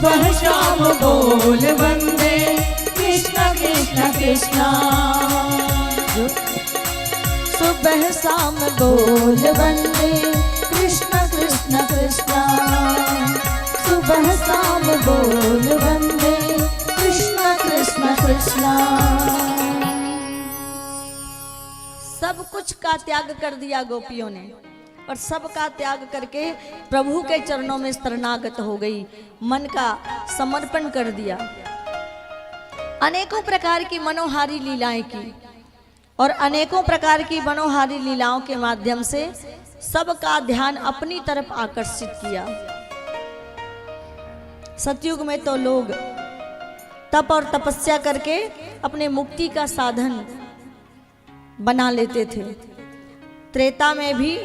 सुबह शाम बोल वंदे कृष्ण कृष्ण कृष्ण। सुबह शाम बोल वंदे कृष्ण कृष्ण कृष्ण। सुबह शाम बोल वंदे कृष्ण कृष्ण कृष्ण। सब कुछ का त्याग कर दिया गोपियों ने और सब का त्याग करके प्रभु के चरणों में शरणागत हो गई, मन का समर्पण कर दिया। अनेकों प्रकार की मनोहारी लीलाएं की और अनेकों प्रकार की मनोहारी लीलाओं के माध्यम से सबका ध्यान अपनी तरफ आकर्षित किया। सतयुग में तो लोग तप और तपस्या करके अपने मुक्ति का साधन बना लेते थे। त्रेता में भी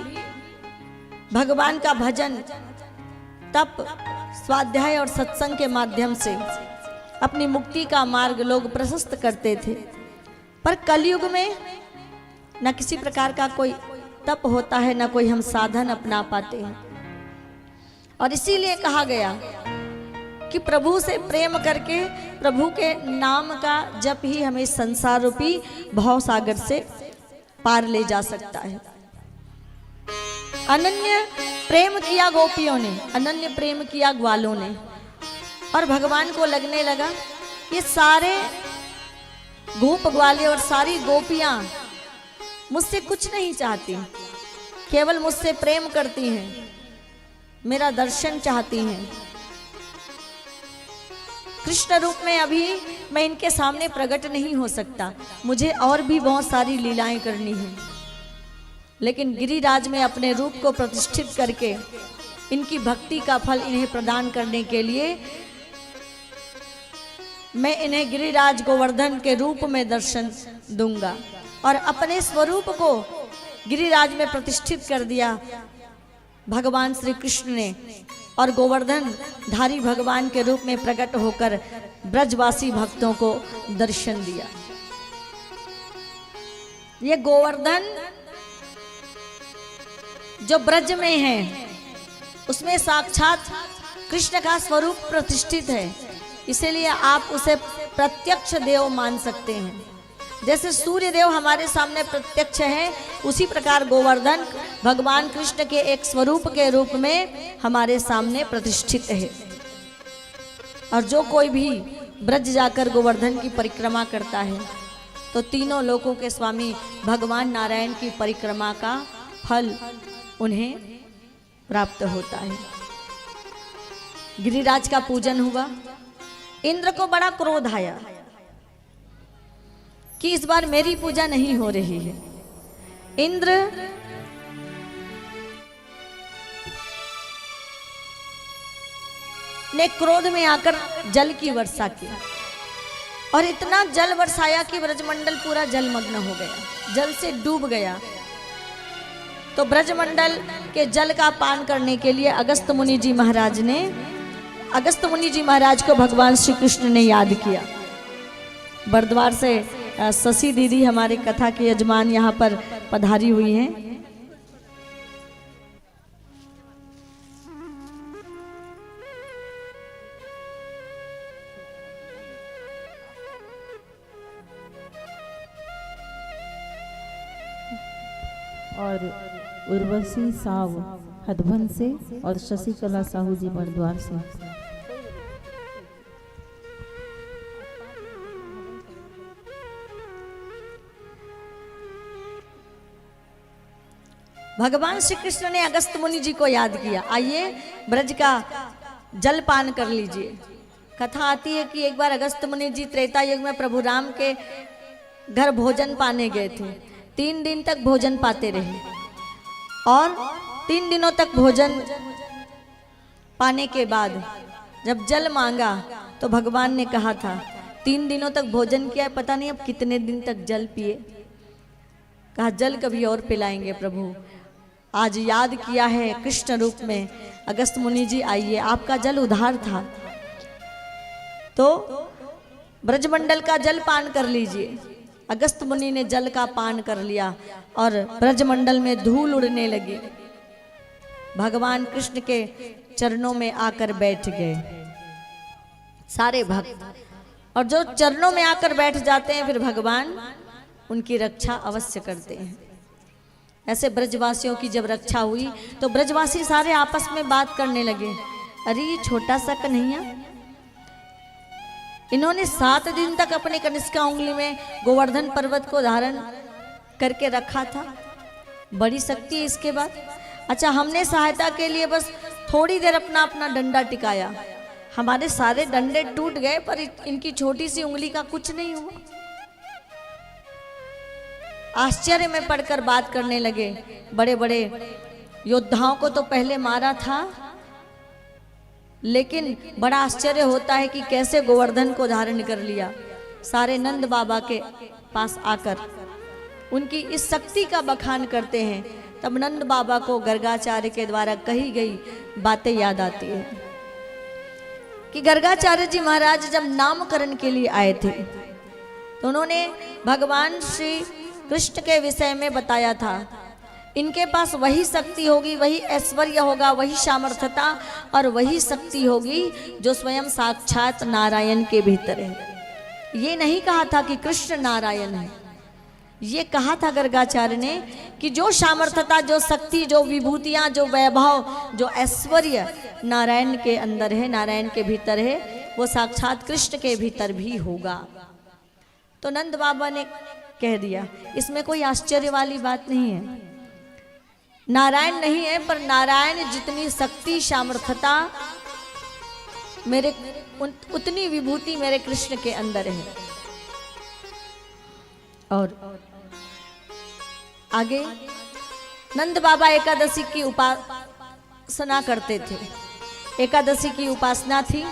भगवान का भजन, तप, स्वाध्याय और सत्संग के माध्यम से अपनी मुक्ति का मार्ग लोग प्रशस्त करते थे। पर कलयुग में न किसी प्रकार का कोई तप होता है, न कोई हम साधन अपना पाते हैं। और इसीलिए कहा गया कि प्रभु से प्रेम करके प्रभु के नाम का जप ही हमें संसार रूपी भव सागर से पार ले जा सकता है। अनन्य प्रेम किया गोपियों ने, अनन्य प्रेम किया ग्वालों ने, और भगवान को लगने लगा ये सारे गोप ग्वाले और सारी गोपियां मुझसे कुछ नहीं चाहती, केवल मुझसे प्रेम करती हैं, मेरा दर्शन चाहती हैं। कृष्ण रूप में अभी मैं इनके सामने प्रकट नहीं हो सकता, मुझे और भी बहुत सारी लीलाएं करनी हैं। लेकिन गिरिराज में अपने रूप को प्रतिष्ठित करके इनकी भक्ति का फल इन्हें प्रदान करने के लिए मैं इन्हें गिरिराज गोवर्धन के रूप में दर्शन दूंगा। और अपने स्वरूप को गिरिराज में प्रतिष्ठित कर दिया भगवान श्री कृष्ण ने, और गोवर्धन धारी भगवान के रूप में प्रकट होकर ब्रजवासी भक्तों को दर्शन दिया। ये गोवर्धन जो ब्रज में है उसमें साक्षात कृष्ण का स्वरूप प्रतिष्ठित है, इसीलिए आप उसे प्रत्यक्ष देव मान सकते हैं। जैसे सूर्य देव हमारे सामने प्रत्यक्ष है, उसी प्रकार गोवर्धन भगवान कृष्ण के एक स्वरूप के रूप में हमारे सामने प्रतिष्ठित है। और जो कोई भी ब्रज जाकर गोवर्धन की परिक्रमा करता है तो तीनों लोकों के स्वामी भगवान नारायण की परिक्रमा का फल उन्हें प्राप्त होता है। गिरिराज का पूजन हुआ। इंद्र को बड़ा क्रोध आया कि इस बार मेरी पूजा नहीं हो रही है। इंद्र ने क्रोध में आकर जल की वर्षा की और इतना जल बरसाया कि ब्रजमंडल पूरा जलमग्न हो गया, जल से डूब गया। तो ब्रजमंडल के जल का पान करने के लिए अगस्त मुनि जी महाराज को भगवान श्री कृष्ण ने याद किया। बरद्वार से शशि दीदी हमारे कथा के यजमान यहाँ पर पधारी हुई हैं। और उर्वशी साव हथबन से और शशिकला साहू जी बरद्वार से। भगवान श्री कृष्ण ने अगस्त मुनि जी को याद किया, आइए ब्रज का जल पान कर लीजिए। कथा आती है कि एक बार अगस्त मुनि जी त्रेता युग में प्रभु राम के घर भोजन पाने गए थे। 3 दिन तक भोजन पाते रहे और 3 दिनों तक भोजन पाने के बाद जब जल मांगा तो भगवान ने कहा था 3 दिनों तक भोजन किया, पता नहीं अब कितने दिन तक जल पिए। कहा जल कभी और पिलाएंगे प्रभु, आज याद किया है कृष्ण रूप में। अगस्त मुनि जी आइए, आपका जल उधार था तो ब्रजमंडल का जल पान कर लीजिए। अगस्त मुनि ने जल का पान कर लिया और ब्रजमंडल में धूल उड़ने लगी। भगवान कृष्ण के चरणों में आकर बैठ गए। सारे भक्त, और जो चरणों में आकर बैठ जाते हैं फिर भगवान उनकी रक्षा अवश्य करते हैं। ऐसे ब्रजवासियों की जब रक्षा हुई तो ब्रजवासी सारे आपस में बात करने लगे, अरे ये छोटा सा कन्हैया, इन्होंने 7 दिन तक अपने कनिष्का उंगली में गोवर्धन पर्वत को धारण करके रखा था, बड़ी शक्ति है इसके बाद। अच्छा, हमने सहायता के लिए बस थोड़ी देर अपना अपना डंडा टिकाया, हमारे सारे डंडे टूट गए पर इनकी छोटी सी उंगली का कुछ नहीं हुआ। आश्चर्य में पड़कर बात करने लगे, बड़े बड़े योद्धाओं को तो पहले मारा था, लेकिन बड़ा आश्चर्य होता है कि कैसे गोवर्धन को धारण कर लिया। सारे नंद बाबा के पास आकर उनकी इस शक्ति का बखान करते हैं। तब नंद बाबा को गर्गाचार्य के द्वारा कही गई बातें याद आती है कि गर्गाचार्य जी महाराज जब नामकरण के लिए आए थे तो उन्होंने भगवान श्री कृष्ण के विषय में बताया था, इनके पास वही शक्ति होगी, वही ऐश्वर्य होगा, वही सामर्थ्यता और वही शक्ति होगी जो स्वयं साक्षात नारायण के भीतर है। ये नहीं कहा था कि कृष्ण नारायण है, ये कहा था गर्गाचार्य ने कि जो सामर्थ्यता, जो शक्ति, जो विभूतियां, जो वैभव, जो ऐश्वर्य नारायण के अंदर है, नारायण के भीतर है, वो साक्षात कृष्ण के भीतर भी होगा। तो नंद बाबा ने कह दिया, इसमें कोई आश्चर्य वाली बात नहीं है, नारायण नहीं है पर नारायण जितनी शक्ति सामर्थ्यता मेरे उतनी विभूति मेरे कृष्ण के अंदर है। और आगे नंद बाबा एकादशी की उपासना करते थे, एकादशी की उपासना थी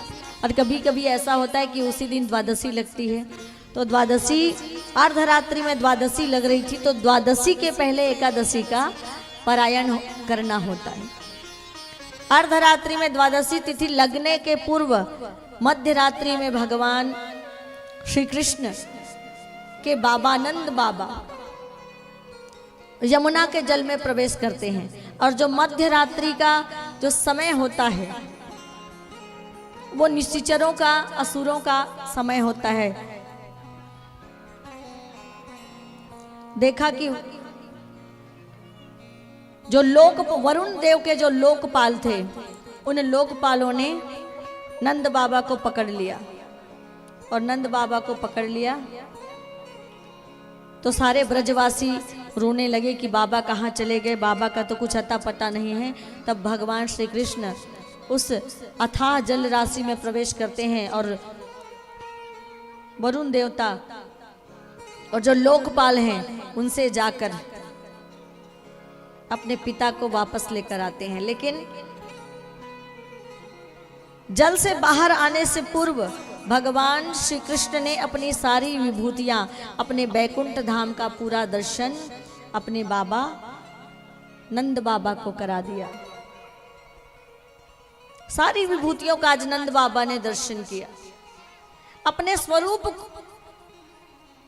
और कभी कभी ऐसा होता है कि उसी दिन द्वादशी लगती है, तो द्वादशी अर्धरात्रि में द्वादशी लग रही थी तो द्वादशी के पहले एकादशी का पारायण करना होता है। अर्धरात्रि में द्वादशी तिथि लगने के पूर्व मध्य रात्रि में भगवान श्री कृष्ण के बाबा नंद बाबा यमुना के जल में प्रवेश करते हैं और जो मध्य रात्रि का जो समय होता है वो निश्चिचरों का, असुरों का समय होता है। देखा कि जो लोक वरुण देव के जो लोकपाल थे उन लोकपालों ने नंद बाबा को पकड़ लिया और नंद बाबा को पकड़ लिया तो सारे ब्रजवासी रोने लगे कि बाबा कहाँ चले गए, बाबा का तो कुछ अता पता नहीं है। तब भगवान श्री कृष्ण उस अथाह जल राशि में प्रवेश करते हैं और वरुण देवता और जो लोकपाल हैं उनसे जाकर अपने पिता को वापस लेकर आते हैं। लेकिन जल से बाहर आने से पूर्व भगवान श्री कृष्ण ने अपनी सारी विभूतियां, अपने बैकुंठ धाम का पूरा दर्शन अपने बाबा नंद बाबा को करा दिया। सारी विभूतियों का आज नंद बाबा ने दर्शन किया, अपने स्वरूप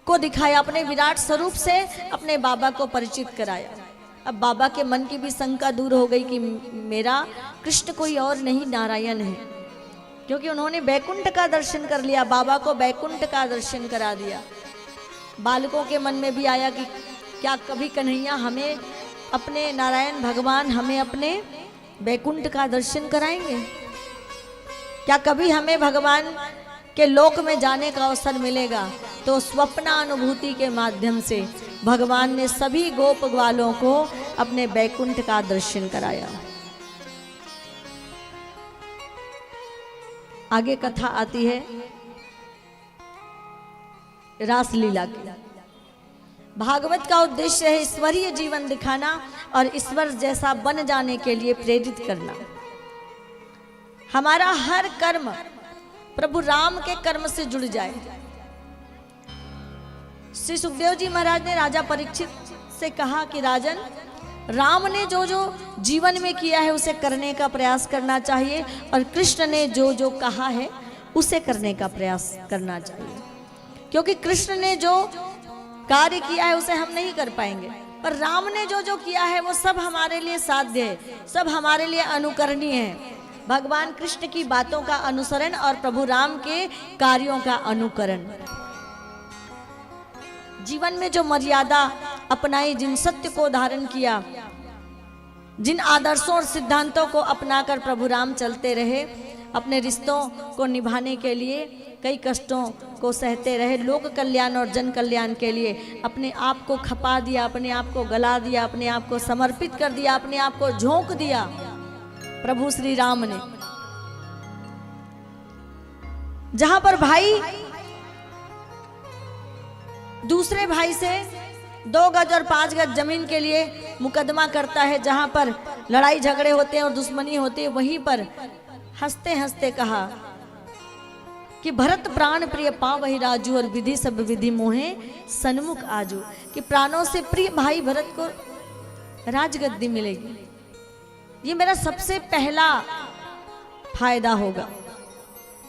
को दिखाया, अपने विराट स्वरूप से अपने बाबा को परिचित कराया। अब बाबा के मन की भी शंका दूर हो गई कि मेरा कृष्ण कोई और नहीं नारायण है, क्योंकि उन्होंने बैकुंठ का दर्शन कर लिया, बाबा को बैकुंठ का दर्शन करा दिया। बालकों के मन में भी आया कि क्या कभी कन्हैया हमें अपने नारायण भगवान हमें अपने बैकुंठ का दर्शन कराएंगे, क्या कभी हमें भगवान के लोक में जाने का अवसर मिलेगा। तो स्वप्नानुभूति के माध्यम से भगवान ने सभी गोप ग्वालों को अपने बैकुंठ का दर्शन कराया। आगे कथा आती है रासलीला की। भागवत का उद्देश्य है ईश्वरीय जीवन दिखाना और ईश्वर जैसा बन जाने के लिए प्रेरित करना। हमारा हर कर्म प्रभु राम के कर्म से जुड़ जाए। श्री सुखदेव जी महाराज ने राजा परीक्षित से कहा कि राजन, राम ने जो जो जीवन में किया है उसे करने का प्रयास करना चाहिए और कृष्ण ने जो जो कहा है उसे करने का प्रयास करना चाहिए, क्योंकि कृष्ण ने जो कार्य किया है उसे हम नहीं कर पाएंगे, पर राम ने जो जो किया है वो सब हमारे लिए साध्य है, सब हमारे लिए अनुकरणीय है। भगवान कृष्ण की बातों का अनुसरण और प्रभु राम के कार्यों का अनुकरण। जीवन में जो मर्यादा अपनाई, जिन सत्य को धारण किया, जिन आदर्शों और सिद्धांतों को अपनाकर प्रभु राम चलते रहे, अपने रिश्तों को निभाने के लिए कई कष्टों को सहते रहे, लोक कल्याण और जन कल्याण के लिए अपने आप को खपा दिया, अपने आप को गला दिया, अपने आप को समर्पित कर दिया, अपने आप को झोंक दिया प्रभु श्री राम ने। जहां पर भाई दूसरे भाई से 2 गज और 5 गज जमीन के लिए मुकदमा करता है, जहां पर लड़ाई झगड़े होते हैं और दुश्मनी होती है, वहीं पर हंसते हंसते कहा कि भरत प्राण प्रिय पावहि राजू और विधि सब विधि मोहे सन्मुख आजू, कि प्राणों से प्रिय भाई भरत को राजगद्दी मिलेगी, ये मेरा सबसे पहला फायदा होगा।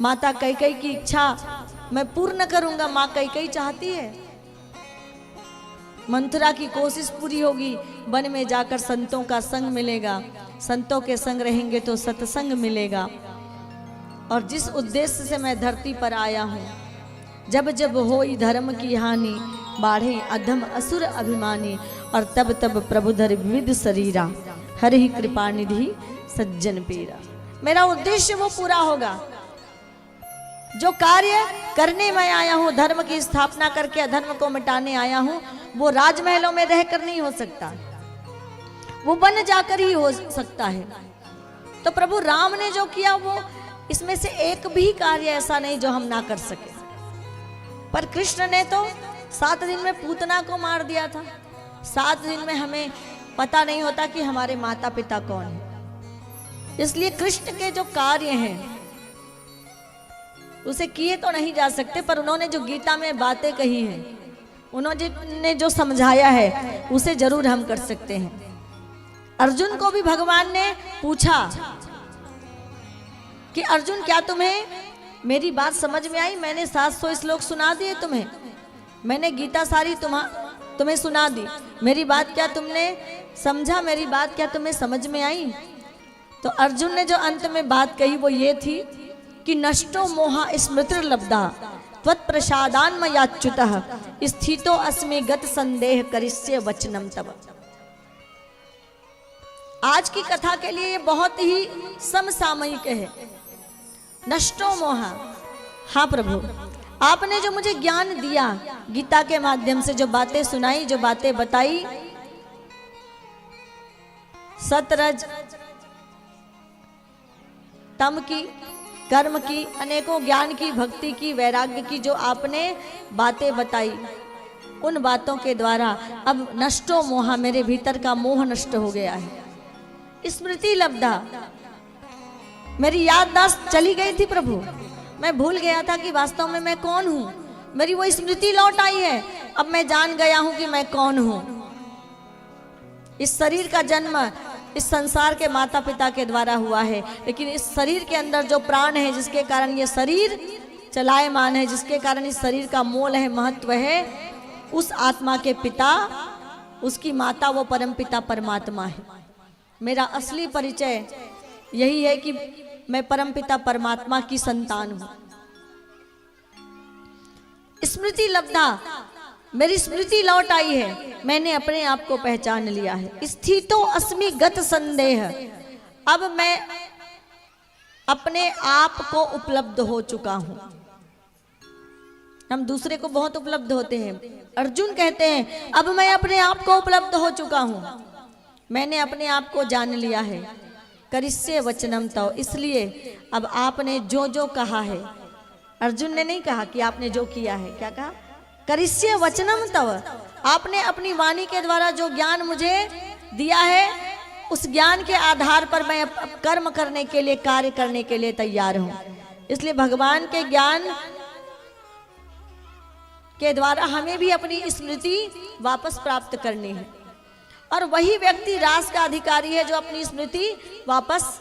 माता कैकेयी की इच्छा मैं पूर्ण करूंगा। माँ कैकेयी चाहती है मंथरा की कोशिश पूरी होगी, वन में जाकर संतों का संग मिलेगा, संतों के संग रहेंगे तो सत्संग मिलेगा। और जिस उद्देश्य से मैं धरती पर आया हूँ, जब जब होई धर्म की हानि, बाढ़े अधम असुर अभिमानी, और तब तब प्रभुधर विविध शरीरा, हर ही कृपा निधि सज्जन पीरा। मेरा उद्देश्य वो पूरा होगा, जो कार्य करने मैं आया हूँ, धर्म की स्थापना करके अधर्म को मिटाने आया हूँ, वो राजमहलों में रहकर नहीं हो सकता, वो बन जाकर ही हो सकता है। तो प्रभु राम ने जो किया, वो इसमें से एक भी कार्य ऐसा नहीं जो हम ना कर सके। पर कृष्ण ने तो 7 दिन में पूतना को मार दिया था। 7 दिन में हमें पता नहीं होता कि हमारे माता पिता कौन है। इसलिए कृष्ण के जो कार्य हैं उसे किए तो नहीं जा सकते, पर उन्होंने जो गीता में बातें कही हैं, उन्होंने जो समझाया है, उसे जरूर हम कर सकते हैं। अर्जुन को भी भगवान ने पूछा कि अर्जुन, क्या तुम्हें मेरी बात समझ में आई? मैंने 700 श्लोक सुना दिए तुम्हें, मैंने गीता सारी तुम्हें सुना दी, मेरी बात क्या तुमने समझा? मेरी बात क्या तुम्हें समझ में आई? तो अर्जुन ने जो अंत में बात कही वो ये थी कि नष्टो मोहा स्मृतिर्लब्धा त्वत्प्रसादान्मयाच्युतः स्थितो अस्मि गत संदेह करिष्ये वचनम तव। आज की कथा के लिए ये बहुत ही समसामयिक है। नष्टो मोहा, हाँ प्रभु, आपने जो मुझे ज्ञान दिया, गीता के माध्यम से जो बातें सुनाई, जो बातें बताई, सतरज तम की, कर्म की, अनेकों ज्ञान की, भक्ति की, वैराग्य की जो आपने बातें बताई, उन बातों के द्वारा अब नष्टो मोहा, मेरे भीतर का मोह नष्ट हो गया है। स्मृति लब्धा, मेरी याददाश्त चली गई थी प्रभु, मैं भूल गया था कि वास्तव में मैं कौन हूं। मेरी वो स्मृति लौट आई है, अब मैं जान गया हूं कि मैं कौन हूं। इस शरीर का जन्म इस संसार के माता पिता के द्वारा हुआ है, लेकिन इस शरीर के अंदर जो प्राण है, जिसके कारण ये शरीर चलायमान है, जिसके कारण इस शरीर का मोल है, महत्व है, उस आत्मा के पिता, उसकी माता, वो परम पिता परमात्मा है। मेरा असली परिचय यही है कि मैं परम पिता परमात्मा की संतान हूं। स्मृति लब्धा, मेरी स्मृति लौट आई है, मैंने अपने आप को पहचान लिया है। स्थितो अस्मि गत संदेह, अब मैं अपने आप को उपलब्ध हो चुका हूं। हम दूसरे को बहुत उपलब्ध होते हैं, अर्जुन कहते हैं अब मैं अपने आप को उपलब्ध हो चुका हूं, मैंने अपने आप को जान लिया है। करिष्ये वचनम तव, इसलिए अब आपने जो जो कहा है, अर्जुन ने नहीं कहा कि आपने जो किया है, क्या कहा? करिष्ये वचनम तव, आपने अपनी वाणी के द्वारा जो ज्ञान मुझे दिया है, उस ज्ञान के आधार पर मैं कर्म करने के लिए, कार्य करने के लिए तैयार हूं। इसलिए भगवान के ज्ञान के द्वारा हमें भी अपनी स्मृति वापस प्राप्त करनी है, और वही व्यक्ति रास का अधिकारी है जो अपनी स्मृति वापस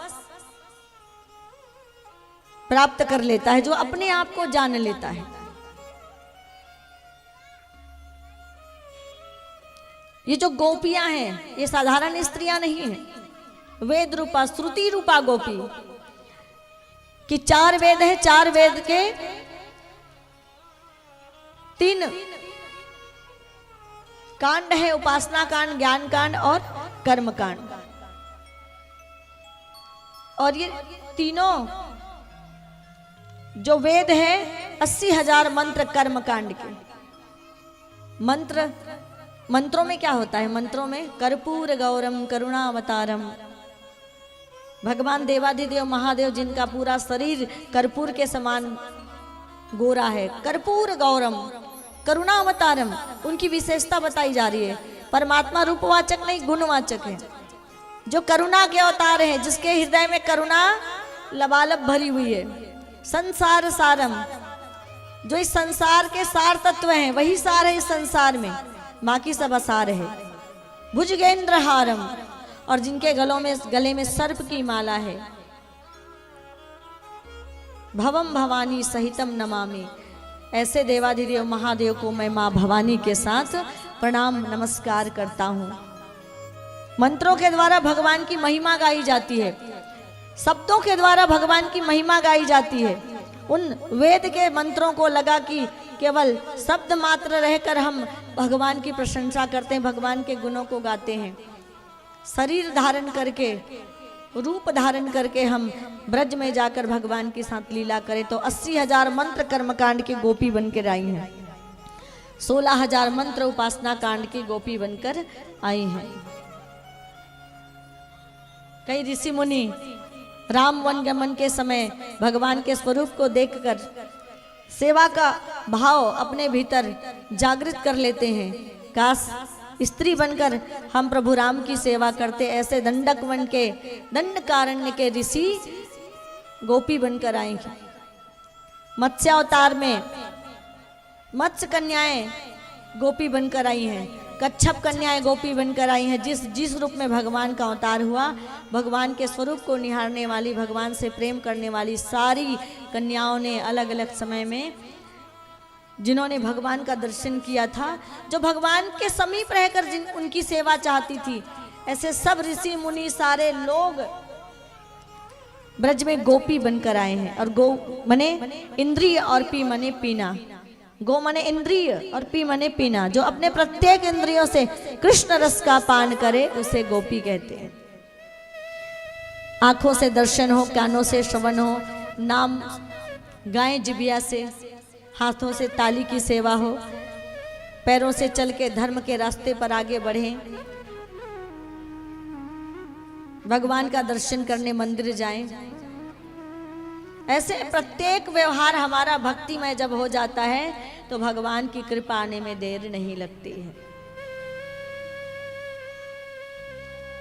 प्राप्त कर लेता है, जो अपने आप को जान लेता है। ये जो गोपियां हैं, ये साधारण स्त्रियां नहीं हैं, वेद रूपा, श्रुति रूपा गोपी। कि 4 वेद है, 4 वेद के 3 कांड है, उपासना कांड, ज्ञान कांड और कर्म कांड। और ये तीनों जो वेद है 80,000 मंत्र कर्म कांड के। मंत्रों में क्या होता है? मंत्रों में कर्पूर गौरम करुणावतारम, भगवान देवाधिदेव महादेव जिनका पूरा शरीर कर्पूर के समान गोरा है, कर्पूर गौरम करुणावतारम, उनकी विशेषता बताई जा रही है। परमात्मा रूपवाचक नहीं, गुणवाचक है, जो करुणा के अवतार है, जिसके हृदय में करुणा लबालब भरी हुई है। संसार सारम, जो इस संसार के सार तत्व हैं, वही सार है इस संसार में, बाकी सब असार है। भुजगेंद्र हारम, और जिनके गले में सर्प की माला है। भवम भवानी सहितम नमामि, ऐसे देवाधिदेव महादेव को मैं माँ भवानी के साथ प्रणाम नमस्कार करता हूँ। मंत्रों के द्वारा भगवान की महिमा गाई जाती है, शब्दों के द्वारा भगवान की महिमा गाई जाती है। उन वेद के मंत्रों को लगा कि केवल शब्द मात्र रहकर हम भगवान की प्रशंसा करते हैं, भगवान के गुणों को गाते हैं। शरीर धारण करके, रूप धारण करके हम ब्रज में जाकर भगवान के साथ लीला करें तो 80,000 मंत्र कर्मकांड की गोपी बनकर आई हैं, 16,000 मंत्र उपासना कांड की गोपी बनकर आई हैं। कई ऋषि मुनि राम वन गमन के समय भगवान के स्वरूप को देखकर सेवा का भाव अपने भीतर जागृत कर लेते हैं। काश स्त्री बनकर हम प्रभु राम की सेवा करते। ऐसे दंडक वन के, दंडकारण्य के ऋषि गोपी बनकर आएंगे। मत्स्यावतार में मत्स्य कन्याएं गोपी बनकर आई हैं, कच्छप कन्याएं गोपी बनकर आई हैं। जिस रूप में भगवान का अवतार हुआ, भगवान के स्वरूप को निहारने वाली, भगवान से प्रेम करने वाली सारी कन्याओं ने अलग अलग समय में, जिन्होंने भगवान का दर्शन किया था, जो भगवान के समीप रहकर उनकी सेवा चाहती थी, ऐसे सब ऋषि मुनि सारे लोग ब्रज में गोपी बनकर आए हैं। और गो मने इंद्रिय और पी मने पीना। गो मने इंद्रिय और पी मने पीना। जो अपने प्रत्येक इंद्रियों से कृष्ण रस का पान करे उसे गोपी कहते हैं। आंखों से दर्शन हो, कानों से श्रवण हो, नाम गाएं जिबिया से, हाथों से ताली की सेवा हो, पैरों से चल के धर्म के रास्ते पर आगे बढ़ें, भगवान का दर्शन करने मंदिर जाएं। ऐसे प्रत्येक व्यवहार हमारा भक्तिमय जब हो जाता है तो भगवान की कृपा आने में देर नहीं लगती है।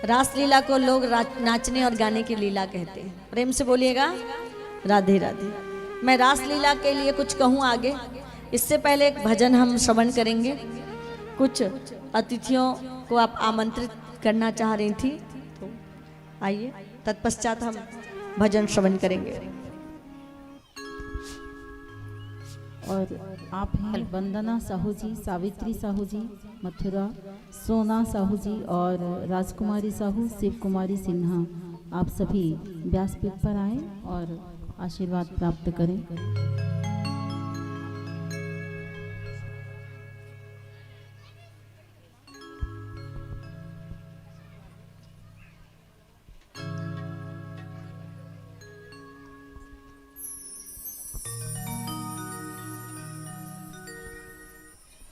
रासलीला को लोग नाचने और गाने की लीला कहते हैं। प्रेम से बोलिएगा राधे राधे। मैं रासलीला के लिए कुछ कहूँ आगे, इससे पहले एक भजन हम श्रवण करेंगे। कुछ अतिथियों को आप आमंत्रित करना चाह रही थी, तो आइए, तत्पश्चात हम भजन श्रवण करेंगे। और आप हैं वंदना साहू जी, सावित्री साहू जी मथुरा, सोना साहू जी और राजकुमारी साहू, शिव कुमारी सिन्हा। आप सभी व्यासपीठ पर आए और आशीर्वाद प्राप्त करें।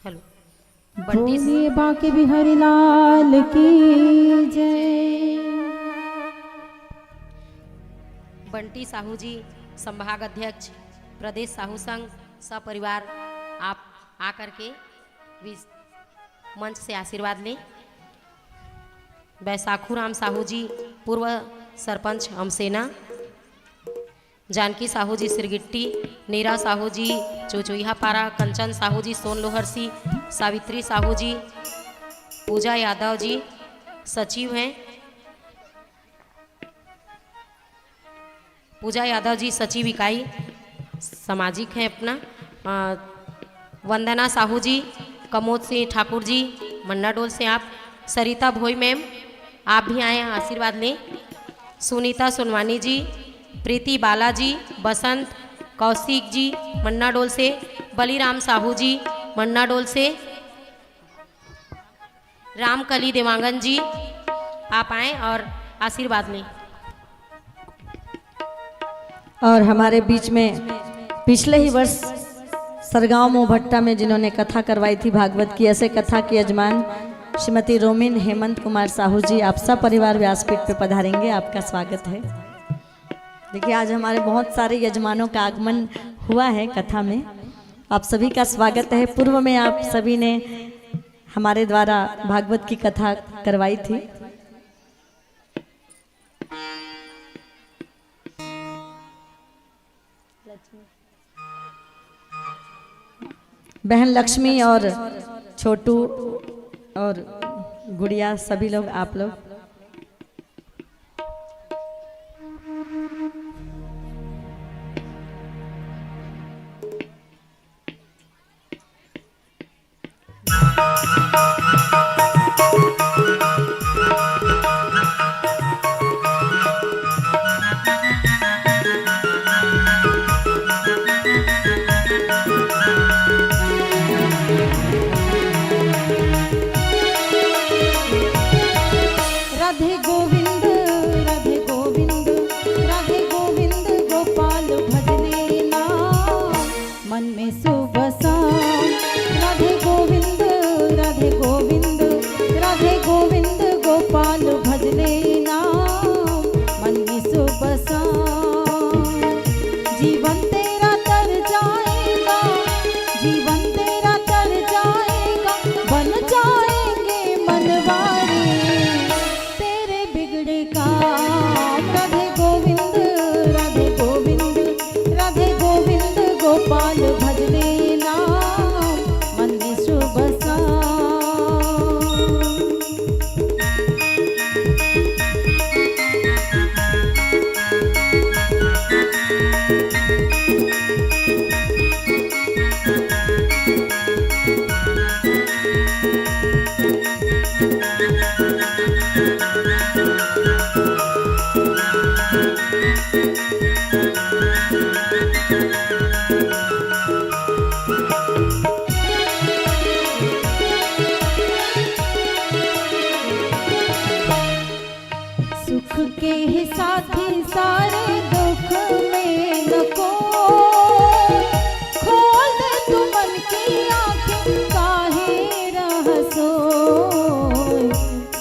हेलो, बोलिए बाके बिहारी लाल की जय। बंटी साहू जी संभाग अध्यक्ष प्रदेश साहू संघ सपरिवार आप आकर के मंच से आशीर्वाद लें। बैसाखू राम साहू जी पूर्व सरपंच अमसेना, जानकी साहू जी सिरगिट्टी, नीरा साहू जी चोचोइहा पारा, कंचन साहू जी सोन लोहरसी, सावित्री साहू जी, पूजा यादव जी सचिव हैं, पूजा यादव जी सचिव इकाई सामाजिक हैं अपना, वंदना साहू जी, कमोद सिंह ठाकुर जी मन्नाडोल से आप, सरिता भोई मैम आप भी आए हैं आशीर्वाद लें, सुनीता सोनवानी जी प्रीति बालाजी, बसंत कौशिक जी मन्नाडोल से, बलीराम साहू जी मन्नाडोल से, रामकली देवांगन जी आप आए और आशीर्वाद लें। और हमारे बीच में पिछले ही वर्ष सरगांव मोहभट्टा में जिन्होंने कथा करवाई थी भागवत की, ऐसे कथा की यजमान श्रीमती रोमिन हेमंत कुमार साहू जी आप सब परिवार व्यासपीठ पे पधारेंगे, आपका स्वागत है। देखिए आज हमारे बहुत सारे यजमानों का आगमन हुआ है कथा में, आप सभी का स्वागत है। पूर्व में आप सभी ने हमारे द्वारा भागवत की कथा करवाई थी। बहन लक्ष्मी और छोटू और गुड़िया सभी लोग आप लोग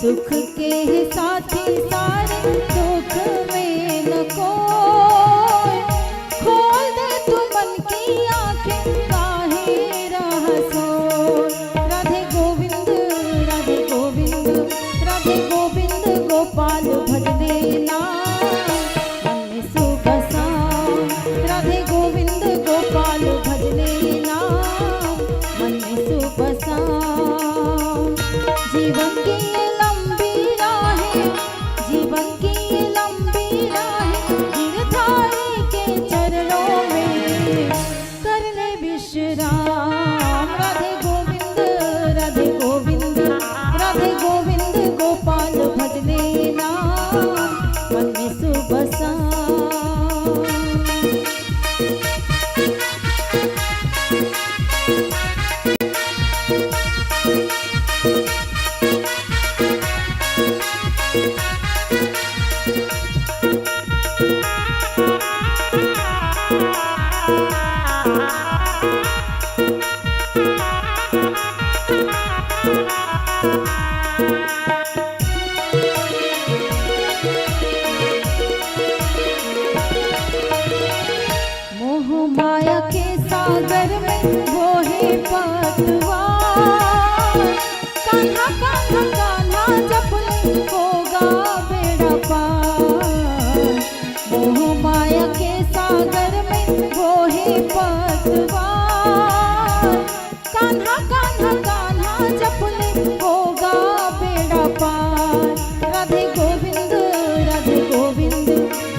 सुख के साथी सारे दुख में न कोई, खोल दे तू मन की आंखें काहे रह सोए। राधे गोविंद राधे गोविंद राधे गोविंद गोपाल भजने नाम मन में सुख शाम। राधे गोविंद गोपाल भजने नाम मन में सुख शाम। जीवन की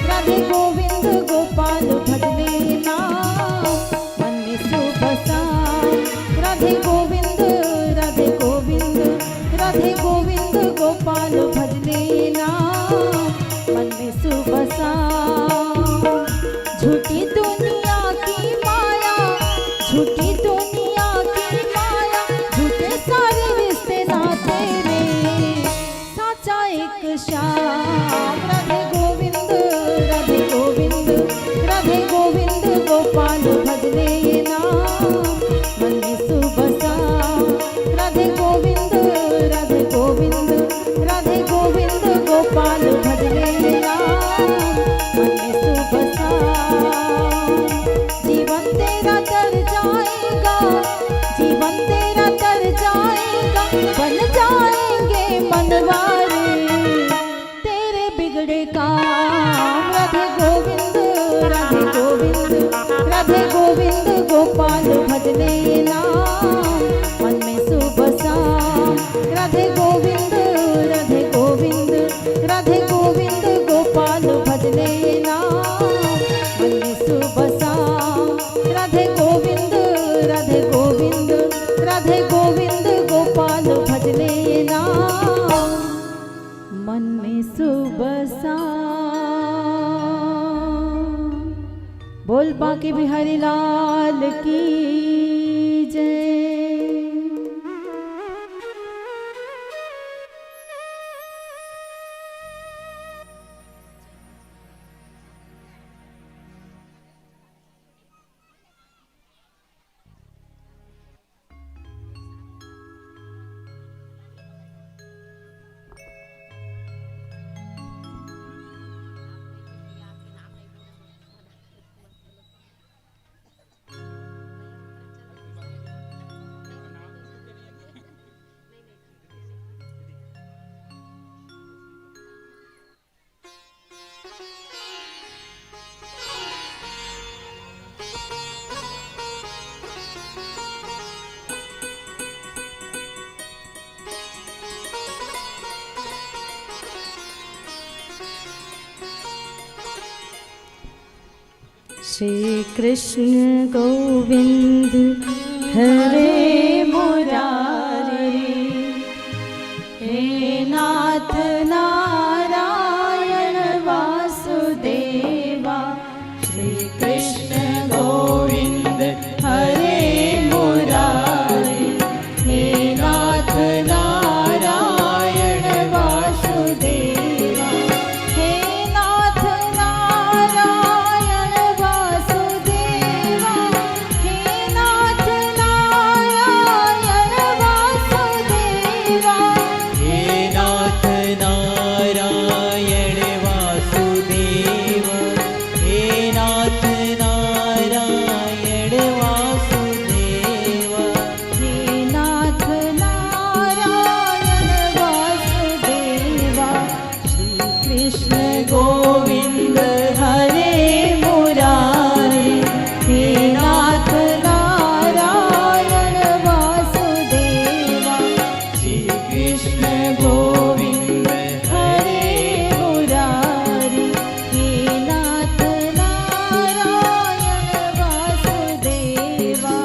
राधे गोविंद गोपाल भजने नाम बांके बिहारी लाल की जय। श्री कृष्ण गोविंद हरे मुरारी, हे नाथ नारायण वासुदेवा। श्री कृष्ण गोविंद हरे मुरारी, हे नाथ नारायण वासुदेवा। हे नाथ नारायण वासुदेवा, हे नाथ नारायण वासुदेवा। हे नाथ नारायण वासुदेव, हे नाथ नारायण वासुदेव। हे नाथ नारायण वासुदेवा। श्री कृष्ण गोविंद हरे मुरारी, हे नाथ नारायण वासुदेवा। श्री कृष्ण गोविंद हरे मुरारी, हे नाथ नारायण वासुदेवा।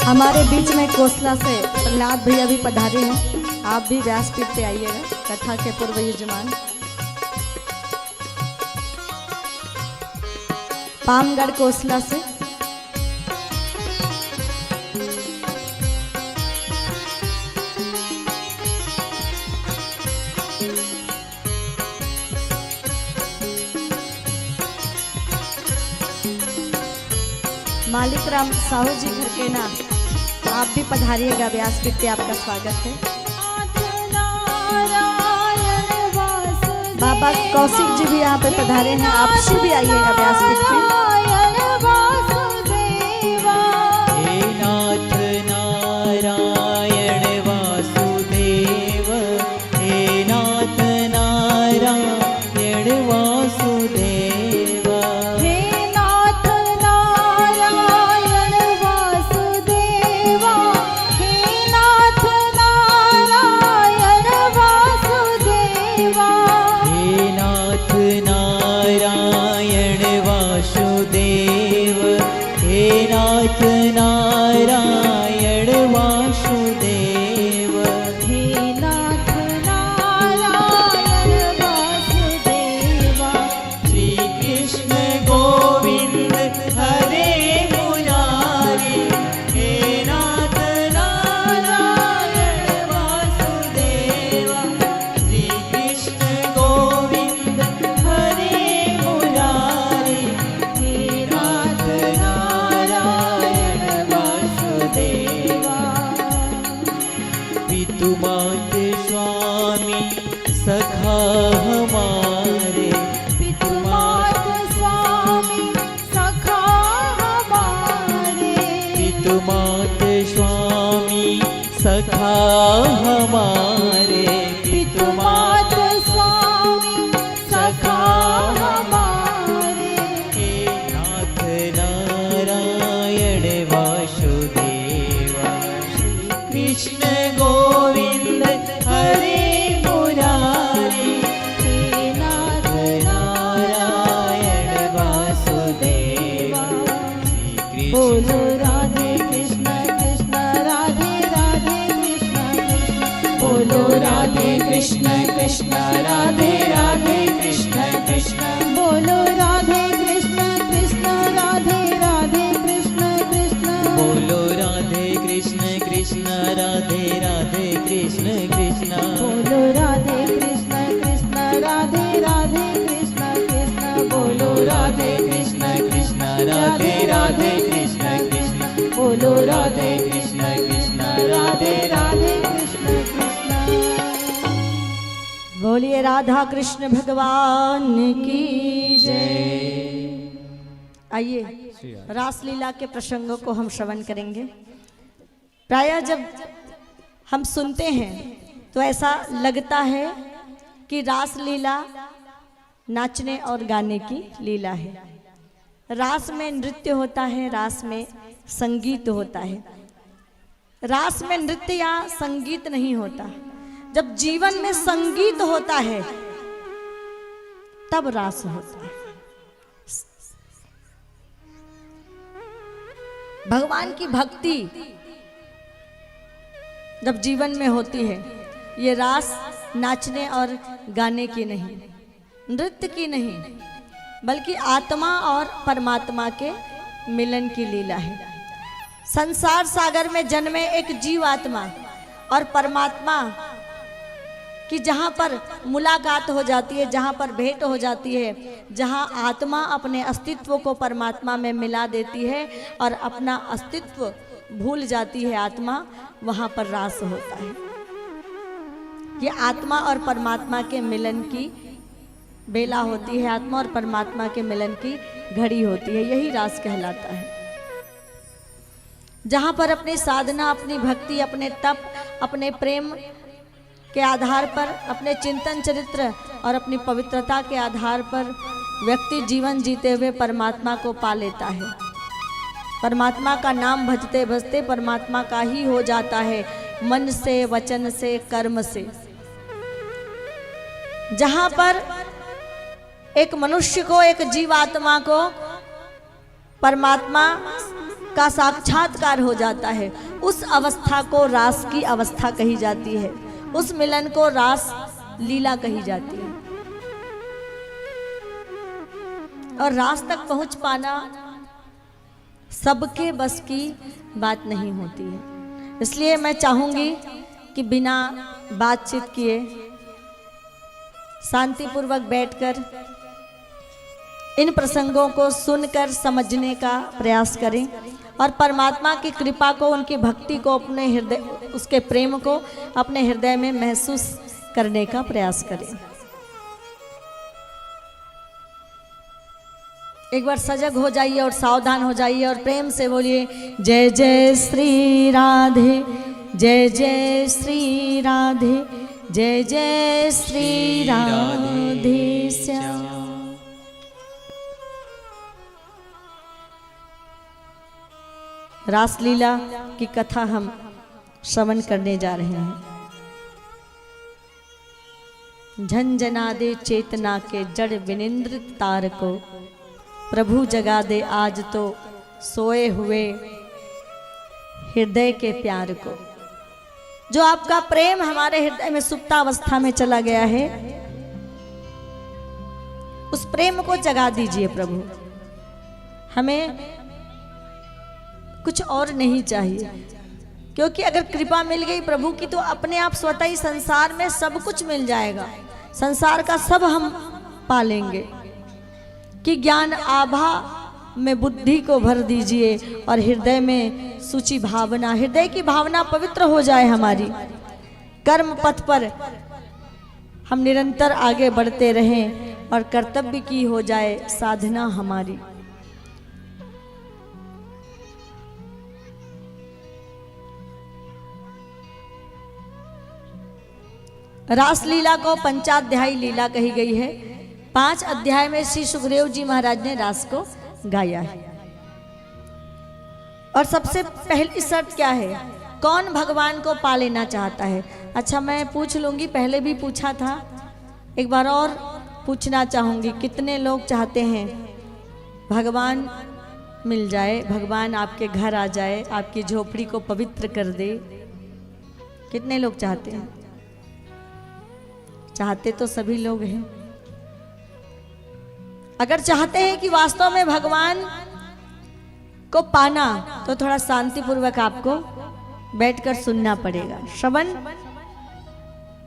हमारे बीच में कोसला से प्रहलाद भैया भी पधारे हैं। आप भी व्यासपीठ पे आइएगा, कथा के पूर्व यजमान। पामगढ़ कोसला से मालिक राम साहू जी घर के नाम, आप भी पधारिएगा, व्यासपीठ पे आपका स्वागत है। बाबा कौशिक जी भी यहाँ पे पधारे हैं, आप भी आइएगा व्यासपीठ पे। हे नाथ नारायण वासुदेव, हे नाथ नारायण वासुदेव। हे नाथ नारायण वासुदेवा, हे नाथ नारायण वासुदेवा। हे नाथ नारायण वासुदेव, हे नाथ नारायण वासुदेव। हे नाथ नारायण वासुदेवा। श्री कृष्ण गोविंद हरे मुरारी, हे नाथ नारायण वासुदेव। श्री कृष्ण गोविंद हरे मुरारी, हे नाथ नारायण वासुदेवा। पितु मात स्वामी सखा हमारे, पितु मात स्वामी सखा हमारे। पितु मात स्वामी सखा हमारे। पितु मात स्वामी सखा हमारे। हे नाथ नारायण वासुदेवा। श्री कृष्ण गोविंद हरे मुरारी, हे नाथ नारायण वासुदेवा। बोलो राधे कृष्ण कृष्ण राधे राधे कृष्ण कृष्ण बोलो राधे कृष्ण कृष्ण राधे राधे कृष्ण कृष्ण बोलो राधे कृष्ण कृष्ण राधे राधे कृष्ण कृष्ण बोलो राधे कृष्ण कृष्ण राधे राधे कृष्ण कृष्ण बोलो राधे कृष्ण कृष्ण राधे राधे कृष्ण कृष्ण बोलो राधे कृष्ण कृष्ण राधे राधे कृष्ण कृष्ण बोलो राधे कृष्ण कृष्ण राधे राधे कृष्ण कृष्ण बोलिए राधा कृष्ण भगवान की जय। आइए रासलीला के प्रसंगों को हम श्रवण करेंगे। प्रायः जब हम सुनते हैं तो ऐसा लगता है कि रासलीला नाचने और गाने की लीला है। रास में नृत्य होता है, रास में संगीत होता है। रास में नृत्य या संगीत नहीं होता। जब जीवन में संगीत होता है तब रास होता है। भगवान की भक्ति जब जीवन में होती है, ये रास नाचने और गाने की नहीं, नृत्य की नहीं, बल्कि आत्मा और परमात्मा के मिलन की लीला है। संसार सागर में जन्मे एक जीवात्मा और परमात्मा कि जहाँ पर मुलाकात हो जाती है, जहाँ पर भेंट हो जाती है, जहाँ आत्मा अपने अस्तित्व को परमात्मा में मिला देती है और अपना अस्तित्व भूल जाती है आत्मा, वहाँ पर रास होता है। ये आत्मा और परमात्मा के मिलन की बेला होती है, आत्मा और परमात्मा के मिलन की घड़ी होती है, यही रास कहलाता है। जहाँ पर अपनी साधना, अपनी भक्ति, अपने तप, अपने प्रेम के आधार पर, अपने चिंतन चरित्र और अपनी पवित्रता के आधार पर व्यक्ति जीवन जीते हुए परमात्मा को पा लेता है। परमात्मा का नाम भजते भजते परमात्मा का ही हो जाता है, मन से, वचन से, कर्म से। जहाँ पर एक मनुष्य को, एक जीवात्मा को परमात्मा का साक्षात्कार हो जाता है, उस अवस्था को रास की अवस्था कही जाती है। उस मिलन को रास लीला कही जाती है। और रास तक पहुंच पाना सबके बस की बात नहीं होती है। इसलिए मैं चाहूंगी कि बिना बातचीत किए शांतिपूर्वक बैठकर इन प्रसंगों को सुनकर समझने का प्रयास करें और परमात्मा की कृपा को, उनकी भक्ति को, अपने हृदय, उसके प्रेम को अपने हृदय में महसूस करने का प्रयास करें। एक बार सजग हो जाइए और सावधान हो जाइए और प्रेम से बोलिए जय जय श्री राधे, जय जय श्री राधे, जय जय श्री राधे श्याम। रासलीला की कथा हम श्रवण करने जा रहे हैं। झंझना दे चेतना के जड़ विनिंद्र तार को, प्रभु जगा दे आज तो सोए हुए हृदय के प्यार को। जो आपका प्रेम हमारे हृदय में सुप्तावस्था में चला गया है, उस प्रेम को जगा दीजिए प्रभु। हमें कुछ और नहीं चाहिए, क्योंकि अगर कृपा मिल गई प्रभु की तो अपने आप स्वतः ही संसार में सब कुछ मिल जाएगा। संसार का सब हम पालेंगे। कि ज्ञान आभा में बुद्धि को भर दीजिए और हृदय में सूची भावना, हृदय की भावना पवित्र हो जाए हमारी। कर्म पथ पर हम निरंतर आगे बढ़ते रहें और कर्तव्य की हो जाए साधना हमारी। रासलीला को पंचाध्यायी लीला कही गई है। 5 अध्याय में श्री सुखदेव जी महाराज ने रास को गाया है। और सबसे पहली शर्त क्या है? कौन भगवान को पा लेना चाहता है? अच्छा, मैं पूछ लूंगी, पहले भी पूछा था, एक बार और पूछना चाहूंगी, कितने लोग चाहते हैं भगवान मिल जाए, भगवान आपके घर आ जाए, आपकी झोपड़ी को पवित्र कर दे। कितने लोग चाहते हैं? चाहते तो सभी लोग हैं। अगर चाहते हैं कि वास्तव में भगवान को पाना, तो थोड़ा शांतिपूर्वक आपको बैठकर सुनना पड़ेगा, श्रवण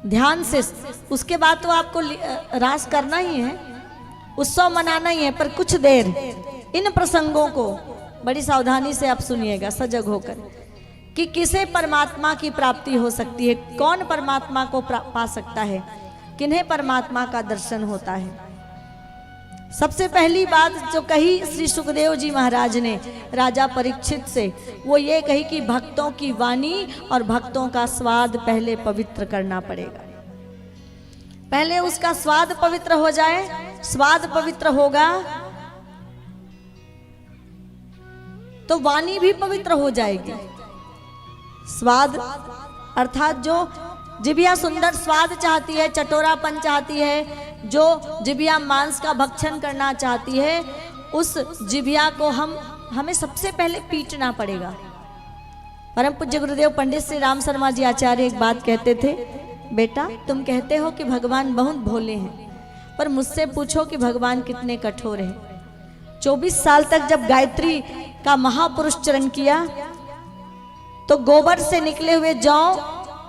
ध्यान से। उसके बाद तो आपको रास करना ही है, उत्सव मनाना ही है, पर कुछ देर इन प्रसंगों को बड़ी सावधानी से आप सुनिएगा, सजग होकर, कि किसे परमात्मा की प्राप्ति हो सकती है, कौन परमात्मा को पा सकता है, किन्हें परमात्मा का दर्शन होता है। सबसे पहली बात जो कही श्री सुखदेव जी महाराज ने राजा परीक्षित से, वो ये कही कि भक्तों की वाणी और भक्तों का स्वाद पहले पवित्र करना पड़ेगा। पहले उसका स्वाद पवित्र हो जाए, स्वाद पवित्र होगा तो वाणी भी पवित्र हो जाएगी। स्वाद अर्थात जो जिभिया सुंदर स्वाद चाहती है, चटोरापन चाहती है, जो जिभिया मांस का भक्षण करना चाहती है, उस जिभिया को हमें सबसे पहले पीटना पड़ेगा। परम पूज्य गुरुदेव पंडित श्री राम शर्मा जी आचार्य एक बात कहते थे, बेटा तुम कहते हो कि भगवान बहुत भोले हैं, पर मुझसे पूछो कि भगवान कितने कठोर हैं। 24 साल तक जब गायत्री का महापुरुष चरण किया तो गोबर से निकले हुए जौ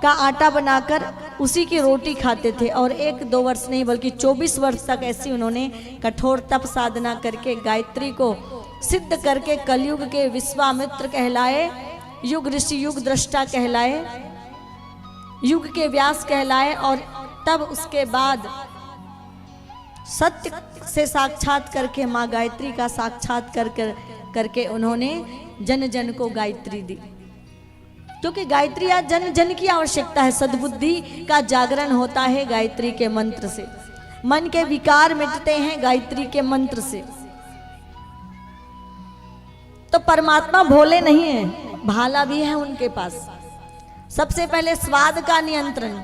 का आटा बनाकर उसी की रोटी खाते थे, और 1-2 वर्ष नहीं बल्कि 24 वर्ष तक ऐसी उन्होंने कठोर तप साधना करके गायत्री को सिद्ध करके कलयुग के विश्वामित्र कहलाए, युग ऋषि युग दृष्टा कहलाए, युग के व्यास कहलाए। और तब उसके बाद सत्य से साक्षात करके माँ गायत्री का साक्षात करके उन्होंने जन जन को गायत्री दी, क्योंकि गायत्री आज जन जन की आवश्यकता है। सद्बुद्धि का जागरण होता है गायत्री के मंत्र से, मन के विकार मिटते हैं गायत्री के मंत्र से। तो परमात्मा भोले नहीं है, भाला भी है उनके पास। सबसे पहले स्वाद का नियंत्रण,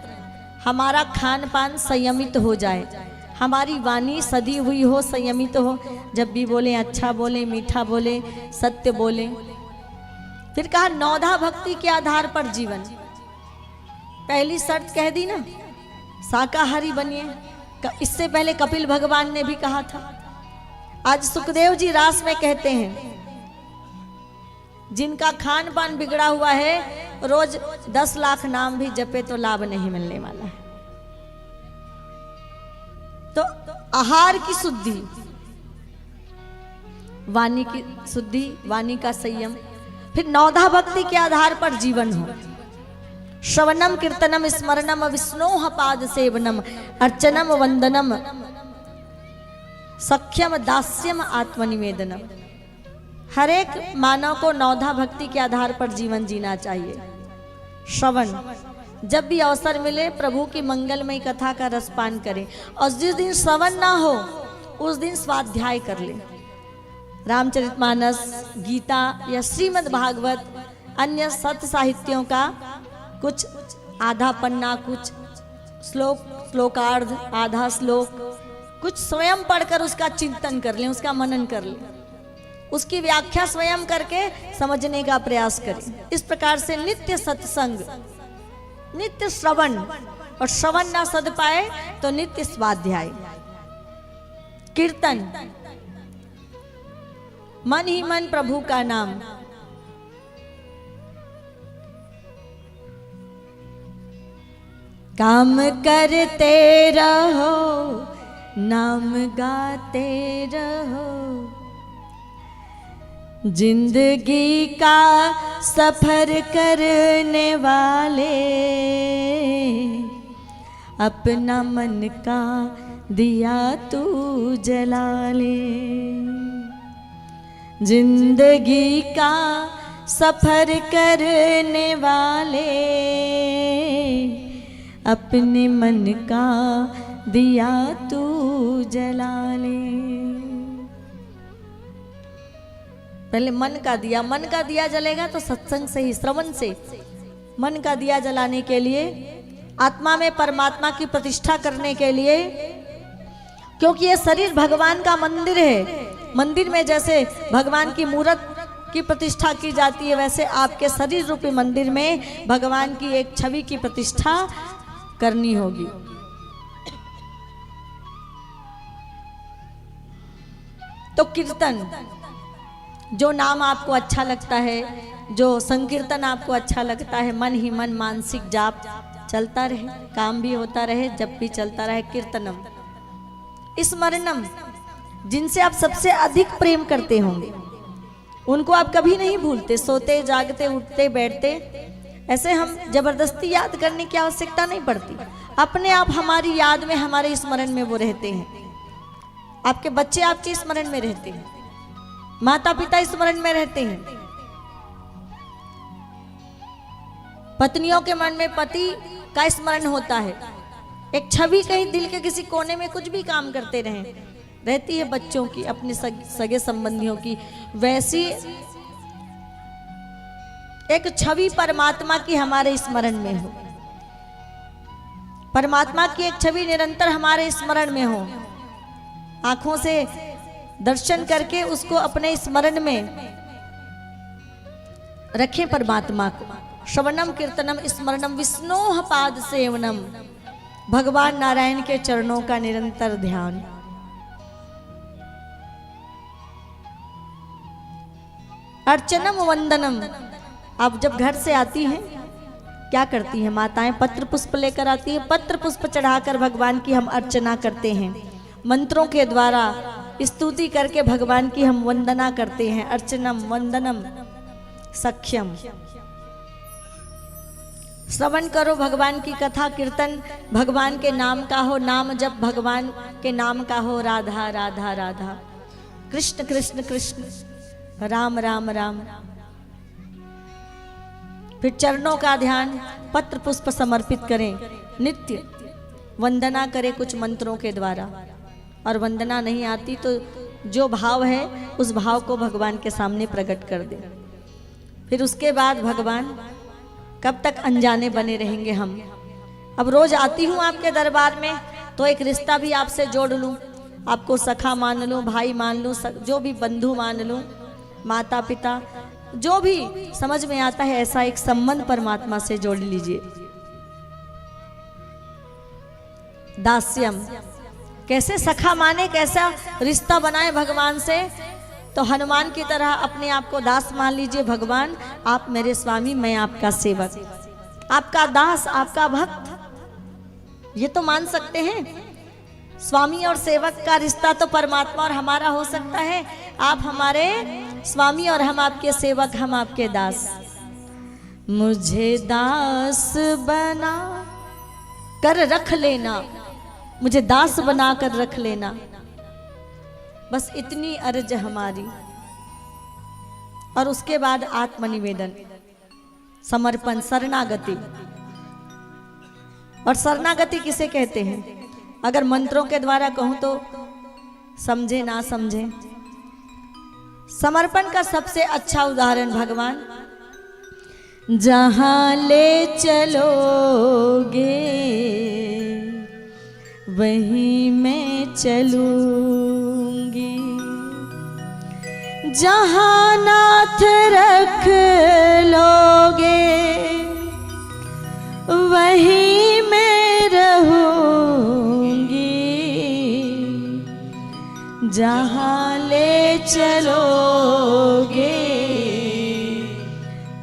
हमारा खान पान संयमित हो जाए, हमारी वाणी सदी हुई हो, संयमित हो, जब भी बोले अच्छा बोले, मीठा बोले, सत्य बोले। फिर कहा नौधा भक्ति के आधार पर जीवन। पहली शर्त कह दी ना, शाकाहारी बनिए। इससे पहले कपिल भगवान ने भी कहा था। आज सुखदेव जी रास में कहते हैं, जिनका खान पान बिगड़ा हुआ है, रोज 10 लाख नाम भी जपे तो लाभ नहीं मिलने वाला है। तो आहार की शुद्धि, वाणी की शुद्धि, वाणी का संयम, फिर नौधा भक्ति के आधार पर जीवन हो। श्रवणम कीर्तनम स्मरणम विष्णोह पाद सेवनम अर्चनम वंदनम सख्यम दास्यम आत्मनिवेदनम। हर एक मानव को नौधा भक्ति के आधार पर जीवन जीना चाहिए। श्रवण, जब भी अवसर मिले प्रभु की मंगलमयी कथा का रसपान करें, और जिस दिन श्रवण ना हो उस दिन स्वाध्याय कर ले। रामचरितमानस, गीता या श्रीमद् भागवत, अन्य सत्य साहित्यों का कुछ आधा पन्ना, कुछ श्लोकार्ध, आधा श्लोक, कुछ स्वयं पढ़कर उसका चिंतन कर लें, उसका मनन कर लें, उसकी व्याख्या स्वयं करके समझने का प्रयास करें। इस प्रकार से नित्य सत्संग, नित्य श्रवण, और श्रवण ना सद पाए तो नित्य स्वाध्याय, कीर्तन, मन ही मन प्रभु का नाम। काम करते रहो, नाम गाते रहो, जिंदगी का सफर करने वाले अपना मन का दिया तू जला ले। जिंदगी का सफर करने वाले अपने मन का दिया तू जला ले। पहले मन का दिया जलेगा तो सत्संग से ही, श्रवण से मन का दिया जलाने के लिए, आत्मा में परमात्मा की प्रतिष्ठा करने के लिए, क्योंकि ये शरीर भगवान का मंदिर है। मंदिर में जैसे भगवान की मूर्त की प्रतिष्ठा की जाती है, वैसे आपके शरीर रूपी मंदिर में भगवान की एक छवि की प्रतिष्ठा करनी होगी। तो कीर्तन, जो नाम आपको अच्छा लगता है, जो संकीर्तन आपको अच्छा लगता है, मन ही मन मानसिक जाप चलता रहे, काम भी होता रहे, जब भी चलता रहे। कीर्तनम स्मरणम, जिनसे आप सबसे अधिक प्रेम करते होंगे उनको आप कभी नहीं भूलते, सोते जागते उठते बैठते, ऐसे हम जबरदस्ती याद करने की आवश्यकता नहीं पड़ती, अपने आप हमारी याद में, हमारे स्मरण में वो रहते हैं। आपके बच्चे आपके स्मरण में रहते हैं, माता पिता स्मरण में रहते हैं, पत्नियों के मन में पति का स्मरण होता है, एक छवि कहीं दिल के किसी कोने में कुछ भी काम करते रहें रहती है, बच्चों की, अपने सगे संबंधियों की, वैसी एक छवि परमात्मा की हमारे स्मरण में हो, परमात्मा की एक छवि निरंतर हमारे स्मरण में हो, आंखों से दर्शन करके उसको अपने स्मरण में रखें परमात्मा को। श्रवणम कीर्तनम स्मरणम विष्णोः पाद सेवनम, भगवान नारायण के चरणों का निरंतर ध्यान। अर्चनम वंदनम, आप जब घर से आती हैं क्या करती हैं माताएं? पत्र पुष्प लेकर आती हैं, पत्र पुष्प चढ़ाकर भगवान की हम अर्चना करते हैं, मंत्रों के द्वारा स्तुति करके भगवान की हम वंदना करते हैं। अर्चनम वंदनम सख्यम, श्रवण करो भगवान की कथा, कीर्तन भगवान के नाम का हो, नाम जब भगवान के नाम का हो, राधा राधा राधा, कृष्ण कृष्ण कृष्ण, राम राम राम। फिर चरणों का ध्यान, पत्र पुष्प समर्पित करें, नित्य वंदना करें कुछ मंत्रों के द्वारा, और वंदना नहीं आती तो जो भाव है उस भाव को भगवान के सामने प्रकट कर दे। फिर उसके बाद भगवान, कब तक अनजाने बने रहेंगे हम? अब रोज आती हूँ आपके दरबार में तो एक रिश्ता भी आपसे जोड़ लूँ, आपको सखा मान लूँ, भाई मान लूँ, जो भी बंधु मान लूँ, माता पिता, जो भी समझ में आता है ऐसा एक संबंध परमात्मा से जोड़ लीजिए। दास्यम, कैसे सखा माने, कैसा रिश्ता बनाए भगवान से? तो हनुमान की तरह अपने आप को दास मान लीजिए। भगवान आप मेरे स्वामी, मैं आपका सेवक, आपका दास, आपका भक्त, ये तो मान सकते हैं। स्वामी और सेवक का रिश्ता तो परमात्मा और हमारा हो सकता है। आप हमारे स्वामी और हम आपके सेवक, हम आपके दास। मुझे दास बना कर रख लेना, मुझे दास बना कर रख लेना, बस इतनी अर्ज हमारी। और उसके बाद आत्मनिवेदन, समर्पण, शरणागति। और शरणागति किसे कहते हैं? अगर मंत्रों के द्वारा कहूं तो समझे ना समझे, समर्पण का सबसे अच्छा उदाहरण भगवान, जहां ले चलोगे वहीं मैं चलूंगी, जहां नाथ रख लोगे वहीं मैं रहूंगी, जहां ले चलोगे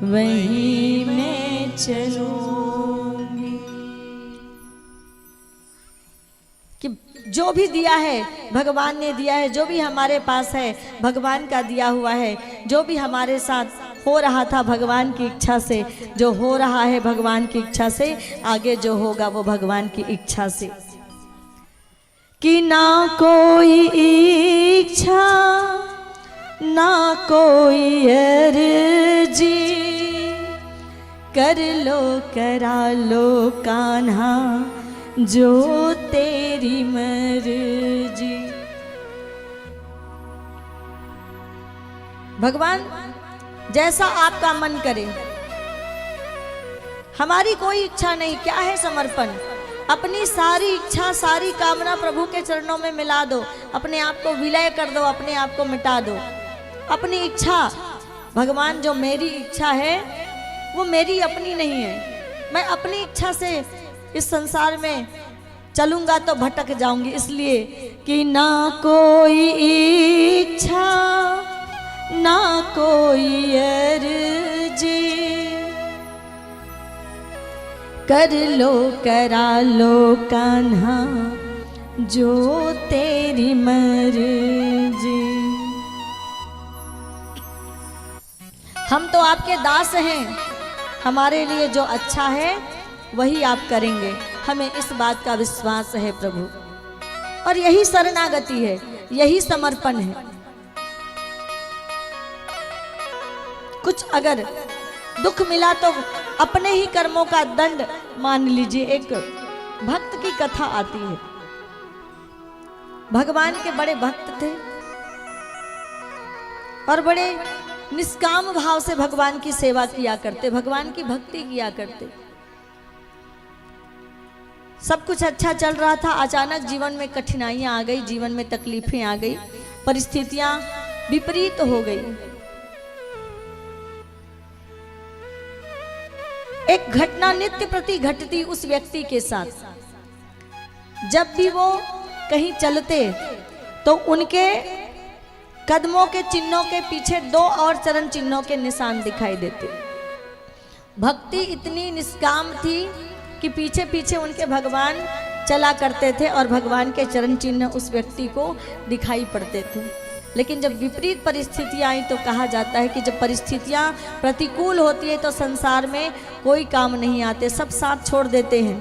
वहीं मैं चलूंगी। कि जो भी दिया है भगवान ने दिया है, जो भी हमारे पास है भगवान का दिया हुआ है, जो भी हमारे साथ हो रहा था भगवान की इच्छा से, जो हो रहा है भगवान की इच्छा से, आगे जो होगा वो भगवान की इच्छा से। कि ना कोई इच्छा ना कोई अर्जी, कर लो करा लो कान्हा जो तेरी मर्जी। भगवान जैसा आपका मन करे, हमारी कोई इच्छा नहीं। क्या है समर्पण? अपनी सारी इच्छा सारी कामना प्रभु के चरणों में मिला दो, अपने आप को विलय कर दो, अपने आप को मिटा दो। अपनी इच्छा, भगवान जो मेरी इच्छा है वो मेरी अपनी नहीं है। मैं अपनी इच्छा से इस संसार में चलूंगा तो भटक जाऊंगी, इसलिए कि ना कोई इच्छा ना कोई अर्जी, कर लो करा लो कान्हा जो तेरी मर्जी। हम तो आपके दास हैं, हमारे लिए जो अच्छा है वही आप करेंगे, हमें इस बात का विश्वास है प्रभु। और यही शरणागति है, यही समर्पण है। कुछ अगर दुख मिला तो अपने ही कर्मों का दंड मान लीजिए। एक भक्त की कथा आती है, भगवान के बड़े भक्त थे और बड़े निष्काम भाव से भगवान की सेवा किया करते, भगवान की भक्ति किया करते। सब कुछ अच्छा चल रहा था, अचानक जीवन में कठिनाइयां आ गई, जीवन में तकलीफें आ गई, परिस्थितियां विपरीत हो गई। एक घटना नित्य प्रति घटती उस व्यक्ति के साथ। जब भी वो कहीं चलते तो उनके कदमों के चिन्हों के पीछे 2 और चरण चिन्हों के निशान दिखाई देते। भक्ति इतनी निष्काम थी कि पीछे पीछे उनके भगवान चला करते थे और भगवान के चरण चिन्ह उस व्यक्ति को दिखाई पड़ते थे। लेकिन जब विपरीत परिस्थितियां आई तो कहा जाता है कि जब परिस्थितियां प्रतिकूल होती है तो संसार में कोई काम नहीं आते, सब साथ छोड़ देते हैं।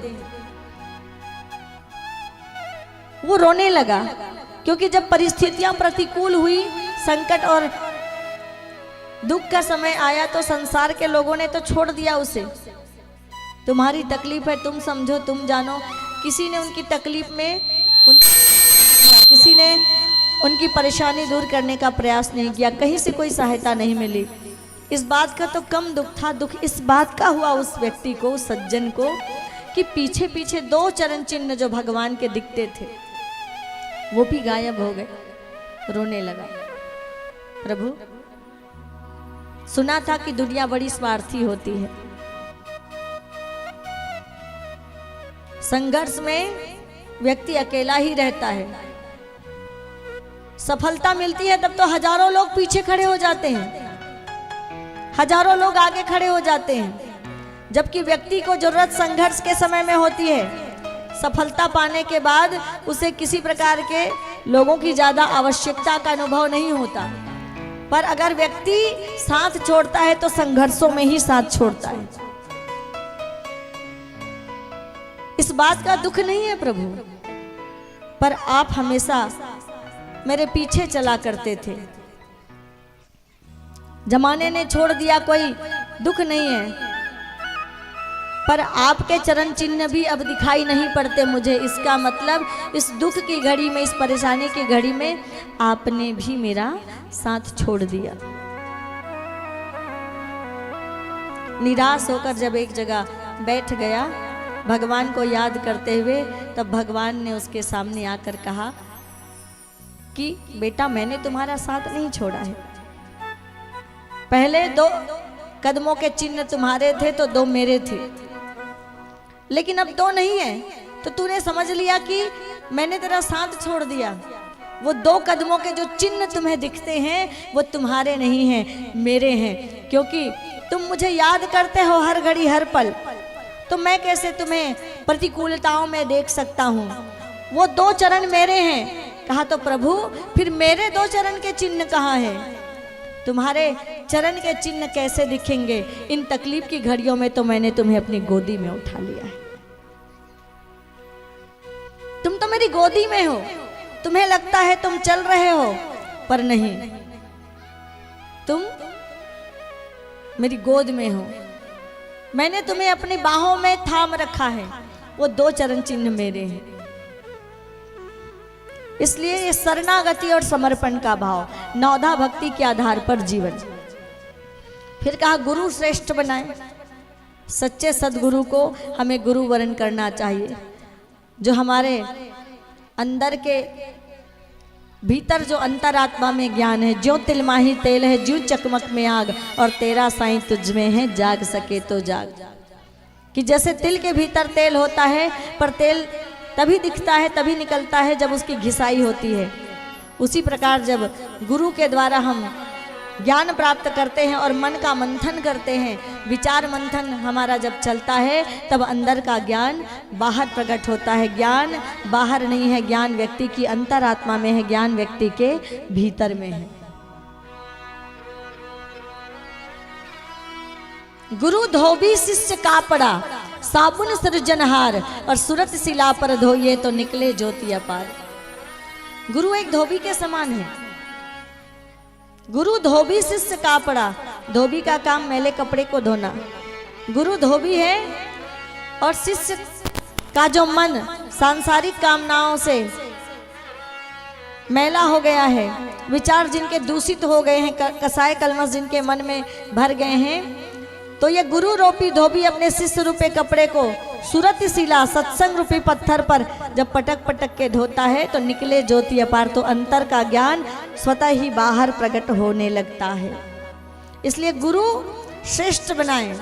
वो रोने लगा क्योंकि जब परिस्थितियां प्रतिकूल हुई, संकट और दुख का समय आया तो संसार के लोगों ने तो छोड़ दिया उसे। तुम्हारी तकलीफ है, तुम समझो, तुम जानो। किसी ने उनकी तकलीफ में किसी ने उनकी परेशानी दूर करने का प्रयास नहीं किया, कहीं से कोई सहायता नहीं मिली। इस बात का तो कम दुख था, दुख इस बात का हुआ उस व्यक्ति को, उस सज्जन को, कि पीछे पीछे 2 चरण चिन्ह जो भगवान के दिखते थे वो भी गायब हो गए। रोने लगा। प्रभु, सुना था कि दुनिया बड़ी स्वार्थी होती है, संघर्ष में व्यक्ति अकेला ही रहता है। सफलता मिलती है तब तो हजारों लोग पीछे खड़े हो जाते हैं, हजारों लोग आगे खड़े हो जाते हैं, जबकि व्यक्ति को जरूरत संघर्ष के समय में होती है। सफलता पाने के बाद उसे किसी प्रकार के लोगों की ज्यादा आवश्यकता का अनुभव नहीं होता। पर अगर व्यक्ति साथ छोड़ता है तो संघर्षों में ही साथ छोड़ता है। इस बात का दुख नहीं है प्रभु, पर आप हमेशा मेरे पीछे चला करते थे। जमाने ने छोड़ दिया, कोई दुख नहीं है, पर आपके चरण चिन्ह भी अब दिखाई नहीं पड़ते मुझे। इसका मतलब इस दुख की घड़ी में, इस परेशानी की घड़ी में आपने भी मेरा साथ छोड़ दिया। निराश होकर जब एक जगह बैठ गया भगवान को याद करते हुए, तब भगवान ने उसके सामने आकर कहा कि बेटा, मैंने तुम्हारा साथ नहीं छोड़ा है। पहले 2 कदमों के चिन्ह तुम्हारे थे तो 2 मेरे थे, लेकिन अब 2 नहीं है, तो तूने समझ लिया कि मैंने तेरा साथ छोड़ दिया। वो 2 कदमों के जो चिन्ह तुम्हें दिखते हैं वो तुम्हारे नहीं हैं, मेरे हैं। क्योंकि तुम मुझे याद करते हो हर घड़ी हर पल, तो मैं कैसे तुम्हें प्रतिकूलताओं में देख सकता हूँ। वो 2 चरण मेरे हैं। कहा तो प्रभु, फिर मेरे 2 चरण के चिन्ह कहाँ हैं? तुम्हारे चरण के चिन्ह कैसे दिखेंगे? इन तकलीफ की घड़ियों में तो मैंने तुम्हें अपनी गोदी में उठा लिया है। तुम तो मेरी गोदी में हो। तुम्हें लगता है तुम चल रहे हो, पर नहीं, तुम मेरी गोद में हो। मैंने तुम्हें अपनी बाहों में थाम रखा है। वो 2 चरण चिन्ह मेरे हैं। इसलिए ये शरणागति और समर्पण का भाव, नौधा भक्ति के आधार पर जीवन। फिर कहा गुरु श्रेष्ठ बनाए। सच्चे सदगुरु को हमें गुरु वरण करना चाहिए। जो हमारे अंदर के भीतर जो अंतरात्मा में ज्ञान है, जो तिल माही तेल है, जो चकमक में आग, और तेरा साईं तुझ में है, जाग सके तो जाग। कि जैसे तिल के भीतर तेल होता है, पर तेल तभी दिखता है, तभी निकलता है जब उसकी घिसाई होती है। उसी प्रकार जब गुरु के द्वारा हम ज्ञान प्राप्त करते हैं और मन का मंथन करते हैं, विचार मंथन हमारा जब चलता है, तब अंदर का ज्ञान बाहर प्रकट होता है। ज्ञान बाहर नहीं है, ज्ञान व्यक्ति की अंतरात्मा में है, ज्ञान व्यक्ति के भीतर में है। गुरु धोबी शिष्य कापड़ा, साबुन सृजनहार, और सूरत शिला पर धोइए तो निकले ज्योति अपार। गुरु एक धोबी के समान है। गुरु धोबी शिष्य कापड़ा, धोबी का काम मैले कपड़े को धोना। गुरु धोबी है और शिष्य का जो मन सांसारिक कामनाओं से मैला हो गया है, विचार जिनके दूषित हो गए हैं, कसाय कलमश जिनके मन में भर गए हैं, तो ये गुरु रूपी धोबी अपने शिष्य रूपे कपड़े को सूरत शिला सत्संग रूपी पत्थर पर जब पटक पटक के धोता है तो निकले ज्योति अपार। तो अंतर का ज्ञान स्वतः ही बाहर प्रकट होने लगता है। इसलिए गुरु श्रेष्ठ बनाए,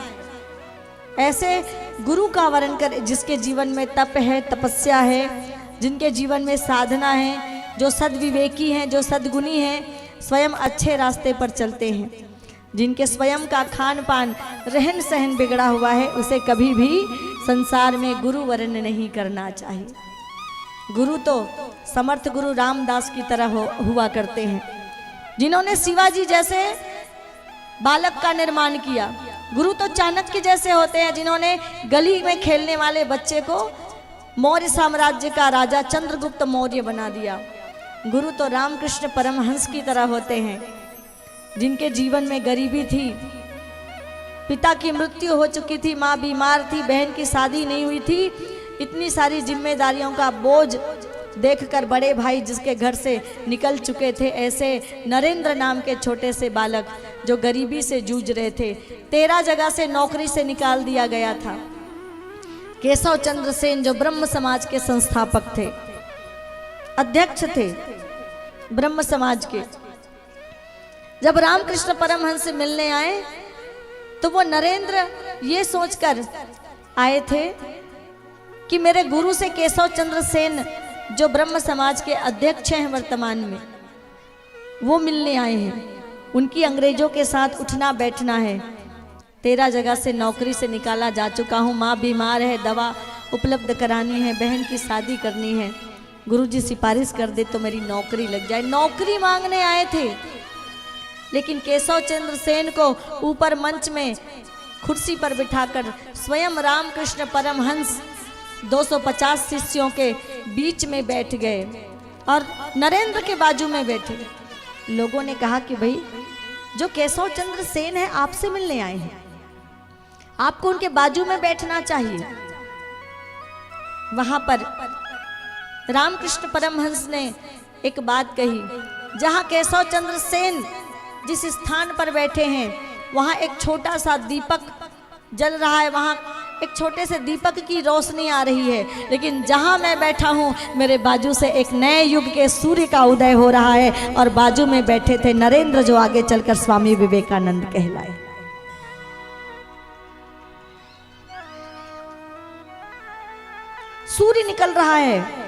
ऐसे गुरु का वर्ण कर जिसके जीवन में तप है, तपस्या है, जिनके जीवन में साधना है, जो सद्विवेकी हैं, जो सद्गुणी हैं, स्वयं अच्छे रास्ते पर चलते हैं, जिनके स्वयं का खान पान रहन सहन बिगड़ा हुआ है, उसे कभी भी संसार में गुरु वर्ण नहीं करना चाहिए। गुरु तो समर्थ गुरु रामदास की तरह हुआ करते हैं, जिन्होंने शिवाजी जैसे बालक का निर्माण किया। गुरु तो चाणक्य जैसे होते हैं, जिन्होंने गली में खेलने वाले बच्चे को मौर्य साम्राज्य का राजा चंद्रगुप्त मौर्य बना दिया। गुरु तो रामकृष्ण परमहंस की तरह होते हैं, जिनके जीवन में गरीबी थी, पिता की मृत्यु हो चुकी थी, माँ बीमार थी, बहन की शादी नहीं हुई थी, इतनी सारी जिम्मेदारियों का बोझ देखकर बड़े भाई जिसके घर से निकल चुके थे, ऐसे नरेंद्र नाम के छोटे से बालक जो गरीबी से जूझ रहे थे, 13 जगह से नौकरी से निकाल दिया गया था। केशव चंद्र सेन जो ब्रह्म समाज के संस्थापक थे, अध्यक्ष थे ब्रह्म समाज के, जब रामकृष्ण परमहंस से मिलने आए तो वो नरेंद्र ये सोचकर आए थे कि मेरे गुरु से केशव चंद्र सेन जो ब्रह्म समाज के अध्यक्ष हैं वर्तमान में, वो मिलने आए हैं। उनकी अंग्रेजों के साथ उठना बैठना है। 13 जगह से नौकरी से निकाला जा चुका हूँ, माँ बीमार है, दवा उपलब्ध करानी है, बहन की शादी करनी है, गुरुजी सिफारिश कर दे तो मेरी नौकरी लग जाए। नौकरी मांगने आए थे, लेकिन केशव चंद्र सेन को ऊपर मंच में कुर्सी पर बिठाकर स्वयं रामकृष्ण परमहंस 250 शिष्यों के बीच में बैठ गए और नरेंद्र के बाजू में बैठे। लोगों ने कहा कि भाई जो केशव चंद्र सेन है आपसे मिलने आए हैं, आपको उनके बाजू में बैठना चाहिए। वहां पर रामकृष्ण परमहंस ने एक बात कही, जहां केशव चंद्र सेन जिस स्थान पर बैठे हैं वहां एक छोटा सा दीपक जल रहा है, वहां एक छोटे से दीपक की रोशनी आ रही है, लेकिन जहां मैं बैठा हूं मेरे बाजू से एक नए युग के सूर्य का उदय हो रहा है। और बाजू में बैठे थे नरेंद्र, जो आगे चलकर स्वामी विवेकानंद कहलाए। सूर्य निकल रहा है।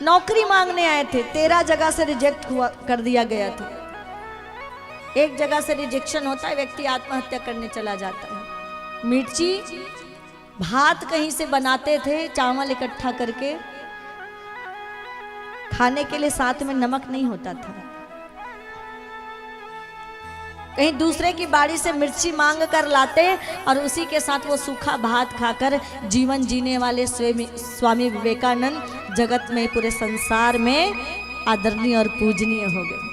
नौकरी मांगने आए थे, 13 जगह से रिजेक्ट हुआ कर दिया गया था। एक जगह से रिजेक्शन होता है, व्यक्ति आत्महत्या करने चला जाता है। मिर्ची भात कहीं से बनाते थे, चावल इकट्ठा करके खाने के लिए, साथ में नमक नहीं होता था। कहीं दूसरे की बाड़ी से मिर्ची मांग कर लाते और उसी के साथ वो सूखा भात खाकर जीवन जीने वाले स्वामी विवेकानंद जगत में, पूरे संसार में आदरणीय और पूजनीय हो गए।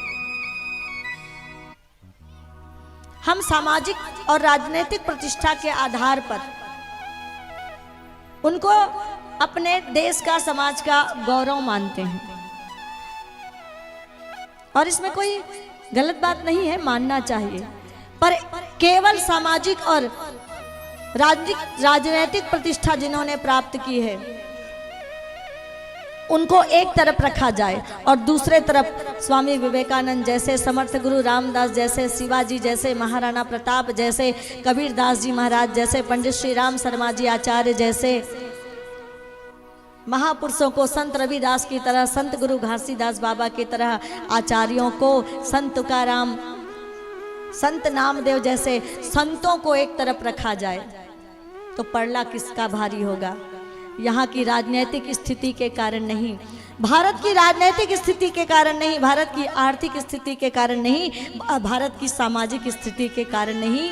हम सामाजिक और राजनीतिक प्रतिष्ठा के आधार पर उनको अपने देश का, समाज का गौरव मानते हैं, और इसमें कोई गलत बात नहीं है, मानना चाहिए। पर केवल सामाजिक और राजनीतिक प्रतिष्ठा जिन्होंने प्राप्त की है उनको एक तरफ रखा जाए और दूसरे तरफ स्वामी विवेकानंद जैसे, समर्थ गुरु रामदास जैसे, शिवाजी जैसे, महाराणा प्रताप जैसे, कबीरदास जी महाराज जैसे, पंडित श्री राम शर्मा जी आचार्य जैसे महापुरुषों को, संत रविदास की तरह, संत गुरु घासीदास बाबा की तरह आचार्यों को, संत तुकाराम, संत नामदेव जैसे संतों को एक तरफ रखा जाए तो पड़ला किसका भारी होगा? यहाँ की राजनीतिक स्थिति के कारण नहीं, भारत की राजनीतिक स्थिति के कारण नहीं, भारत की आर्थिक स्थिति के कारण नहीं, भारत की सामाजिक स्थिति के कारण नहीं,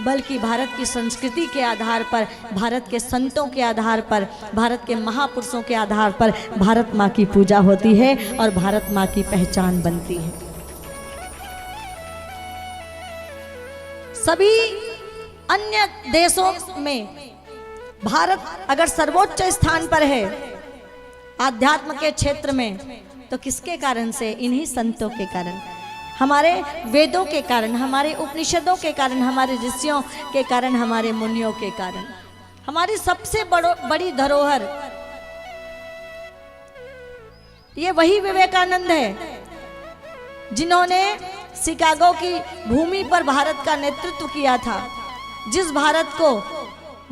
बल्कि भारत की संस्कृति के आधार पर, भारत के संतों के आधार पर, भारत के महापुरुषों के आधार पर भारत माँ की पूजा होती है और भारत माँ की पहचान बनती है। सभी अन्य देशों में भारत अगर सर्वोच्च स्थान पर है आध्यात्म के क्षेत्र में तो किसके कारण से? इन्हीं संतों के कारण, हमारे वेदों के कारण, हमारे उपनिषदों के कारण, हमारे ऋषियों के कारण, हमारे मुनियों के कारण। हमारी सबसे बड़ी धरोहर ये वही विवेकानंद है जिन्होंने शिकागो की भूमि पर भारत का नेतृत्व किया था। जिस भारत को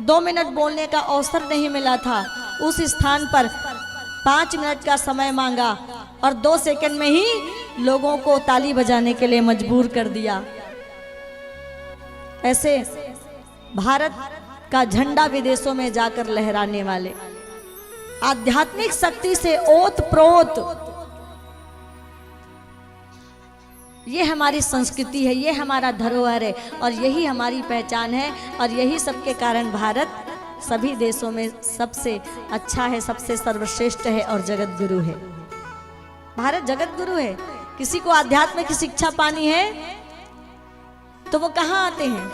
2 मिनट बोलने का अवसर नहीं मिला था उस स्थान पर 5 मिनट का समय मांगा और 2 सेकंड में ही लोगों को ताली बजाने के लिए मजबूर कर दिया। ऐसे भारत का झंडा विदेशों में जाकर लहराने वाले, आध्यात्मिक शक्ति से ओत प्रोत, ये हमारी संस्कृति है, ये हमारा धरोहर है और यही हमारी पहचान है और यही सबके कारण भारत सभी देशों में सबसे अच्छा है, सबसे सर्वश्रेष्ठ है और जगत गुरु है। भारत जगत गुरु है। किसी को आध्यात्म की शिक्षा पानी है तो वो कहाँ आते हैं?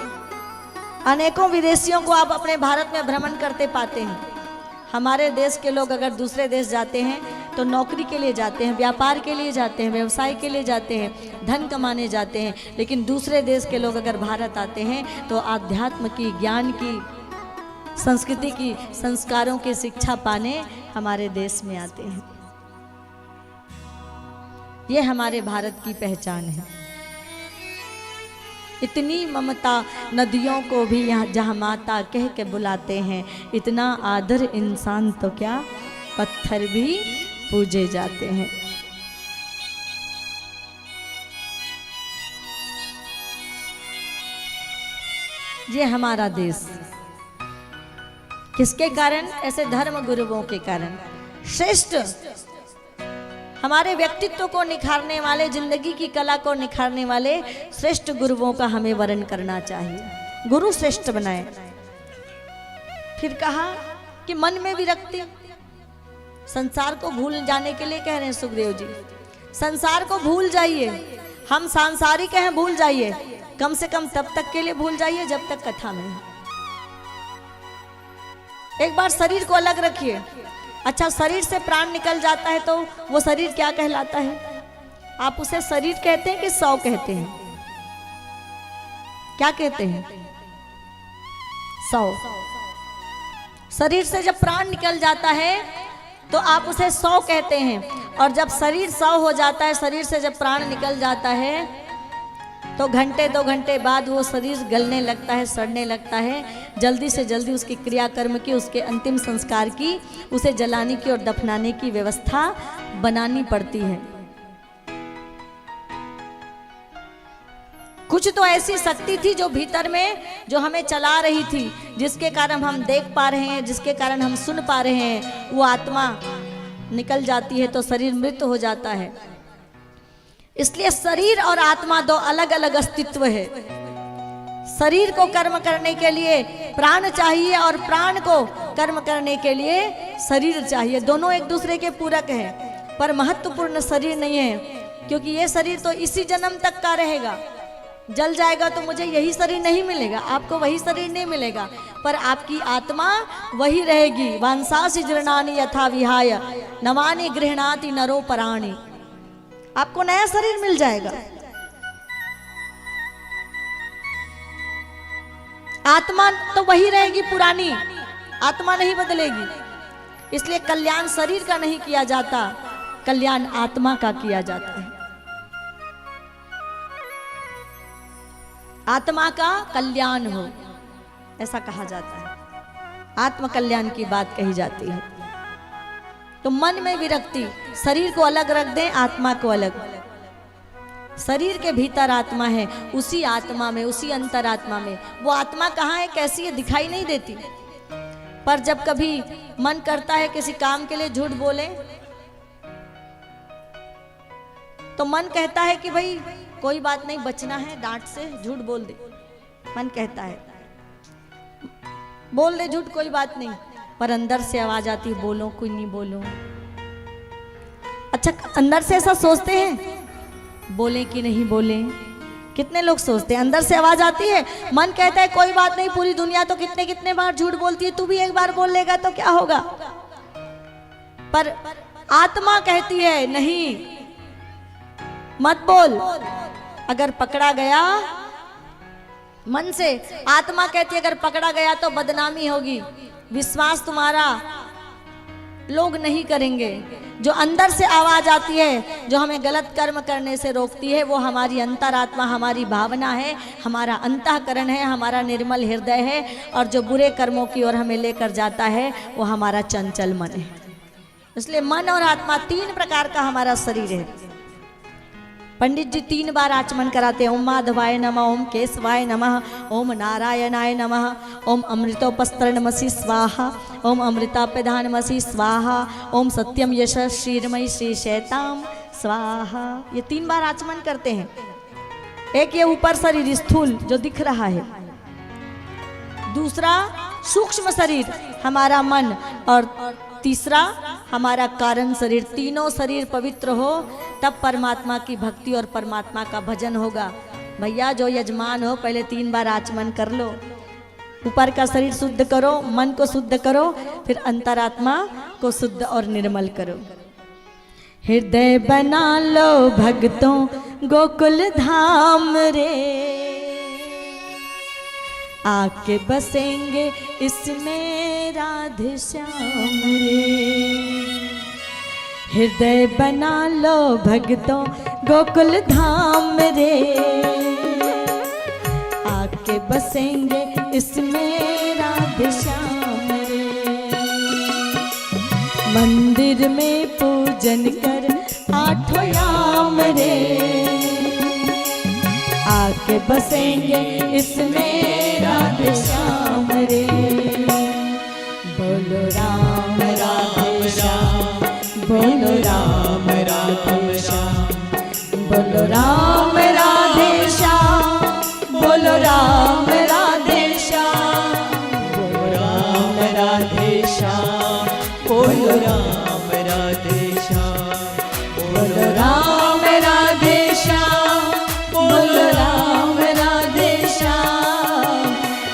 अनेकों विदेशियों को आप अपने भारत में भ्रमण करते पाते हैं। हमारे देश के लोग अगर दूसरे देश जाते हैं तो नौकरी के लिए जाते हैं, व्यापार के लिए जाते हैं, व्यवसाय के लिए जाते हैं, धन कमाने जाते हैं, लेकिन दूसरे देश के लोग अगर भारत आते हैं तो आध्यात्म की, ज्ञान की, संस्कृति की, संस्कारों की शिक्षा पाने हमारे देश में आते हैं। ये हमारे भारत की पहचान है। इतनी ममता नदियों को भी यहाँ जहाँ माता कह के बुलाते हैं, इतना आदर इंसान तो क्या पत्थर भी पूजे जाते हैं। ये हमारा देश किसके कारण? ऐसे धर्म गुरुओं के कारण। श्रेष्ठ हमारे व्यक्तित्व को निखारने वाले, जिंदगी की कला को निखारने वाले श्रेष्ठ गुरुओं का हमें वर्ण करना चाहिए। गुरु श्रेष्ठ बनाए। फिर कहा कि मन में विरक्ति, संसार को भूल जाने के लिए कह रहे हैं सुखदेव जी। संसार को भूल जाइए, हम सांसारिक हैं, भूल जाइए। कम से कम तब तक के लिए भूल जाइए जब तक कथा में है। एक बार शरीर को अलग रखिए। अच्छा, शरीर से प्राण निकल जाता है तो वो शरीर क्या कहलाता है? आप उसे शरीर कहते हैं कि सौ कहते हैं? क्या कहते हैं? सौ। शरीर से जब प्राण निकल जाता है तो आप उसे 100 कहते हैं और जब शरीर 100 हो जाता है, शरीर से जब प्राण निकल जाता है तो घंटे 2 घंटे बाद वो शरीर गलने लगता है, सड़ने लगता है। जल्दी से जल्दी उसकी क्रियाकर्म की, उसके अंतिम संस्कार की, उसे जलाने की और दफनाने की व्यवस्था बनानी पड़ती है। कुछ तो ऐसी शक्ति थी जो भीतर में, जो हमें चला रही थी, जिसके कारण हम देख पा रहे हैं, जिसके कारण हम सुन पा रहे हैं। वो आत्मा निकल जाती है तो शरीर मृत हो जाता है। इसलिए शरीर और आत्मा 2 अलग अलग अस्तित्व है। शरीर को कर्म करने के लिए प्राण चाहिए और प्राण को कर्म करने के लिए शरीर चाहिए। दोनों एक दूसरे के पूरक हैं, पर महत्वपूर्ण शरीर नहीं है, क्योंकि ये शरीर तो इसी जन्म तक का रहेगा। जल जाएगा तो मुझे यही शरीर नहीं मिलेगा, आपको वही शरीर नहीं मिलेगा, पर आपकी आत्मा वही रहेगी। वांसासि जीर्णानि यथा विहाय नवानि गृह्णाति नरो पराणि। आपको नया शरीर मिल जाएगा। आत्मा तो वही रहेगी पुरानी, आत्मा नहीं बदलेगी। इसलिए कल्याण शरीर का नहीं किया जाता, कल्याण आत्मा का किया जाता है। आत्मा का कल्याण हो ऐसा कहा जाता है, आत्म कल्याण की बात कही जाती है। तो मन में विरक्ति, शरीर को अलग रख दें, आत्मा को अलग। शरीर के भीतर आत्मा है, उसी आत्मा में, उसी अंतरात्मा में। वो आत्मा कहाँ है, कैसी है, दिखाई नहीं देती। पर जब कभी मन करता है किसी काम के लिए झूठ बोले, तो मन कहता है कि भाई कोई बात नहीं, बचना है डांट से, झूठ बोल दे। मन कहता है बोल दे झूठ, कोई बात नहीं। पर अंदर से आवाज आती है, बोलो कोई नहीं बोलो। अच्छा, अंदर से ऐसा सोचते हैं बोले कि नहीं बोले? कितने लोग सोचते हैं, अंदर से आवाज आती है, मन कहता है कोई बात नहीं, पूरी दुनिया तो कितने कितने बार झूठ बोलती है, तू भी एक बार बोल लेगा तो क्या होगा। पर आत्मा कहती है नहीं, मत बोल। अगर पकड़ा गया मन से, आत्मा कहती है अगर पकड़ा गया तो बदनामी होगी, विश्वास तुम्हारा लोग नहीं करेंगे। जो अंदर से आवाज आती है, जो हमें गलत कर्म करने से रोकती है, वो हमारी अंतरात्मा, हमारी भावना है, हमारा अंतःकरण है, हमारा निर्मल हृदय है। और जो बुरे कर्मों की ओर हमें लेकर जाता है, वो हमारा चंचल मन है। इसलिए मन और आत्मा तीन प्रकार का हमारा शरीर है। पंडित जी 3 बार आचमन कराते हैं, ओम माधवाय नमः, ओम केशवाय नमः, ओम नारायणाय नमः, ओम अमृतोपस्त्रणमसि स्वाहा, ओम अमृतापिधानमसि स्वाहा, ओम सत्यम यश श्रीरमयी श्री शैताम स्वाहा। ये 3 बार आचमन करते हैं। एक ये ऊपर शरीर स्थूल जो दिख रहा है, दूसरा सूक्ष्म शरीर हमारा मन, और तीसरा हमारा कारण शरीर। तीनों शरीर पवित्र हो तब परमात्मा की भक्ति और परमात्मा का भजन होगा। भैया जो यजमान हो, पहले 3 बार आचमन कर लो, ऊपर का शरीर शुद्ध करो, मन को शुद्ध करो, फिर अंतरात्मा को शुद्ध और निर्मल करो। हृदय बना लो भक्तों गोकुल धाम रे, आके बसेंगे इसमें राधे श्याम रे। हृदय बना लो भक्तों गोकुल धाम रे, आके बसेंगे इसमें राधे श्याम रे। मंदिर में पूजन कर आठों याम रे, आके बसेंगे इसमें राधे श्याम रे। बोलो राम राधे श्याम, बोलो राम राधे श्याम, बोलो राम राधे श्याम, बोलो राम राधे श्याम, बोलो राम राधे श्याम, बोलो राम राधे श्याम, बोलो राम राधे श्याम, बोलो राम राधे श्याम।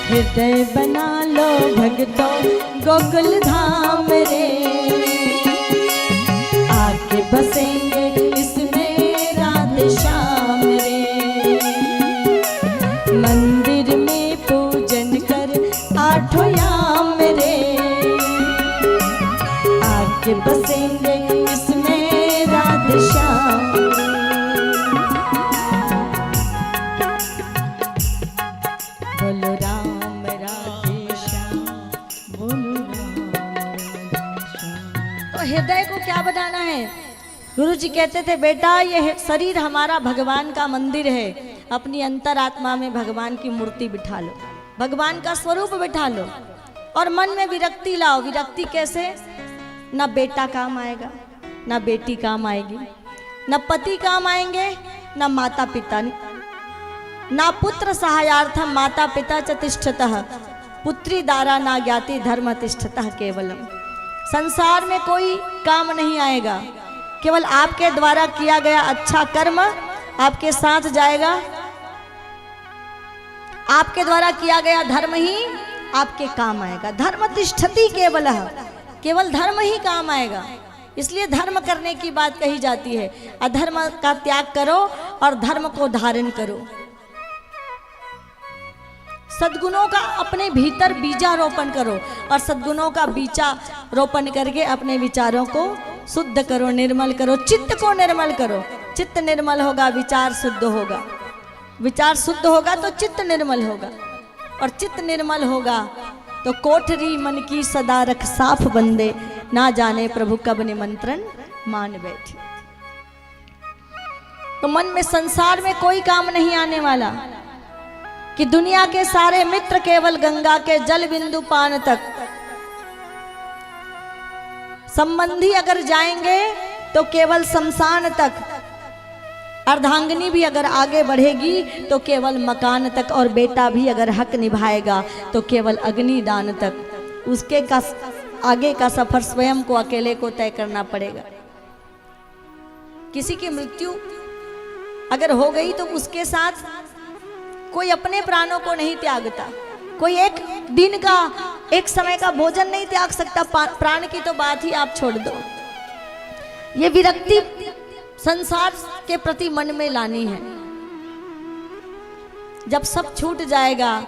हृदय बना लो भक्तों गोकुल धाम रे, आके बसेंगे इसमें राधे श्याम रे। मंदिर में पूजन कर आठों याम रे, आके बसेंगे इसमें राधे श्याम। बोलो राम राधे श्याम, बोलो राम राधे श्याम। तो हृदय को क्या बनाना है? गुरु जी कहते थे बेटा ये शरीर हमारा भगवान का मंदिर है, अपनी अंतरात्मा में भगवान की मूर्ति बिठा लो, भगवान का स्वरूप बिठा लो, और मन में विरक्ति लाओ। विरक्ति कैसे? ना बेटा काम आएगा, ना बेटी काम आएगी, ना पति काम आएंगे, ना माता पिता, ना पुत्र सहायार्थम माता पिता च तिष्ठतः, पुत्री दारा ना ज्ञाति धर्म तिष्ठतः केवलम। संसार में कोई काम नहीं आएगा, केवल आपके द्वारा किया गया अच्छा कर्म आपके साथ जाएगा, आपके द्वारा किया गया धर्म ही आपके काम आएगा। धर्म तिष्ठति केवलः, केवल धर्म ही काम आएगा। इसलिए धर्म करने की बात कही जाती है। अधर्म का त्याग करो और धर्म को धारण करो। सद्गुणों का अपने भीतर बीजारोपण करो और सद्गुणों का बीजा रोपण करके अपने विचारों को शुद्ध करो, निर्मल करो, चित्त को निर्मल करो। चित्त निर्मल होगा, विचार शुद्ध होगा, विचार शुद्ध होगा तो चित्त निर्मल होगा, और चित्त निर्मल होगा तो कोठरी मन की सदा रख साफ बंदे, ना जाने प्रभु कब निमंत्रण मान बैठे। तो मन में संसार में कोई काम नहीं आने वाला कि दुनिया के सारे मित्र केवल गंगा के जल बिंदु पान तक, संबंधी अगर जाएंगे तो केवल शमशान तक, अर्धांगिनी भी अगर आगे बढ़ेगी तो केवल मकान तक, और बेटा भी अगर हक निभाएगा तो केवल अग्निदान तक। उसके का आगे का सफर स्वयं को अकेले को तय करना पड़ेगा। किसी की मृत्यु अगर हो गई तो उसके साथ कोई अपने प्राणों को नहीं त्यागता, कोई एक दिन का, एक समय का भोजन नहीं त्याग सकता, प्राण की तो बात ही आप छोड़ दो। ये विरक्ति संसार के प्रति मन में लानी है। जब सब छूट जाएगा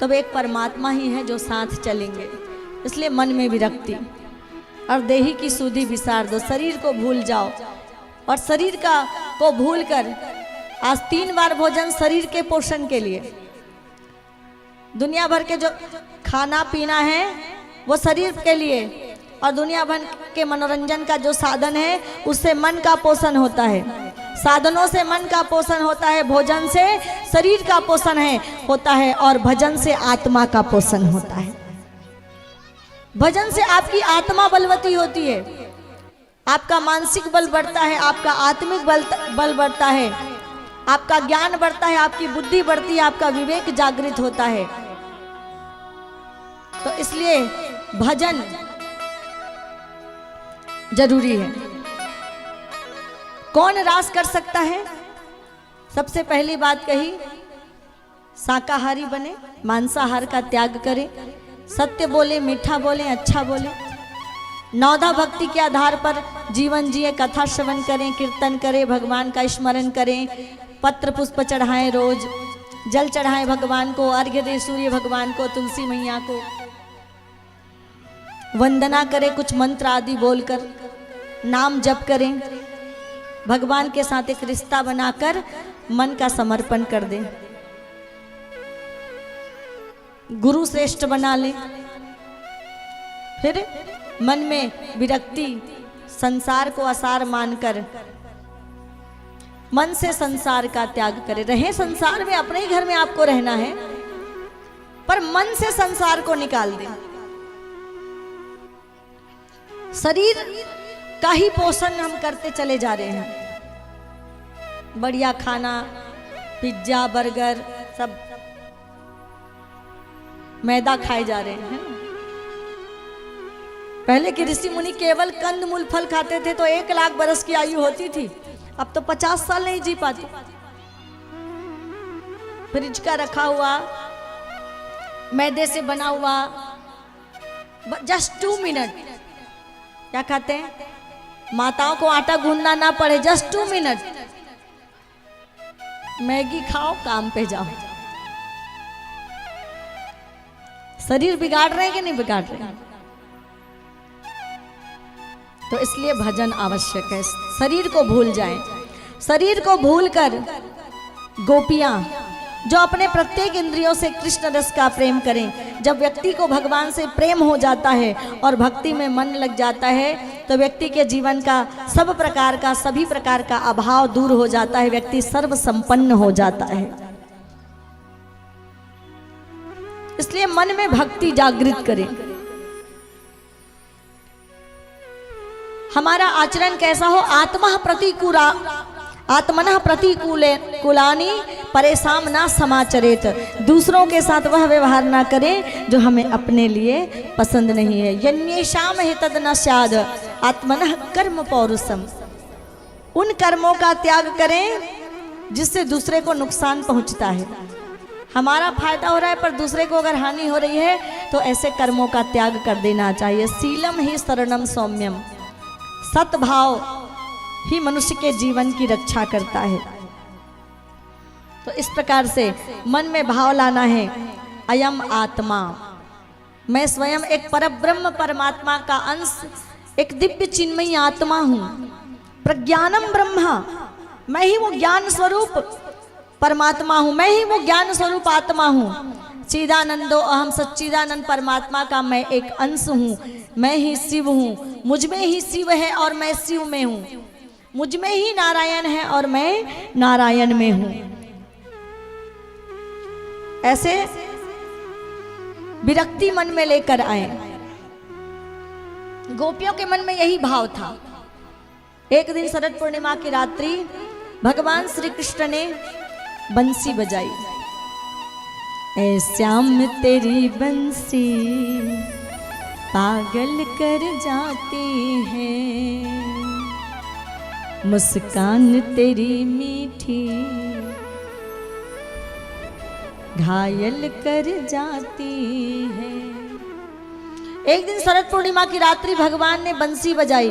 तब एक परमात्मा ही है जो साथ चलेंगे। इसलिए मन में विरक्ति और देही की सूधी विसार दो, शरीर को भूल जाओ। और शरीर को भूल कर आज 3 बार भोजन शरीर के पोषण के लिए, दुनिया भर के जो खाना पीना है वो शरीर के लिए, और दुनिया भर के मनोरंजन का जो साधन है उससे मन का पोषण होता है। साधनों से मन का पोषण होता है, भोजन से शरीर का पोषण होता है, और भजन से आत्मा का पोषण होता है। भजन से आपकी आत्मा बलवती होती है, आपका मानसिक बल बढ़ता है, आपका आत्मिक बल बढ़ता है, आपका ज्ञान बढ़ता है, आपकी बुद्धि बढ़ती है, आपका विवेक जागृत होता है। तो इसलिए भजन जरूरी है। कौन रास कर सकता है? सबसे पहली बात कही, शाकाहारी बने, मांसाहार का त्याग करें, सत्य बोले, मीठा बोले, अच्छा बोले, नौधा भक्ति के आधार पर जीवन जिए, कथा श्रवण करें, कीर्तन करें, भगवान का स्मरण करें, पत्र पुष्प चढ़ाएं, रोज जल चढ़ाएं भगवान को, अर्घ्य दे सूर्य भगवान को, तुलसी मैया को, वंदना करें, कुछ मंत्र आदि बोलकर नाम जप करें, भगवान के साथ एक रिश्ता बनाकर मन का समर्पण कर दें, गुरु श्रेष्ठ बना लें। फिर मन में विरक्ति, संसार को आसार मानकर मन से संसार का त्याग करें। रहे संसार में, अपने ही घर में आपको रहना है, पर मन से संसार को निकाल दें। शरीर का ही पोषण हम करते चले जा रहे हैं। बढ़िया खाना, पिज्जा, बर्गर, सब मैदा खाए जा रहे हैं। पहले के ऋषि मुनि केवल कंद मूल फल खाते थे तो 1 लाख बरस की आयु होती थी। अब तो 50 साल नहीं जी पाते। फ्रिज का रखा हुआ, मैदे से बना हुआ, जस्ट 2 मिनट, क्या खाते हैं? माताओं को आटा गूंदना ना पड़े, जस्ट 2 मिनट मैगी खाओ, काम पे जाओ। शरीर बिगाड़ रहे हैं कि नहीं बिगाड़ रहे हैं? तो इसलिए भजन आवश्यक है। शरीर को भूल जाएं। शरीर को भूलकर गोपियां जो अपने प्रत्येक इंद्रियों से कृष्ण रस का प्रेम करें। जब व्यक्ति को भगवान से प्रेम हो जाता है और भक्ति में मन लग जाता है तो व्यक्ति के जीवन का सब प्रकार का, सभी प्रकार का अभाव दूर हो जाता है, व्यक्ति सर्व संपन्न हो जाता है। इसलिए मन में भक्ति जागृत करें। हमारा आचरण कैसा हो? आत्मनः प्रतिकूलानि परेशान ना समाचरेत। दूसरों के साथ वह व्यवहार ना करें जो हमें अपने लिए पसंद नहीं है। यन्येषाम हितद न स्याद आत्मनः कर्म पौरुषम। उन कर्मों का त्याग करें जिससे दूसरे को नुकसान पहुंचता है। हमारा फायदा हो रहा है पर दूसरे को अगर हानि हो रही है तो ऐसे कर्मों का त्याग कर देना चाहिए। शीलम ही शरणम सौम्यम। सद्भाव ही मनुष्य के जीवन की रक्षा करता है। तो इस प्रकार से मन में भाव लाना है, अयम आत्मा, मैं स्वयं एक परब्रह्म परमात्मा का अंश, एक दिव्य चिन्मयी आत्मा हूँ। प्रज्ञानम ब्रह्मा, मैं ही वो ज्ञान स्वरूप परमात्मा हूँ, मैं ही वो ज्ञान स्वरूप आत्मा हूँ। चिदानंदो अहम, सच्चिदानंद परमात्मा का मैं एक अंश हूँ, मैं ही शिव हूँ, मुझ में ही शिव है और मैं शिव में हूँ, मुझ में ही नारायण है और मैं नारायण में हूँ। ऐसे विरक्ति मन में लेकर आए। गोपियों के मन में यही भाव था। एक दिन शरद पूर्णिमा की रात्रि भगवान श्री कृष्ण ने बंसी बजाई। ऐ श्याम तेरी बंसी पागल कर जाती है, मुस्कान तेरी मीठी घायल कर जाती है। एक दिन शरद पूर्णिमा की रात्रि भगवान ने बंसी बजाई।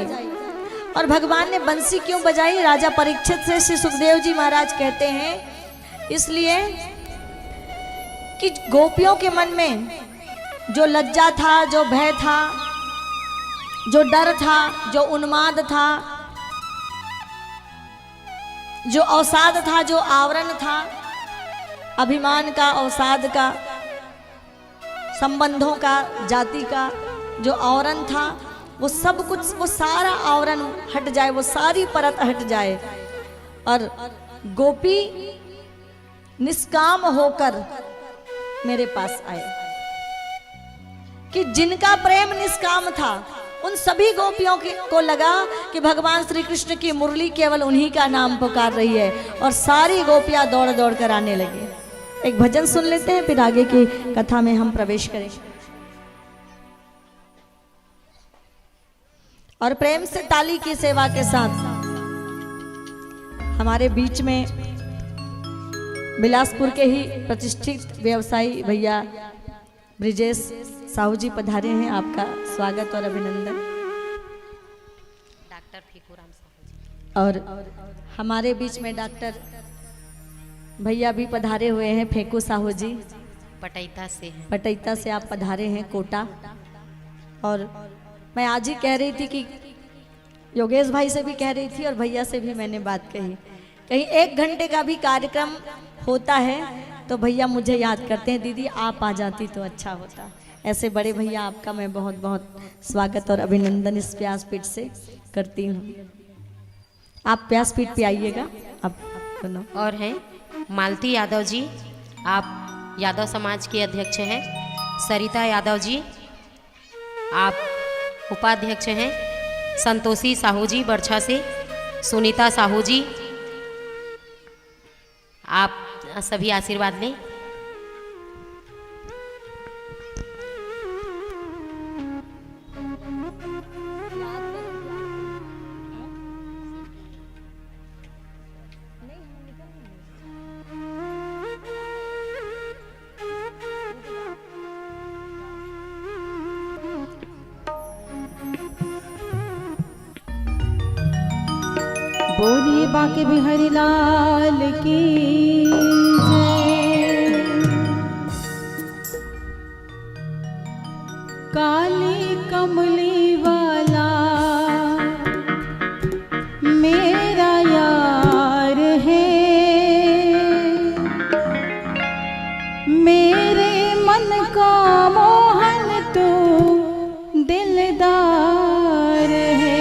और भगवान ने बंसी क्यों बजाई? राजा परीक्षित से श्री सुखदेव जी महाराज कहते हैं इसलिए कि गोपियों के मन में जो लज्जा था, जो भय था, जो डर था, जो उन्माद था, जो अवसाद था, जो आवरण था, अभिमान का, अवसाद का, संबंधों का, जाति का जो आवरण था, वो सब कुछ, वो सारा आवरण हट जाए, वो सारी परत हट जाए और गोपी निष्काम होकर मेरे पास आए। कि जिनका प्रेम निष्काम था उन सभी गोपियों को लगा कि भगवान श्री कृष्ण की मुरली केवल उन्हीं का नाम पुकार रही है और सारी गोपियां दौड़ दौड़ कर आने लगी। एक भजन सुन लेते हैं, फिर आगे की कथा में हम प्रवेश करेंगे। और प्रेम से ताली की सेवा के साथ हमारे बीच में बिलासपुर के ही प्रतिष्ठित व्यवसायी भैया ब्रिजेश साहू जी पधारे हैं। आपका स्वागत और अभिनंदन। डॉक्टर फीकूराम साहू जी और हमारे बीच में डॉक्टर भैया भी पधारे हुए हैं, फेकू साहू जी पटैता से हैं। पटैता से आप पधारे हैं, कोटा। और मैं आज ही कह रही थी कि योगेश भाई से भी कह रही थी और भैया से भी मैंने बात कही, कहीं 1 घंटे का भी कार्यक्रम होता है तो भैया मुझे याद करते हैं, दीदी आप आ जाती तो अच्छा होता। ऐसे बड़े भैया आपका मैं बहुत बहुत स्वागत और अभिनंदन इस व्यासपीठ से करती हूँ। आप व्यासपीठ पे आइएगा। आप सुनो। और हैं मालती यादव जी, आप यादव समाज के अध्यक्ष हैं। सरिता यादव जी, आप उपाध्यक्ष हैं। संतोषी साहू जी बरछा से। सुनीता साहू जी, आप सभी आशीर्वाद लें। बोलिए बाके बिहारी लाल की जय। काली कमली वाला मेरा यार है, मेरे मन का मोहन तो दिलदार है।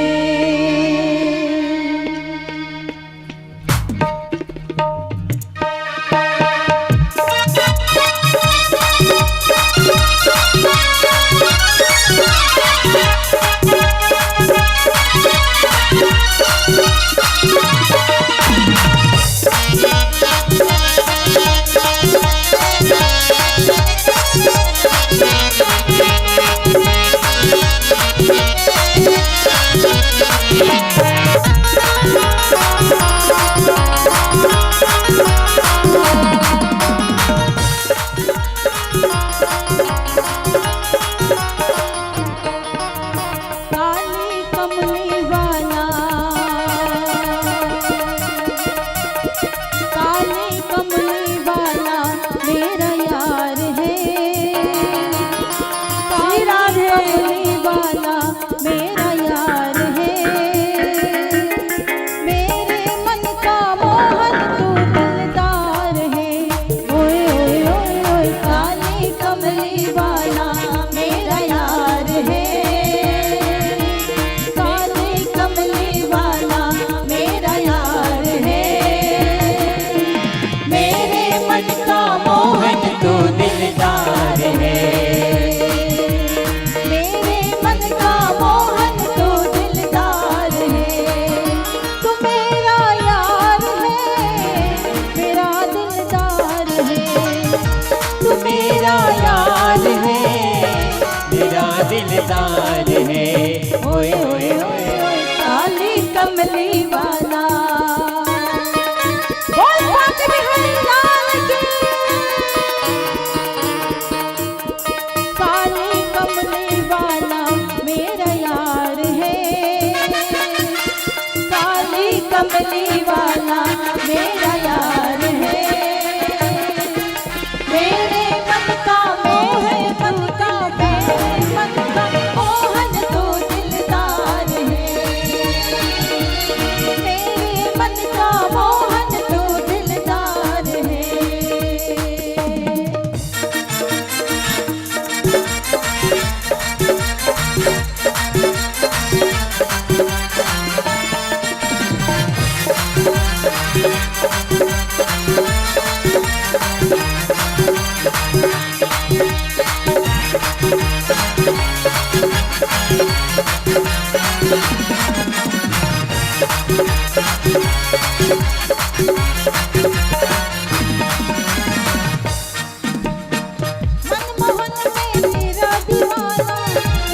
मनमोहन में तेरा दीवाना,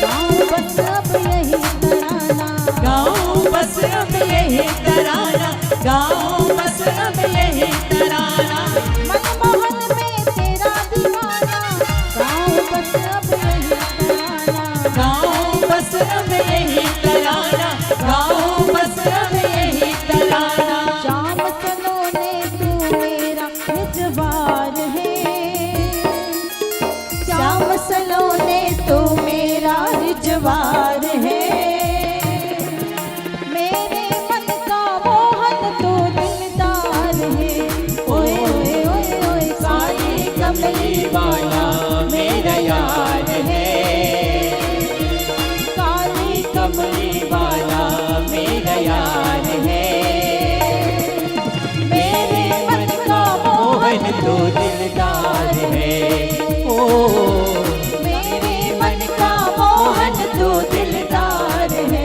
गाँव बस अब यही तराना। गाँव बस अब यही तराना, गाँव बस अब यही तराना। मनमोहन में तेरा दीवाना, गाँव बस अब यही तराना। गाँव बस अब यही तराना, गाँव बस अब यही तराना। श्याम सलोने तू मेरा निजवार है, श्याम सलोने तो मेरा रिजवार है। मेरे मन का मोहन तो दिलदार है। ओए ओए ओए ओए काली कमली वाला मेरा यार है, काली कमली वाला मेरा यार है। मेरे मन का मोहन तो दिलदार है, ओ मेरे मन का मोहन तो दिलदार है।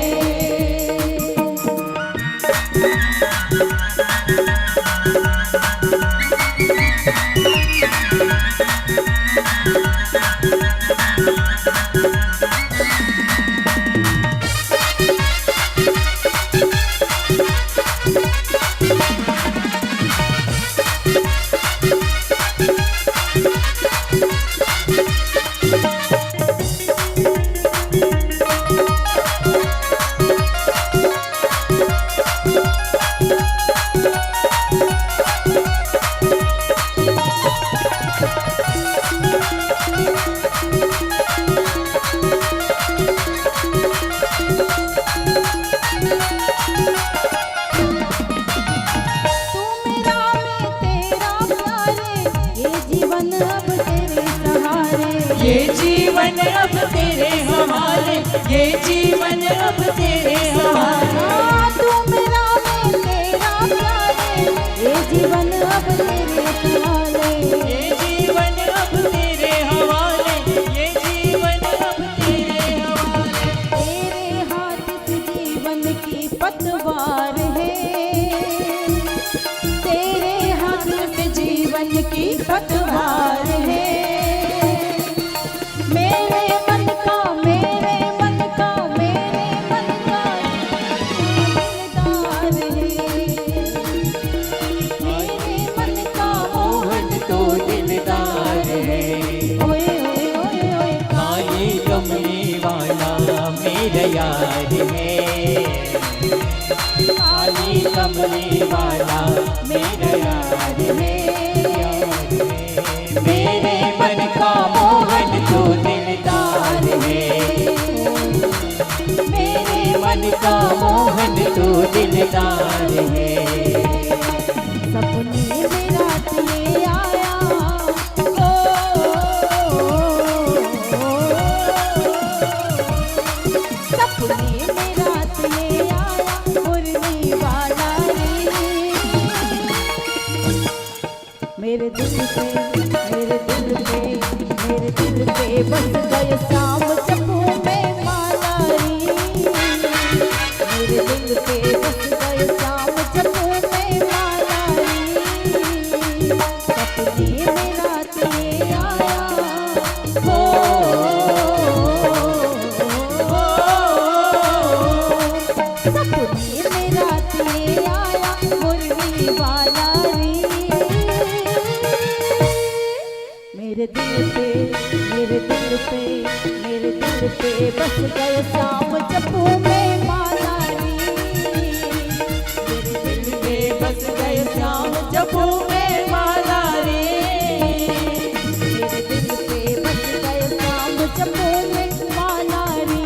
तू मेरा मैं तेरा प्यारे, ये जीवन अब तेरे सहारे। ये जीवन अब तेरे हवाले, ये जीवन अब तेरे हवाले। तू मेरा मैं तेरा प्यारे, ये जीवन अब तेरे सहारे। ये जीवन अब तेरे हवाले, ये जीवन अब तेरे हवाले। तेरे हाथ से जीवन की पतवार है, तेरे हाथ में जीवन की पतवार है। मेरे मन का मेरे मन का मेरे मन का दिलदार है। मेरे मन का मोहन तो दिलदार है, ओए ओए ओए ओए काली कमली वाला मेरा यार है, काली कमली वाला मेरा यार है। मेरे मन का मोहन तो दिलदार है, मेरे मन का मोहन तो दिलदार है। सपने में रात में आया, सपने में रात में आया मुरली वाला रे। मेरे दिल पे मेरे दिल पे मेरे दिल पे बस गए शाम चप्पू में माला रे। मेरे दिल पे बस गए शाम चप्पू में माला रे। सपने में रात में आया, सपने में रात में आया मुरली वाला रे। मेरे दिल पे मेरे दिल पे मेरे दिल पे बस गए शाम चप्पू में माला रे। मेरे दिल पे बस गए शाम चप्पू में माला रे। मेरे दिल पे बस गए शाम चप्पू में माला रे।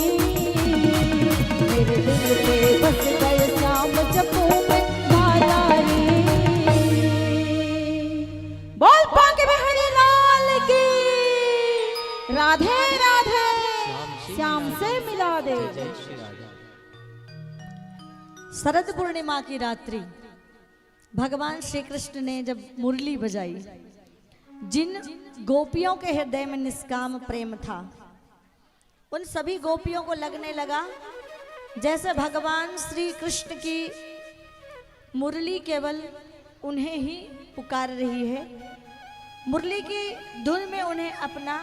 मेरे दिल पे बस गए शाम चप्पू में माला रे। बोल पाके बिहारी लाल की, राधे राधे श्याम से मिला दे। शरद पूर्णिमा की रात्रि भगवान श्री कृष्ण ने जब मुरली बजाई, जिन गोपियों के हृदय में निष्काम प्रेम था, उन सभी गोपियों को लगने लगा जैसे भगवान श्री कृष्ण की मुरली केवल उन्हें ही पुकार रही है। मुरली की धुन में उन्हें अपना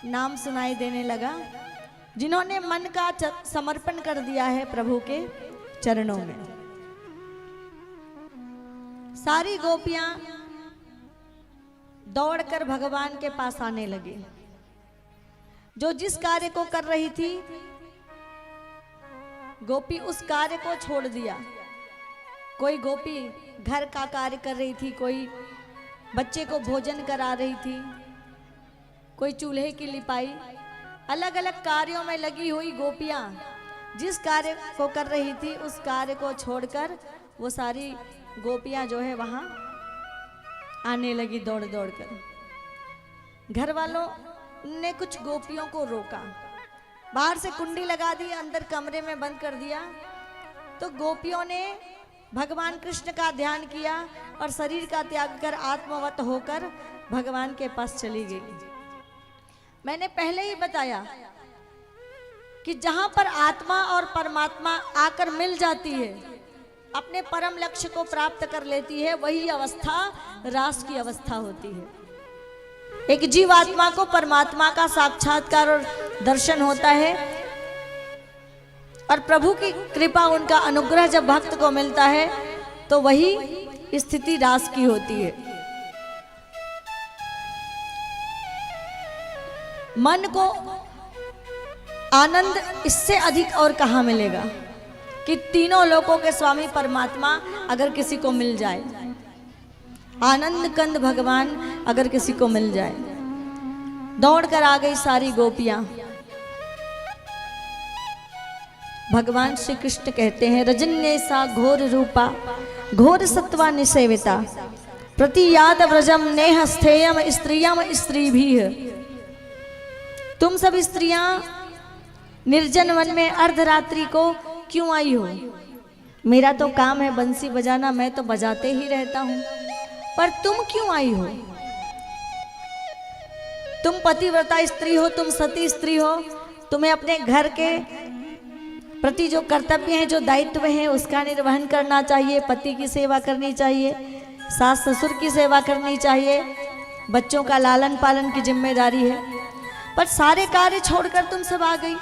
नाम सुनाई देने लगा, जिन्होंने मन का समर्पण कर दिया है प्रभु के चरणों में। सारी गोपियां दौड़कर भगवान के पास आने लगी। जो जिस कार्य को कर रही थी, गोपी उस कार्य को छोड़ दिया। कोई गोपी घर का कार्य कर रही थी, कोई बच्चे को भोजन करा रही थी, कोई चूल्हे की लिपाई, अलग अलग कार्यों में लगी हुई गोपियां जिस कार्य को कर रही थी उस कार्य को छोड़कर वो सारी गोपियां जो है वहां आने लगी दौड़ दौड़ कर। घर वालों ने कुछ गोपियों को रोका, बाहर से कुंडी लगा दी, अंदर कमरे में बंद कर दिया। तो गोपियों ने भगवान कृष्ण का ध्यान किया और शरीर का त्याग कर आत्मवत होकर भगवान के पास चली गई। मैंने पहले ही बताया कि जहां पर आत्मा और परमात्मा आकर मिल जाती है, अपने परम लक्ष्य को प्राप्त कर लेती है, वही अवस्था रास की अवस्था होती है। एक जीव आत्मा को परमात्मा का साक्षात्कार और दर्शन होता है और प्रभु की कृपा, उनका अनुग्रह जब भक्त को मिलता है तो वही स्थिति रास की होती है। मन को आनंद इससे अधिक और कहाँ मिलेगा कि तीनों लोकों के स्वामी परमात्मा अगर किसी को मिल जाए, आनंद कंद भगवान अगर किसी को मिल जाए। दौड़ कर आ गई सारी गोपियां। भगवान श्री कृष्ण कहते हैं, रजन्य सा घोर रूपा घोर सत्वा निसेविता प्रतियात व्रजम नेह स्थेयम स्त्रियम स्त्री भी। तुम सब स्त्रियां निर्जन वन में अर्धरात्रि को क्यों आई हो? मेरा तो काम है बंसी बजाना, मैं तो बजाते ही रहता हूं, पर तुम क्यों आई हो? तुम पतिव्रता स्त्री हो, तुम सती स्त्री हो, तुम्हें अपने घर के प्रति जो कर्तव्य हैं, जो दायित्व हैं, उसका निर्वहन करना चाहिए। पति की सेवा करनी चाहिए, सास ससुर की सेवा करनी चाहिए, बच्चों का लालन पालन की जिम्मेदारी है, पर सारे कार्य छोड़कर तुम सब आ गई।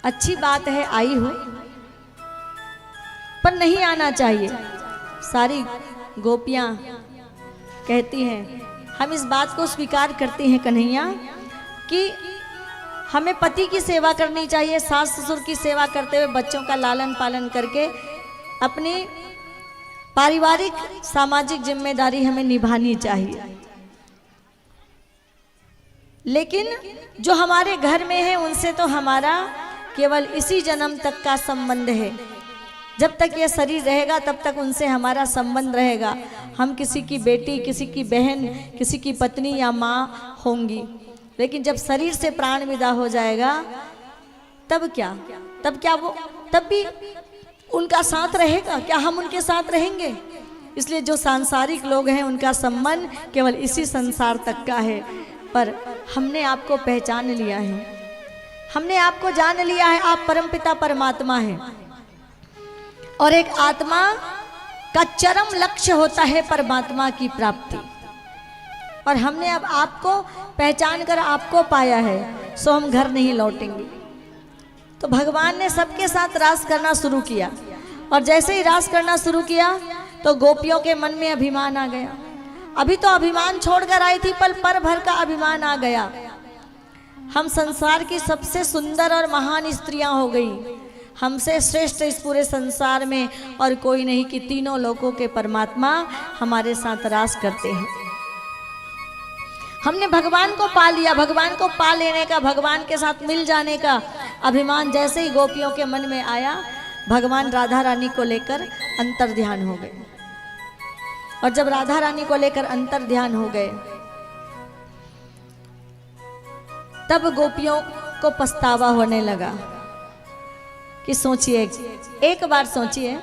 अच्छी बात है आई हो, पर नहीं आना चाहिए। सारी गोपियां कहती हैं, हम इस बात को स्वीकार करती हैं कन्हैया कि हमें पति की सेवा करनी चाहिए, सास ससुर की सेवा करते हुए बच्चों का लालन पालन करके अपनी पारिवारिक सामाजिक जिम्मेदारी हमें निभानी चाहिए। लेकिन जो हमारे घर में है उनसे तो हमारा केवल इसी जन्म तक का संबंध है। जब तक ये शरीर रहेगा तब तक उनसे हमारा संबंध रहेगा। हम किसी की बेटी, किसी की बहन, किसी की पत्नी या माँ होंगी, लेकिन जब शरीर से प्राण विदा हो जाएगा तब क्या? तब भी उनका साथ रहेगा क्या? हम उनके साथ रहेंगे? इसलिए जो सांसारिक लोग हैं उनका संबंध केवल इसी संसार तक का है। पर हमने आपको पहचान लिया है, हमने आपको जान लिया है, आप परमपिता परमात्मा हैं। और एक आत्मा का चरम लक्ष्य होता है परमात्मा की प्राप्ति, और हमने अब आपको पहचान कर आपको पाया है, सो हम घर नहीं लौटेंगे। तो भगवान ने सबके साथ रास करना शुरू किया, और जैसे ही रास करना शुरू किया तो गोपियों के मन में अभिमान आ गया। अभी तो अभिमान छोड़कर आई थी, पर भर का अभिमान आ गया। हम संसार की सबसे सुंदर और महान स्त्रियां हो गई, हमसे श्रेष्ठ इस पूरे संसार में और कोई नहीं कि तीनों लोकों के परमात्मा हमारे साथ रास करते हैं। हमने भगवान को पा लिया, भगवान को पा लेने का, भगवान के साथ मिल जाने का अभिमान जैसे ही गोपियों के मन में आया, भगवान राधा रानी को लेकर अंतर ध्यान हो गए। और जब राधा रानी को लेकर अंतर ध्यान हो गए तब गोपियों को पछतावा होने लगा कि सोचिए, एक बार सोचिए,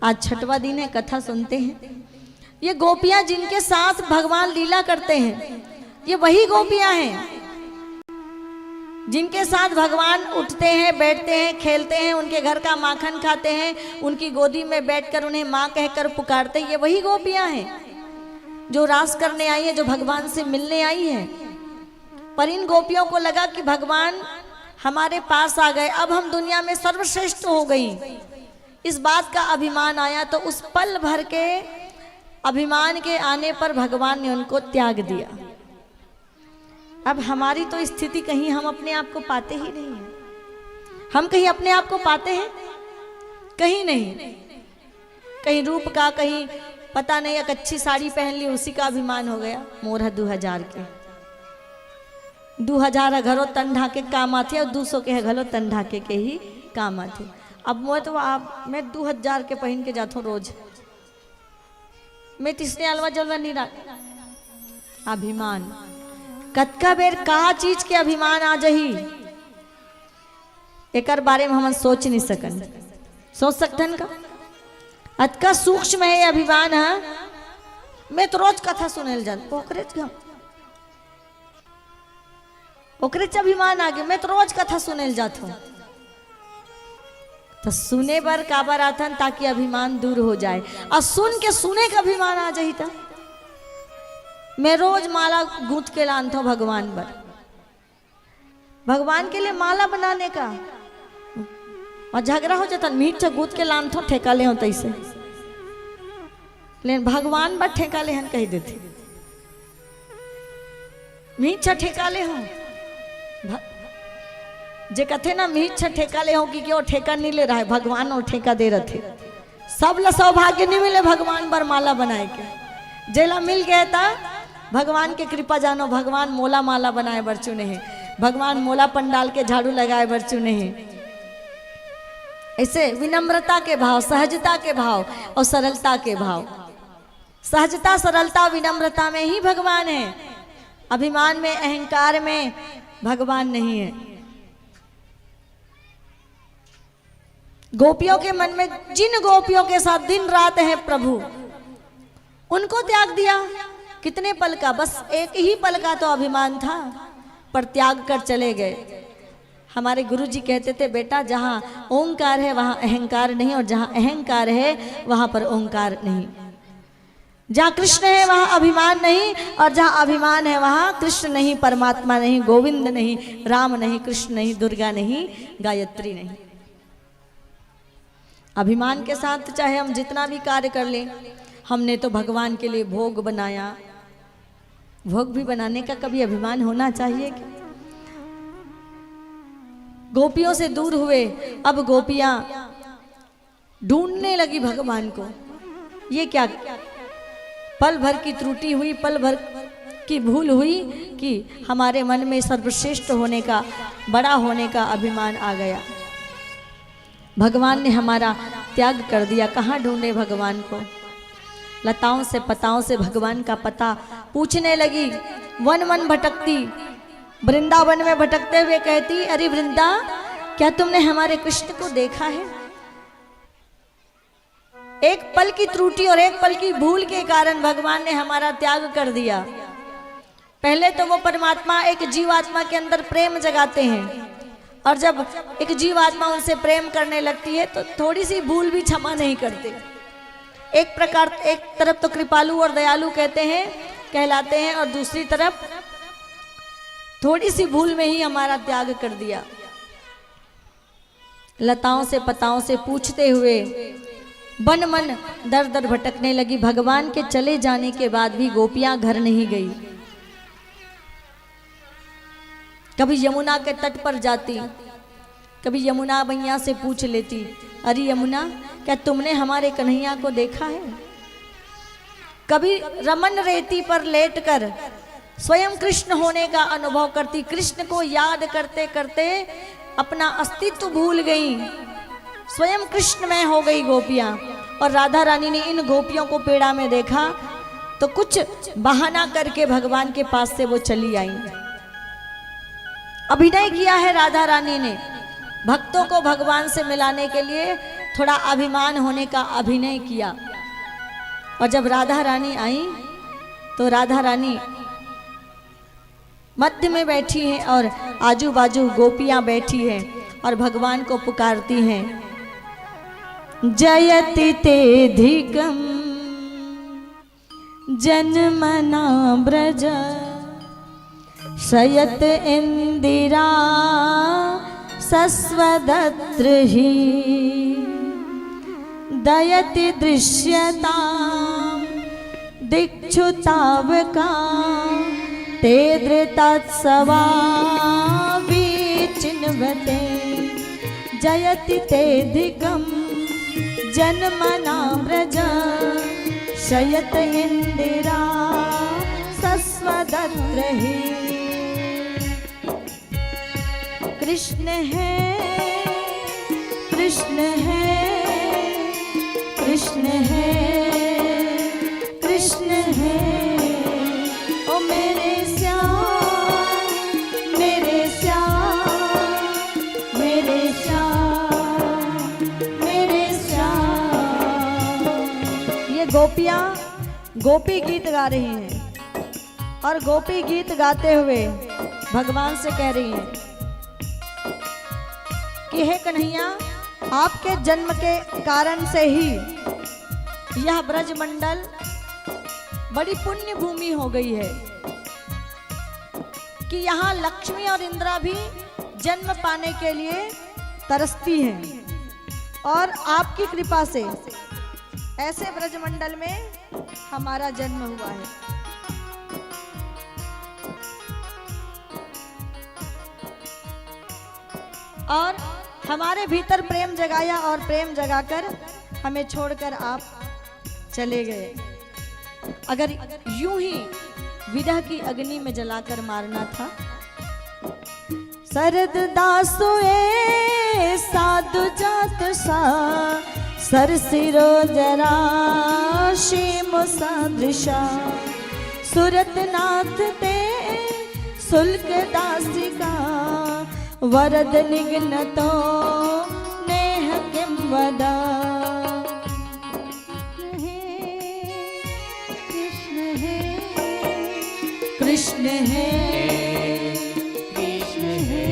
आज छठवां दिन है, कथा सुनते हैं, ये गोपियां जिनके साथ भगवान लीला करते हैं, ये वही गोपियां हैं जिनके साथ भगवान उठते हैं, बैठते हैं, खेलते हैं, उनके घर का माखन खाते हैं, उनकी गोदी में बैठकर उन्हें माँ कहकर पुकारते हैं। ये वही गोपियां हैं जो रास करने आई हैं, जो भगवान से मिलने आई हैं। पर इन गोपियों को लगा कि भगवान हमारे पास आ गए, अब हम दुनिया में सर्वश्रेष्ठ हो गई। इस बात का अभिमान आया, तो उस पल भर के अभिमान के आने पर भगवान ने उनको त्याग दिया। अब हमारी तो स्थिति कहीं हम अपने आप को पाते ही नहीं हैं। हम कहीं अपने आप को पाते हैं? कहीं नहीं। कहीं रूप का, कहीं पता नहीं, एक अच्छी साड़ी पहन ली उसी का अभिमान हो गया। मोर 2000 के 2000 घरों तन ढाके काम आते और 200 के घरों तन ढाके के ही काम आते। अब मैं 2000 के पहन के जाता हूँ रोज। मैं तीसरे अलवा जलवा नहीं रहा। अभिमान कतका बेर का चीज के अभिमान आ जही, एक बारे में हम सोच नहीं सकन। सोच सकतन का अतका सूक्ष्म है अभिमान है। मैं तो रोज कथा सुनेल जान ओकरे अभिमान आ गए। मैं तो रोज कथा सुनेल जात हूँ, तो सुने बर काबर आथन ताकि अभिमान दूर हो जाए। और सुन के सुने का अभिमान आ जाही था। मैं रोज माला गूंथ के लानता हूँ भगवान पर, भगवान के लिए माला बनाने का। और झगड़ा हो जाता, मीठ गूंथ के लानता हूँ, ठेका ले हो तैसे, लेकिन भगवान पर ठेका ले हन कही देते। मीठ ठेका ले हो जे कथे ना, मीठ ठेका ले हो कि क्यों ठेका नहीं ले रहा है, भगवान और ठेका दे रहे थे। सब ला सौभाग्य नहीं मिले भगवान पर माला बनाए के। जेला मिल गया था भगवान के कृपा जानो, भगवान मोला माला बनाए बर चुने हैं, भगवान मोला पंडाल के झाड़ू लगाए बर चुने हैं। ऐसे विनम्रता के भाव, सहजता के भाव और सरलता के भाव। सहजता, सरलता, विनम्रता में ही भगवान है। अभिमान में, अहंकार में भगवान नहीं है। गोपियों के मन में जिन गोपियों के साथ दिन रात है प्रभु, उनको त्याग दिया। कितने पल का, बस एक ही पल का तो अभिमान था, पर त्याग कर चले गए। हमारे गुरुजी कहते थे, बेटा जहाँ ओंकार है वहाँ अहंकार नहीं, और जहाँ अहंकार है वहाँ पर ओंकार नहीं। जहाँ कृष्ण है वहाँ अभिमान नहीं, और जहाँ अभिमान है वहाँ कृष्ण नहीं, परमात्मा नहीं, गोविंद नहीं, राम नहीं, कृष्ण नहीं, दुर्गा नहीं, गायत्री नहीं। अभिमान के साथ चाहे हम जितना भी कार्य कर लें, हमने तो भगवान के लिए भोग बनाया। भोग भी बनाने का कभी अभिमान होना चाहिए क्या? गोपियों से दूर हुए, अब गोपियां ढूंढने लगी भगवान को। ये क्या पल भर की त्रुटि हुई, पल भर की भूल हुई कि हमारे मन में सर्वश्रेष्ठ होने का, बड़ा होने का अभिमान आ गया। भगवान ने हमारा त्याग कर दिया। कहाँ ढूंढे भगवान को? लताओं से पताओं से भगवान का पता पूछने लगी। वन वन भटकती, वृंदावन में भटकते हुए कहती, अरे वृंदा, क्या तुमने हमारे कृष्ण को देखा है? एक पल की त्रुटि और एक पल की भूल के कारण भगवान ने हमारा त्याग कर दिया। पहले तो वो परमात्मा एक जीवात्मा के अंदर प्रेम जगाते हैं, और जब एक जीवात्मा उनसे प्रेम करने लगती है तो थोड़ी सी भूल भी क्षमा नहीं करते। एक प्रकार, एक तरफ तो कृपालु और दयालु कहलाते हैं, और दूसरी तरफ थोड़ी सी भूल में ही हमारा त्याग कर दिया। लताओं से पताओं से पूछते हुए बन मन दर दर भटकने लगी। भगवान के चले जाने के बाद भी गोपियां घर नहीं गई। कभी यमुना के तट पर जाती, कभी यमुना मैया से पूछ लेती, अरे यमुना, क्या तुमने हमारे कन्हैया को देखा है? कभी रमन रेती पर लेटकर स्वयं कृष्ण होने का अनुभव करती। कृष्ण को याद करते करते अपना अस्तित्व भूल गई, स्वयं कृष्णमय हो गई गोपियां। और राधा रानी ने इन गोपियों को पेड़ा में देखा तो कुछ बहाना करके भगवान के पास से वो चली आई। अभिनय किया है राधा रानी ने, भक्तों को भगवान से मिलाने के लिए थोड़ा अभिमान होने का अभिनय किया। और जब राधा रानी आई तो राधा रानी मध्य में बैठी हैं और आजू बाजू गोपियां बैठी हैं और भगवान को पुकारती हैं। जयति तेधिकम जन्मना ब्रज शयत इंदिरा सस्वदत्र ही दयति दृश्यता दिक्षुतावका ते धृतत्सवा विचिन्वते जयति तेधिकं जन्मना व्रज शयत इंदिरा सस्वदत्र ही। कृष्ण है कृष्ण है कृष्ण है कृष्ण है ओ मेरे श्याम मेरे श्याम मेरे श्याम मेरे श्याम। ये गोपियाँ गोपी गीत गा रही हैं और गोपी गीत गाते हुए भगवान से कह रही हैं कि हे कन्हैया, आपके जन्म के कारण से ही यह ब्रजमंडल बड़ी पुण्य भूमि हो गई है कि यहाँ लक्ष्मी और इंद्रा भी जन्म पाने के लिए तरसती हैं और आपकी कृपा से ऐसे ब्रजमंडल में हमारा जन्म हुआ है। और हमारे भीतर प्रेम जगाया और प्रेम जगाकर हमें छोड़कर आप चले गए। अगर यूं ही विरह की अग्नि में जलाकर मारना था। शरद दासुए साधु जात सा सरसिरो जरा शीम सदृशा सुरत नाथ ते शुल्क दासिका वरद निघ्नतो नेह किं वदा। कृष्ण है कृष्ण है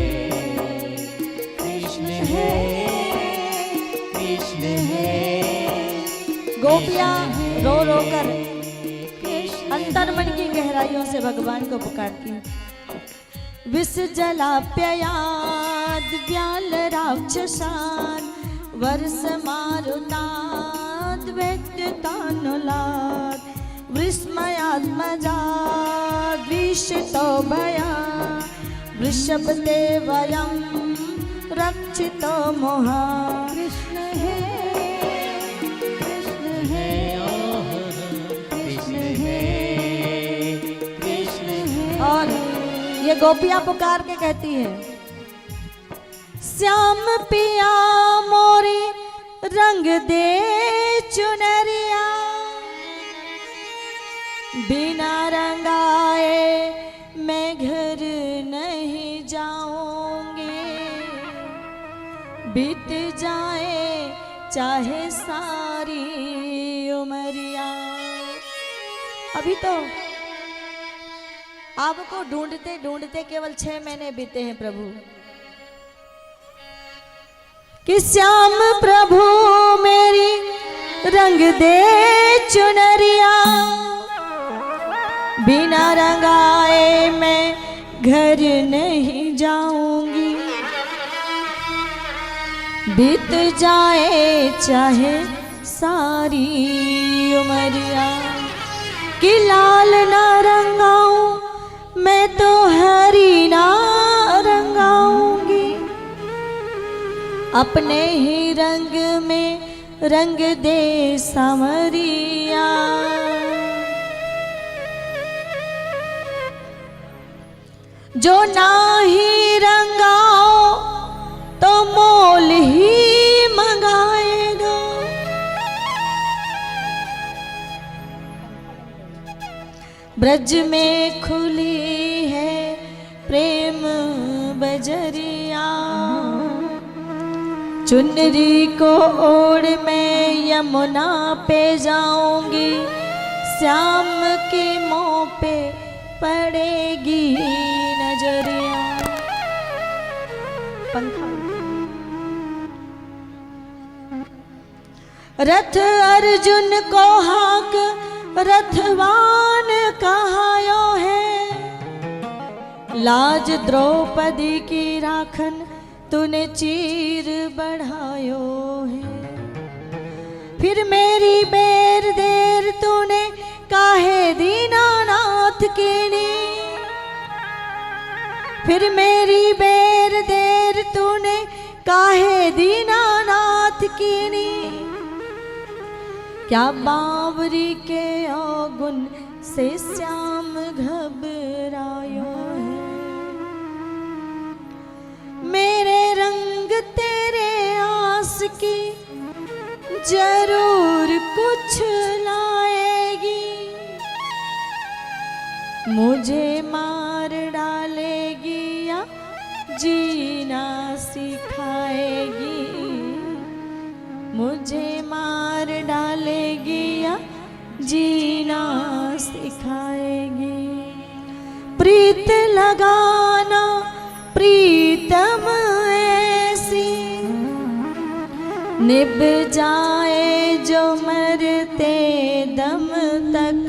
कृष्ण है कृष्ण है। गोपियां रो रो कर अंतर मन की गहराइयों से भगवान को पुकारती हैं। विष जलाप्ययाद व्याल राक्षसान वर्ष मारुताद व्यक्तानुलाद विस्मयात्मजाद विषितो भया वृषभ देवयं रक्षितो मोहा। कृष्ण है कृष्ण है कृष्ण है कृष्ण है। और ये गोपियां पुकार के कहती है, श्याम पिया मोरी रंग दे चुनरिया बिना रंगाए मैं घर नहीं जाऊंगी बीत जाए चाहे सारी उमरिया। अभी तो आपको ढूंढते ढूंढते केवल 6 महीने बीते हैं प्रभु। कि श्याम प्रभु मेरी रंग दे चुनरिया बिना रंगाए मैं घर नहीं जाऊंगी बीत जाए चाहे सारी उमरिया। कि लाल ना रंगाऊं मैं तो हरी ना रंगाऊंगी अपने ही रंग में रंग दे सावरिया। जो ना ही रंगाओ तो मोल ही मंगाएगा। ब्रज में खुली है प्रेम बजरिया चुनरी को ओढ़ मैं यमुना पे जाऊंगी श्याम के मुंह पे पड़ेगी नजरिया। पंखा रथ अर्जुन को हाक रथवान कहायो है, लाज द्रौपदी की राखन तूने चीर बढ़ायो है। फिर मेरी बेर देर तूने काहे दीनानाथ कीनी, फिर मेरी बेर देर तूने काहे दीनानाथ कीनी। क्या बावरी के अवगुण से श्याम घबरायो है, मेरे रंग तेरे आस की जरूर कुछ लाएगी, मुझे मार डालेगी या जीना सिखाएगी, मुझे मार डालेगी या जीना सिखाएगी। प्रीत लगाना प्रीतम ऐसी निभ जाए जो मरते दम तक,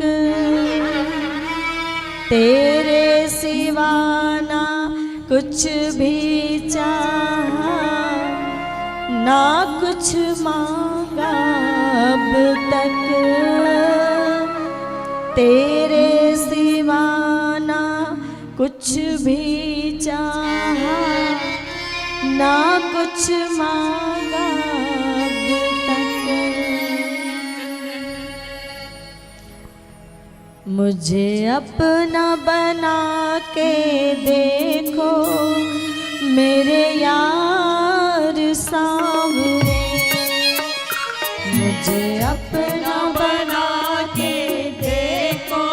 तेरे सिवाना कुछ भी चाहा ना कुछ मांगा अब तक, तेरे सिवाना कुछ भी चाहा ना कुछ मांगा अब तक। मुझे अपना बना के देखो मेरे यार सावरे, मुझे अपना बना के देखो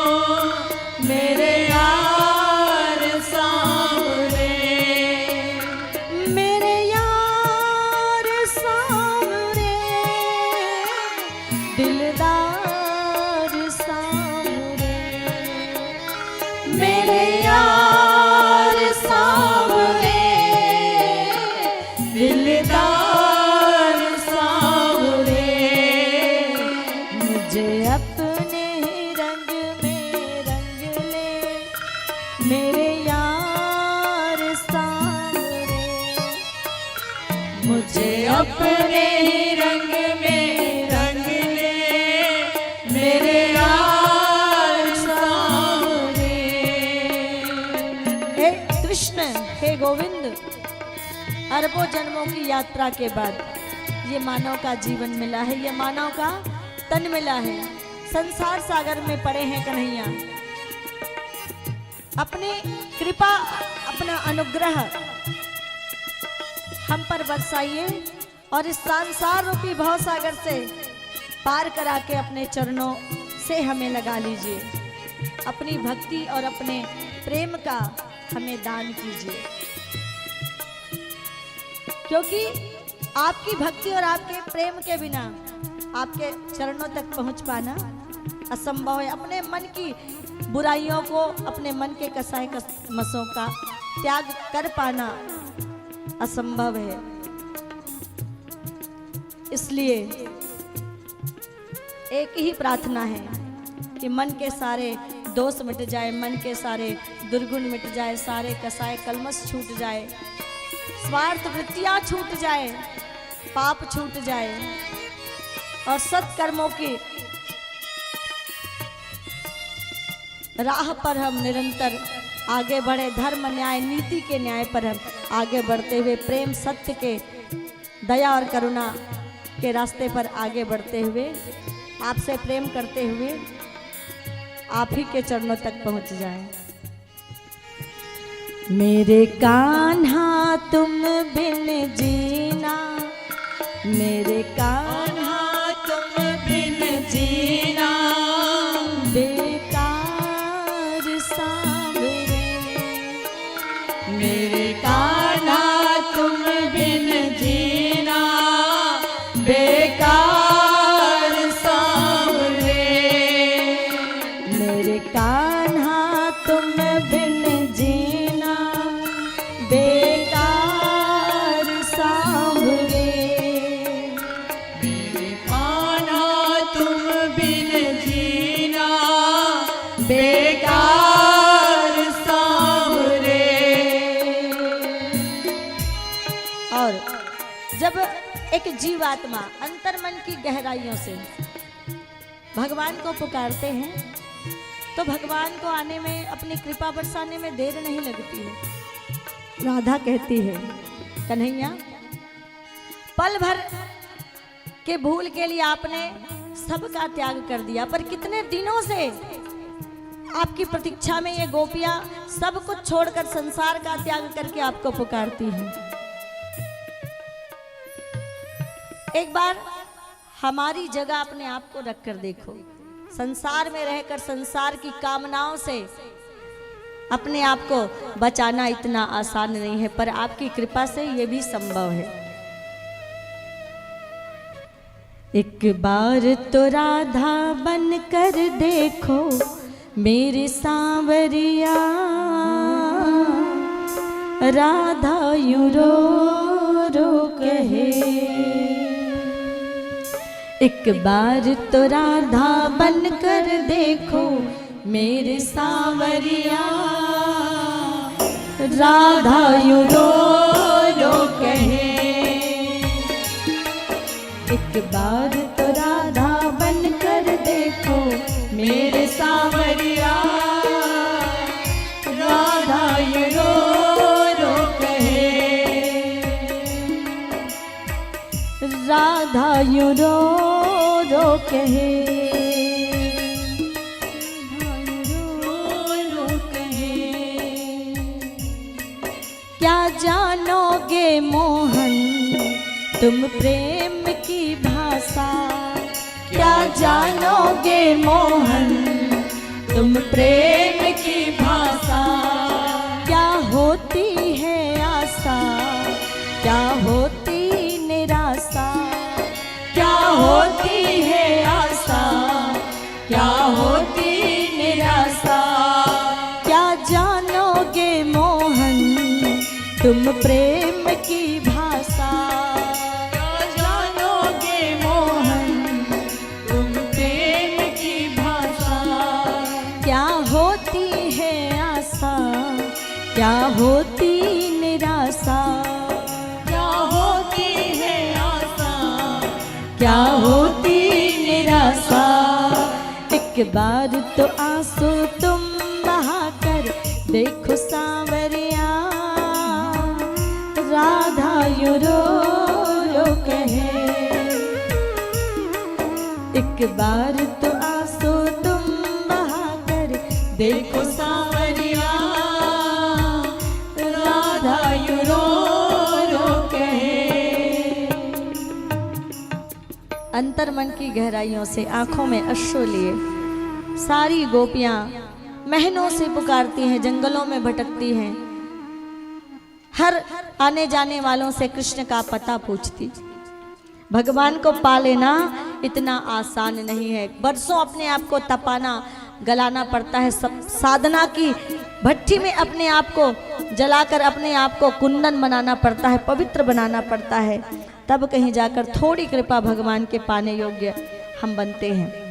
मेरे यार सावरे, मेरे यार सावरे, दिलदार सावरे, मेरे यार सावरे, दिलदार सावरे। मुझे अपने रंग में रंग ले मेरे यार सावरे, मुझे अपने रंग में रंग ले मेरे यार सावरे। हे कृष्ण, हे गोविंद, अरबों जन्मों की यात्रा के बाद ये मानव का जीवन मिला है, ये मानव का तन मिला है। संसार सागर में पड़े हैं कन्हैया, अपनी कृपा अपना अनुग्रह हम पर बरसाइए और इस संसार रूपी भव सागर से पार करा के अपने चरणों से हमें लगा लीजिए। अपनी भक्ति और अपने प्रेम का हमें दान कीजिए, क्योंकि आपकी भक्ति और आपके प्रेम के बिना आपके चरणों तक पहुंच पाना असंभव है। अपने मन की बुराइयों को, अपने मन के कसाय मसों का त्याग कर पाना असंभव है। इसलिए एक ही प्रार्थना है कि मन के सारे दोष मिट जाए, मन के सारे दुर्गुण मिट जाए, सारे कसाय कलमश छूट जाए, स्वार्थ वृत्तियां छूट जाए, पाप छूट जाए और सत्कर्मों की राह पर हम निरंतर आगे बढ़े। धर्म न्याय नीति के न्याय पर हम आगे बढ़ते हुए, प्रेम सत्य के दया और करुणा के रास्ते पर आगे बढ़ते हुए, आपसे प्रेम करते हुए आप ही के चरणों तक पहुंच जाएं। मेरे कान्हा तुम बिन जीना, मेरे कान्हा तुम बिन जीना बेकार सांवरे, मेरे कान्हा तुम बिन जीना बेकार सांवरे। एक जीवात्मा अंतर्मन की गहराइयों से भगवान को पुकारते हैं तो भगवान को आने में, अपनी कृपा बरसाने में देर नहीं लगती है। राधा कहती है, कन्हैया पल भर के भूल के लिए आपने सबका त्याग कर दिया, पर कितने दिनों से आपकी प्रतीक्षा में ये गोपियां सब कुछ छोड़कर संसार का त्याग करके आपको पुकारती हैं। एक बार हमारी जगह अपने आप को रख कर देखो। संसार में रहकर संसार की कामनाओं से अपने आप को बचाना इतना आसान नहीं है, पर आपकी कृपा से ये भी संभव है। एक बार तो राधा बन कर देखो मेरे सांवरिया, राधा यूं रो रो कहे। एक बार तो राधा बन कर देखो मेरे सांवरिया, राधा यूं रो रो कहे। एक बार तो राधा बन कर देखो मेरे सांवरिया, राधा यूं रो रो कहे। राधा यूं रो रो कहे, क्या जानोगे मोहन तुम प्रेम की भाषा, क्या जानोगे मोहन तुम प्रेम की भाषा। क्या होती है आशा, क्या होती निराशा, क्या होती है आशा, क्या होती निराशा। क्या जानोगे मोहन तुम प्रेम की भाषा, क्या जानोगे मोहन तुम प्रेम की भाषा। क्या होती है आशा, क्या होती निराशा, क्या होती है आशा, क्या होती निराशा। एक बार तो आंसू तुम बहाकर देखो सांवरिया, राधा यूं रो रो कहे। एक बार तो आंसू तुम बहाकर देखो सांवरिया, राधा यूं रो रो कहे। अंतर मन की गहराइयों से आंखों में अश्रु लिए सारी गोपियां महीनों से पुकारती हैं, जंगलों में भटकती हैं, हर आने जाने वालों से कृष्ण का पता पूछती। भगवान को पा लेना इतना आसान नहीं है, बरसों अपने आप को तपाना गलाना पड़ता है, सब साधना की भट्टी में अपने आप को जलाकर अपने आप को कुंदन बनाना पड़ता है, पवित्र बनाना पड़ता है, तब कहीं जाकर थोड़ी कृपा भगवान के पाने योग्य हम बनते हैं।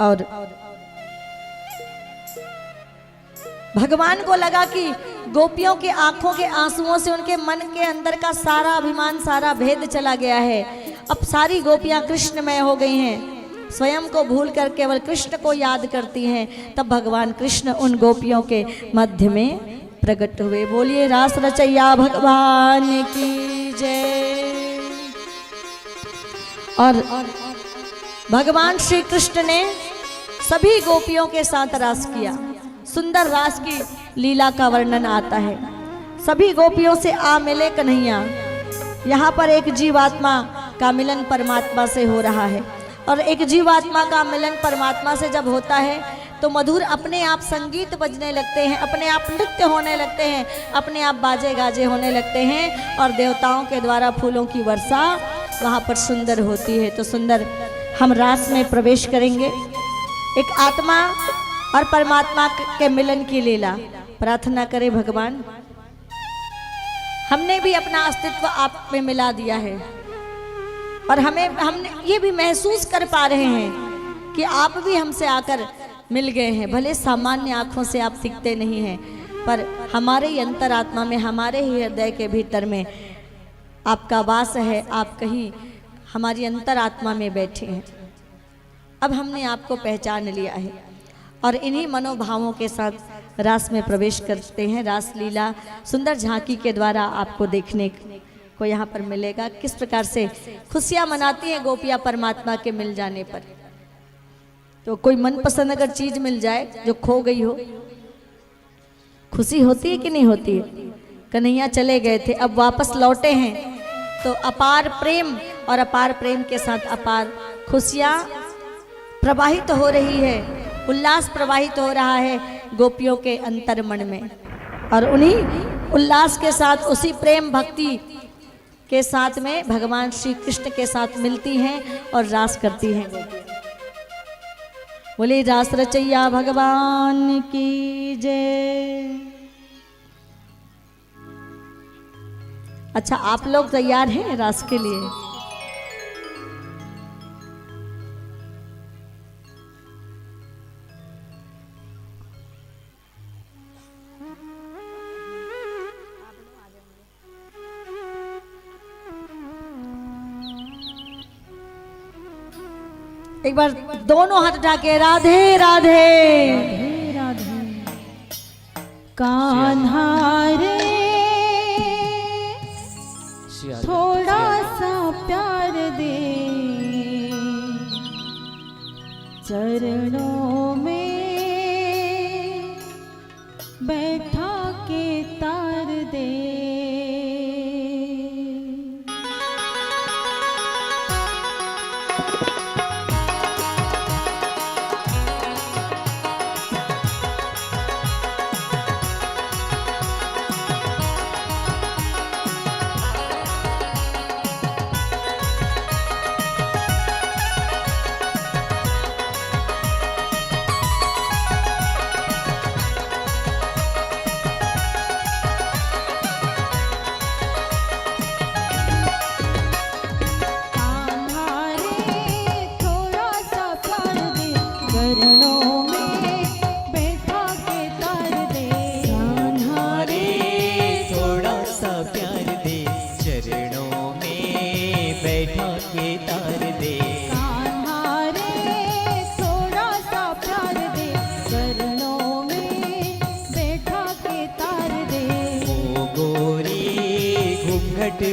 और भगवान को लगा कि गोपियों के आंखों के आंसुओं से उनके मन के अंदर का सारा अभिमान, सारा भेद चला गया है। अब सारी गोपियां कृष्णमय हो गई हैं, स्वयं को भूल कर केवल कृष्ण को याद करती हैं। तब भगवान कृष्ण उन गोपियों के मध्य में प्रकट हुए। बोलिए रास रचैया भगवान की जय। और भगवान श्री कृष्ण ने सभी गोपियों के साथ रास किया। सुंदर रास की लीला का वर्णन आता है। सभी गोपियों से आ मिले कन्हैया। यहाँ पर एक जीवात्मा का मिलन परमात्मा से हो रहा है, और एक जीवात्मा का मिलन परमात्मा से जब होता है तो मधुर अपने आप संगीत बजने लगते हैं, अपने आप नृत्य होने लगते हैं, अपने आप बाजे गाजे होने लगते हैं, और देवताओं के द्वारा फूलों की वर्षा वहाँ पर सुंदर होती है। तो सुंदर हम रास में प्रवेश करेंगे। एक आत्मा और परमात्मा के मिलन की लीला। प्रार्थना करें भगवान, हमने भी अपना अस्तित्व आप में मिला दिया है, और हमने ये भी महसूस कर पा रहे हैं कि आप भी हमसे आकर मिल गए हैं। भले सामान्य आंखों से आप दिखते नहीं हैं, पर हमारे ही अंतरात्मा में, हमारे ही हृदय के भीतर में आपका वास है। आप कहीं हमारी अंतरात्मा में बैठे हैं। अब हमने आपको पहचान लिया है और इन्हीं मनोभावों के साथ रास में प्रवेश करते हैं। रास लीला सुंदर झांकी के द्वारा आपको देखने को यहाँ पर मिलेगा। किस प्रकार से खुशियाँ मनाती हैं गोपियाँ परमात्मा के मिल जाने पर। तो कोई मनपसंद अगर चीज मिल जाए जो खो गई हो, खुशी होती है कि नहीं होती है। कन्हैया चले गए थे, अब वापस लौटे हैं, तो अपार प्रेम और अपार प्रेम के साथ अपार खुशियाँ प्रवाहित हो रही है, उल्लास प्रवाहित हो रहा है गोपियों के अंतर्मन में। और उन्हीं उल्लास के साथ, उसी प्रेम भक्ति के साथ में भगवान श्री कृष्ण के साथ मिलती हैं और रास करती हैं। बोले रास रचैया भगवान की जय। अच्छा, आप लोग तैयार हैं रास के लिए? एक बार दोनों हाथ उठा के राधे राधे राधे राधे कान्हा रे थोड़ा सा प्यार दे, चरणों में बैठा के तार दे।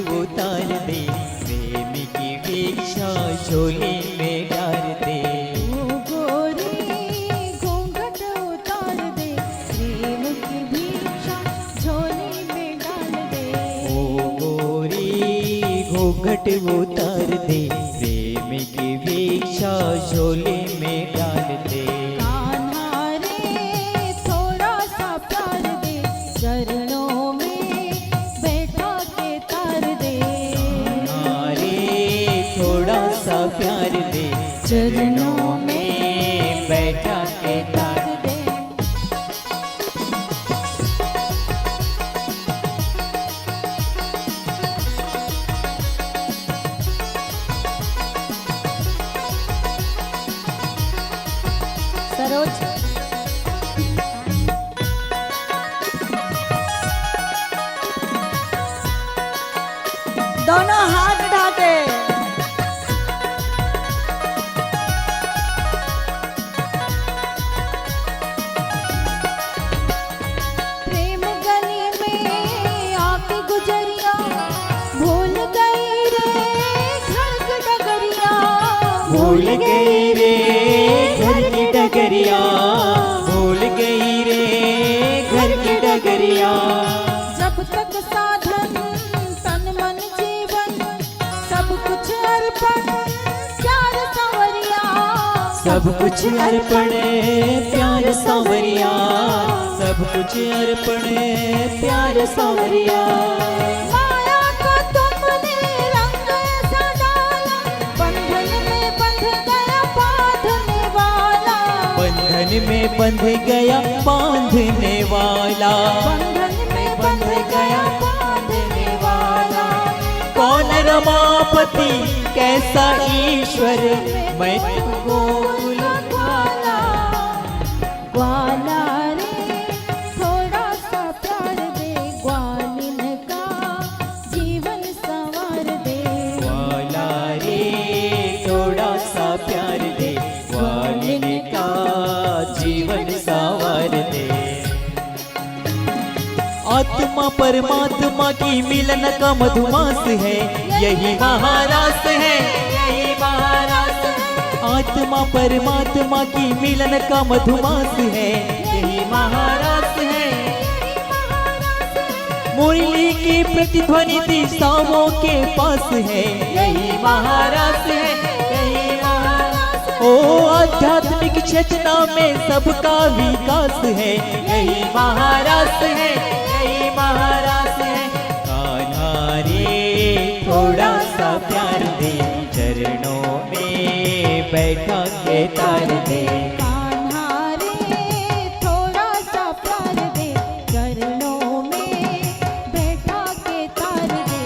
उतार दे, प्रेम की भिक्षा झोली में डाल दे। ओ गोरी घूंघट उतार दे, प्रेम की भिक्षा झोली में डाल दे। ओ गोरी घूंघट उतार दे, प्रेम की भिक्षा झोली में डाल दे। कान्हा रे थोड़ा सा प्यार दे, चरणों में प्यार दे, चरणों में बैठा के तार दे। सरोज दोनों हाथ उठा के भूल गई रे घर की डगरिया, भूल गई रे घर की डगरिया। जब तक साधन तन मन जीवन सब कुछ अर्पण प्यार सांवरिया, सब कुछ अर्पण प्यार सांवरिया, सब कुछ अर्पण प्यार सांवरिया। माया का तुमने रंग ऐसा डाला, बंधन में बंध गया बांधने वाला, बंधन में बंध गया बांधने वाला, बंधन में बंध गया बांधने वाला। कौन रमापति कैसा ईश्वर, मैं तुमको ग्वाला ग्वाला रे थोड़ा सा जीवन संवार दे। आत्मा परमात्मा की मिलन का मधुमास है, यही महारास है, यही महारास है। आत्मा परमात्मा की मिलन का मधुमास है, यही महारास है। मुरली की प्रतिध्वनि दिशाओं के पास है, यही महारास है, यही महारास है। ओ आध्यात्मिक चेतना में सबका विकास है, यही महारास है, यही महारास है। कान्हा रे थोड़ा सा प्यार दे, चरणों में बैठा के तार दे। कान्हा रे थोड़ा सा प्यार दे, चरणों में बैठा के तार दे।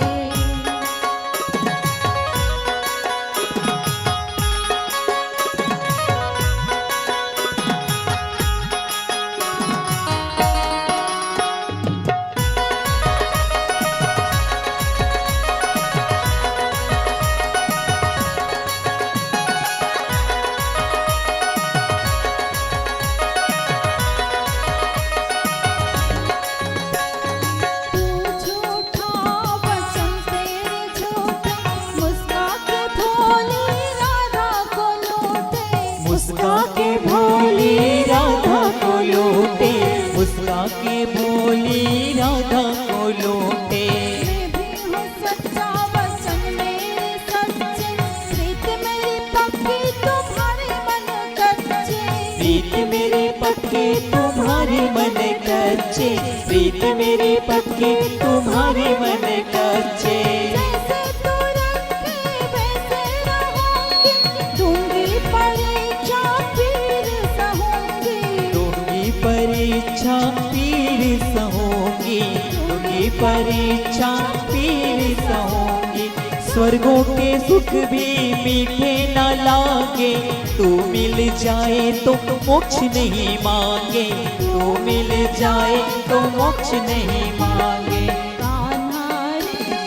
मुस्का के भोली राधा को लूटे, मुस्का के भोली राधा को लूटे। मैं भी हूँ सच्चा वचन मेरे सच्चे, प्रीत मेरी पक्की तुम्हारे मन कच्चे। प्रीत मेरे पक्के तुम्हारे मन कच्चे, प्रीत मेरे पक्के तुम्हारे मन कच्चे। जैसे तू रखे वैसे रहूंगी, दूंगी परीक्षा फिर सहूंगी। दूंगी परीक्षा पीर सहूंगी, दूंगी परीक्षा पीर सहूंगी। स्वर्गों के सुख भी मीठे न लागे, तू मिल जाए तो मोक्ष नहीं मांगे, तू मिल जाए तो मोक्ष नहीं मांगे। कान्हा रे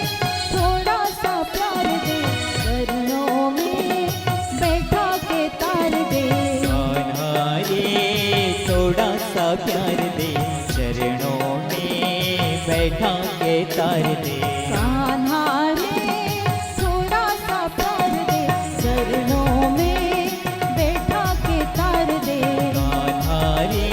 थोड़ा सा प्यार दे, चरणों में बैठा के तार दे। कान्हा रे थोड़ा सा प्यार दे, चरणों में बैठा के तार दे। कान्हा रे थोड़ा सा प्यार दे, चरणों में बैठा के तार दे। कान्हा रे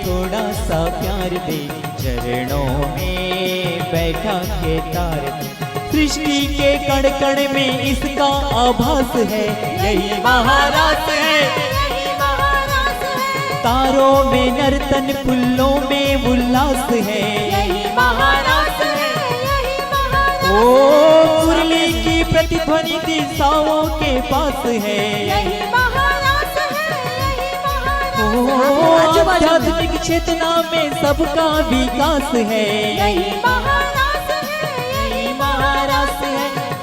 थोड़ा सा प्यार दे, चरणों में बैठा के तार दे। सृष्टि के कण कण में इसका आभास है, यही महारास है, यही महारास है। तारों में नर्तन फूलों में उल्लास है, यही महारास है, यही महारास ओ मुरली की प्रतिध्वनि दिशाओं के पास है, यही महारास है, यही महारास ओ आध्यात्मिक चेतना में सबका विकास है, यही महारास है, यही महारास है,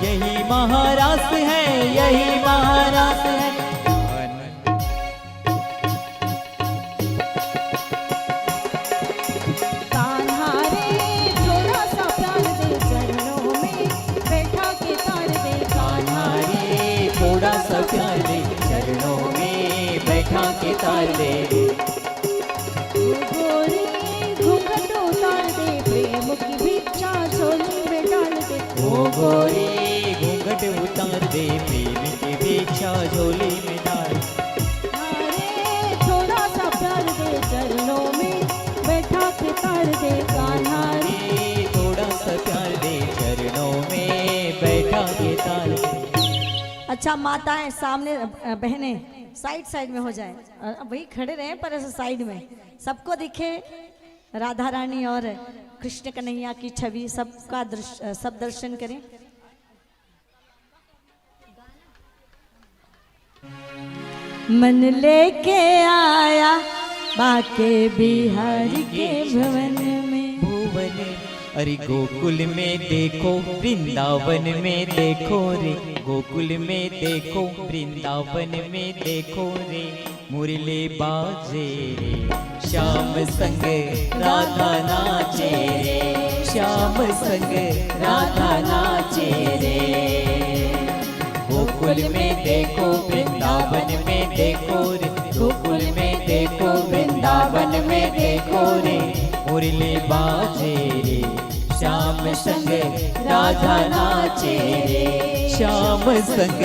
यही महारास है, यही महारास है। कान्हा रे थोड़ा सा प्यार दे, चरणों में बैठा के तार दे। कान्हा रे थोड़ा सा प्यार दे, चरणों में बैठा के तार दे। गोरी घूंघट उतार दे, प्रेम की भिक्षा झोली में डाल दे। ओ गोरी घूंघट उतार दे, प्रेम की भिक्षा झोली में डाल। रे थोड़ा सा प्यार दे, चरणों में बैठा के तार दे। कान्हा रे रे थोड़ा सा प्यार दे, चरणों में बैठा के तार दे। अच्छा माताएं सामने, बहनें साइड में हो जाए, वही खड़े रहे पर ऐसे साइड में सबको दिखे राधा रानी और कृष्ण कन्हैया की छवि, सबका दृश्य, सब दर्शन करें। मन लेके आया बाके बिहारी के भवन में, भुवन अरे गोकुल में देखो, वृंदावन में देखो रे, गोकुल में देखो, वृंदावन में देखो रे। मुरली बाजे रे, श्याम संग राधा नाचे रे, श्याम संग राधा नाचे रे। गोकुल में देखो, वृंदावन में देखो रे, गोकुल में देखो, मुरली बाजे रे, श्याम संग राधा नाचे रे, श्याम संग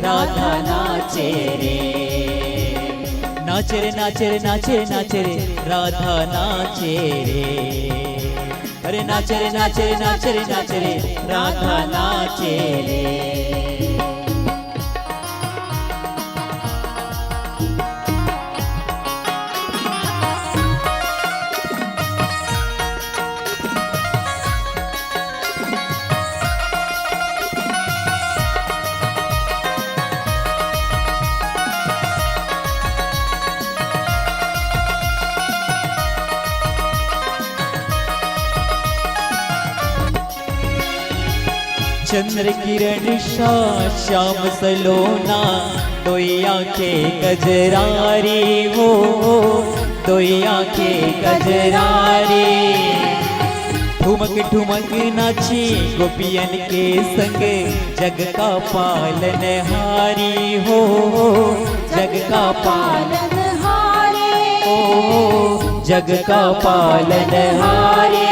राधा नाचे रे। नाचे रे नाचे रे नाचे रे नाचे रे राधा नाचे रे, अरे नाचे रे नाचे रे नाचे रे नाचे रे राधा नाचे रे। चंद्र किरण श्याम सलोना, दोई आंखें गजरारी हो, दोई आंखें गजरारी। ठुमक ठुमक नाची गोपियन के संग, जग का पालनहारी हो, जग का पालनहारी हो, जग का पालनहारी।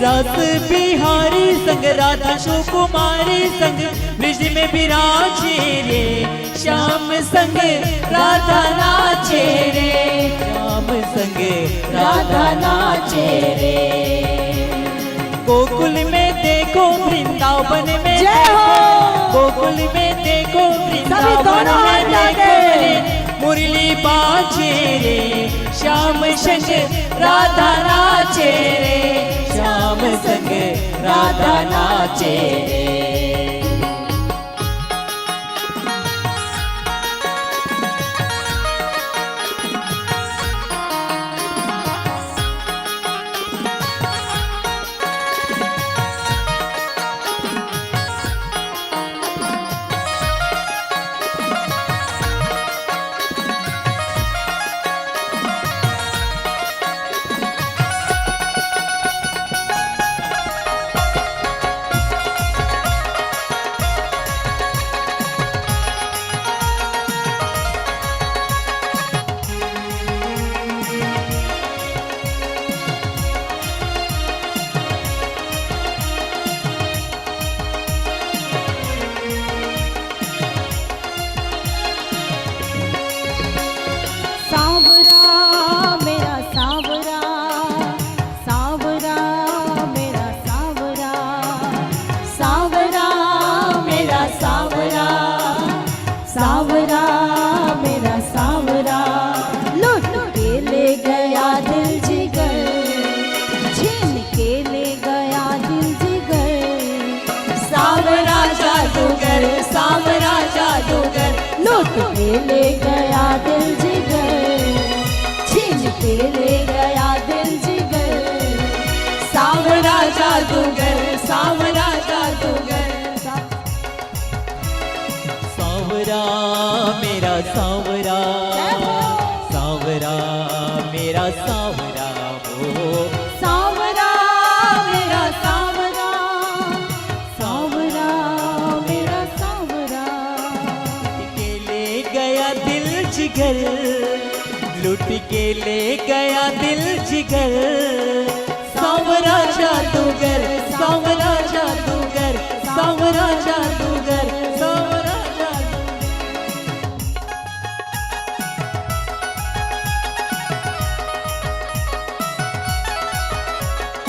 रास बिहारी संग राधा सुकुमारी संग, ब्रिज में विराजे रे, श्याम संग राधा नाचे रे, श्याम संग राधा नाचे रे। गोकुल में देखो वृंदावन में देखो, गोकुल में देखो वृंदावन में देखो, मुरली बाजे रे, श्याम संग राधा नाचे रे, श्याम संग राधा नाचे रे। ले गया दिल जिगर, छीन के ले गया दिल जिगर, सांवरा जादूगर, सांवरा जादूगर। सांवरा मेरा सांवरा, सांवरा मेरा सांवरा हो, सांवरा मेरा सांवरा, सांवरा मेरा सांवरा। के ले गया दिल जिगर, लुट के ले गया दिल जिगर, सांवरा जादूगर, सांवरा जादूगर, सांवरा जादूगर, सांवरा जादूगर।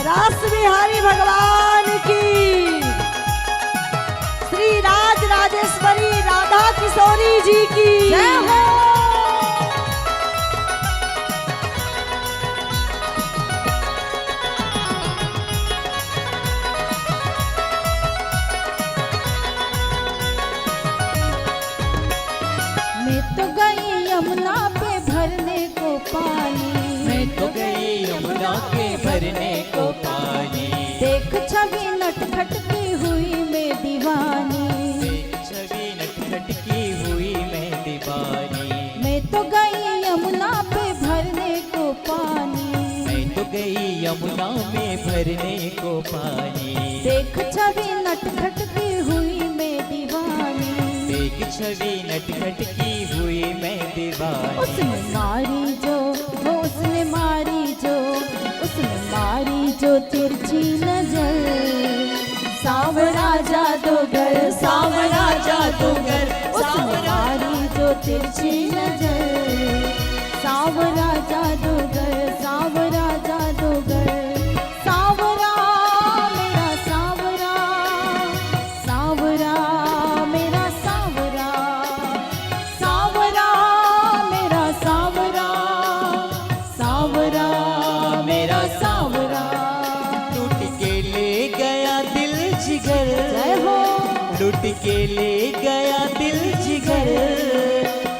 रास बिहारी भगवान की, श्री राज राजेश्वरी राधा किशोरी जी की जय हो। मैं तो गई यमुना पे भरने को पानी, मैं तो गई यमुना के भरने को पानी, देख छवि नटखट की हुई मैं दीवानी, देख छवि नटखट की हुई मैं दीवानी। मैं तो गई यमुना पे भरने को पानी, मैं तो गई यमुना में भरने को पानी, देख छवि नटखट की हुई मैं दीवानी, देख छवि नटखट की हुई मैं दीवानी। उसने मारी जो, वो उसने मारी जो, उसने तिरछी नजर, सांवरा जादूगर, सांवरा जादूगर, उसने मारी जो तिरछी नजर, सांवरा जादूगर, सांवरा जादूगर, सांवरा मेरा सांवरा, सांवरा मेरा सांवरा, सांवरा मेरा सांवरा, सांवरा मेरा सांवरा। लूट के ले गया दिल जिगर, जय हो। लूट के ले गया दिल जिगर,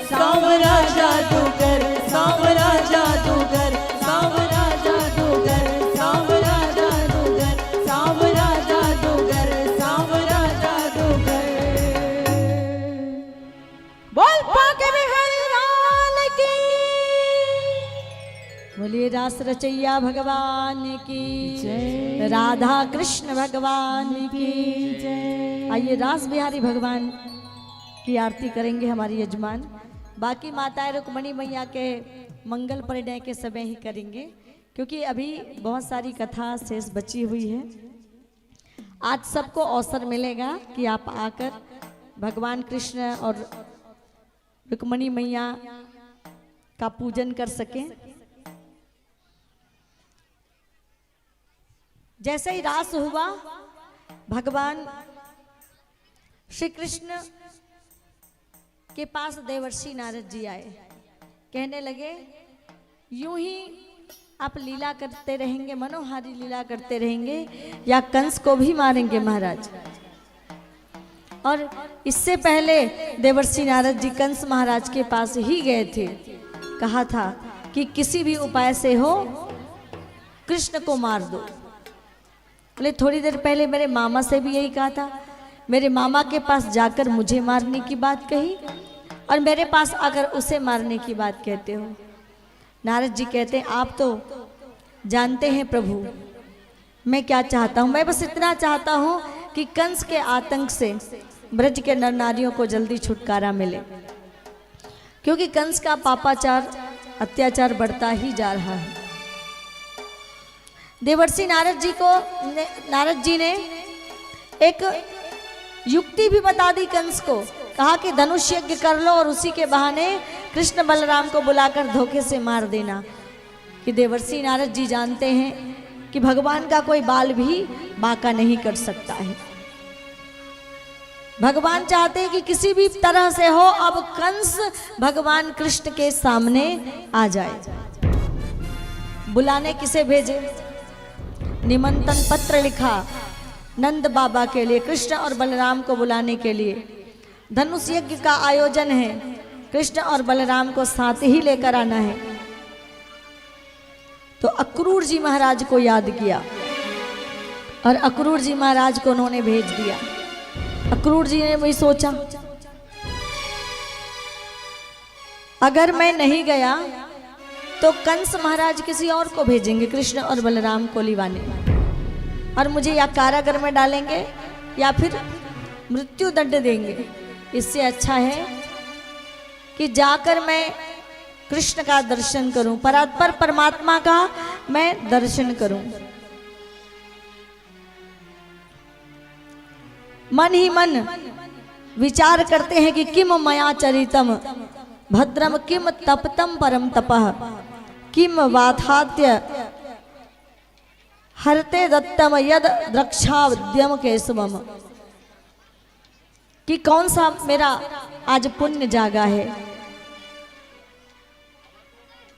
सांवरा जादूगर, सांवरा जादूगर, सांवरा जादूगर, सांवरा जादूगर, सांवरा जादूगर, सांवरा जादूगर। बोल पाके बिहारी लाल की। बोलिए रास रचैया भगवान की जय। राधा कृष्ण भगवान की जय। आइए रास बिहारी भगवान की आरती करेंगे हमारी यजमान। बाकी माताएं रुक्मणी मैया के मंगल परिणय के समय ही करेंगे, क्योंकि अभी बहुत सारी कथा शेष बची हुई है। आज सबको अवसर मिलेगा कि आप आकर भगवान कृष्ण और रुक्मणी मैया का पूजन कर सकें। जैसे ही रास हुआ, भगवान श्री कृष्ण के पास देवर्षि नारद जी आए, कहने लगे यूं ही आप लीला करते रहेंगे, मनोहारी लीला करते रहेंगे, या कंस को भी मारेंगे महाराज। और इससे पहले देवर्षि नारद जी कंस महाराज के पास ही गए थे, कहा था कि किसी भी उपाय से हो कृष्ण को मार दो। बोले थोड़ी देर पहले मेरे मामा से भी यही कहा था, मेरे मामा के पास जाकर मुझे मारने की बात कही और मेरे पास आकर उसे मारने की बात कहते हो। नारद जी कहते हैं आप तो जानते हैं प्रभु मैं क्या चाहता हूँ। मैं बस इतना चाहता हूँ कि कंस के आतंक से ब्रज के नर नारियों को जल्दी छुटकारा मिले, क्योंकि कंस का पापाचार अत्याचार बढ़ता ही जा रहा है। देवर्षि नारद जी ने एक युक्ति भी बता दी कंस को, कहा कि धनुष यज्ञ कर लो और उसी के बहाने कृष्ण बलराम को बुलाकर धोखे से मार देना। कि देवर्षि नारद जी जानते हैं कि भगवान का कोई बाल भी बांका नहीं कर सकता है। भगवान चाहते हैं कि किसी भी तरह से हो अब कंस भगवान कृष्ण के सामने आ जाए। बुलाने किसे भेजे? निमंत्रण पत्र लिखा नंद बाबा के लिए, कृष्ण और बलराम को बुलाने के लिए। धनुष यज्ञ का आयोजन है, कृष्ण और बलराम को साथ ही लेकर आना है। तो अक्रूर जी महाराज को याद किया और अक्रूर जी महाराज को उन्होंने भेज दिया। अक्रूर जी ने वही सोचा, अगर मैं नहीं गया तो कंस महाराज किसी और को भेजेंगे कृष्ण और बलराम को लिवाने, और मुझे या कारागार में डालेंगे या फिर मृत्यु दंड देंगे। इससे अच्छा है कि जाकर मैं कृष्ण का दर्शन करूं, परात्पर परमात्मा का मैं दर्शन करूं। मन ही मन विचार करते हैं कि किम मया चरितम भद्रम किम तपतम परम तपः किम वाथात्य हरते दत्तम यद द्रक्षावद्यम केशवम। कि कौन सा मेरा आज पुण्य जागा है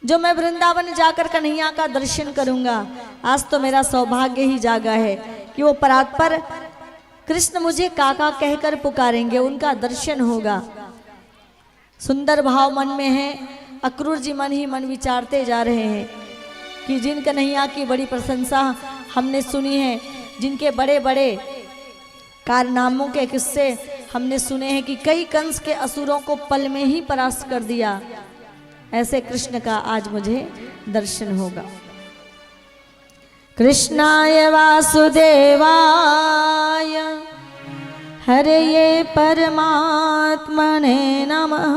जो मैं वृंदावन जाकर कन्हैया का दर्शन करूंगा। आज तो मेरा सौभाग्य ही जागा है कि वो परात्पर कृष्ण मुझे काका कहकर पुकारेंगे, उनका दर्शन होगा। सुंदर भाव मन में है। अक्रूर जी मन ही मन विचारते जा रहे हैं कि जिन कन्हैया की बड़ी प्रशंसा हमने सुनी है, जिनके बड़े बड़े कारनामों के किस्से हमने सुने हैं कि कई कंस के असुरों को पल में ही परास्त कर दिया, ऐसे कृष्ण का आज मुझे दर्शन होगा। कृष्णाय वासुदेवाय हरये परमात्मने नमः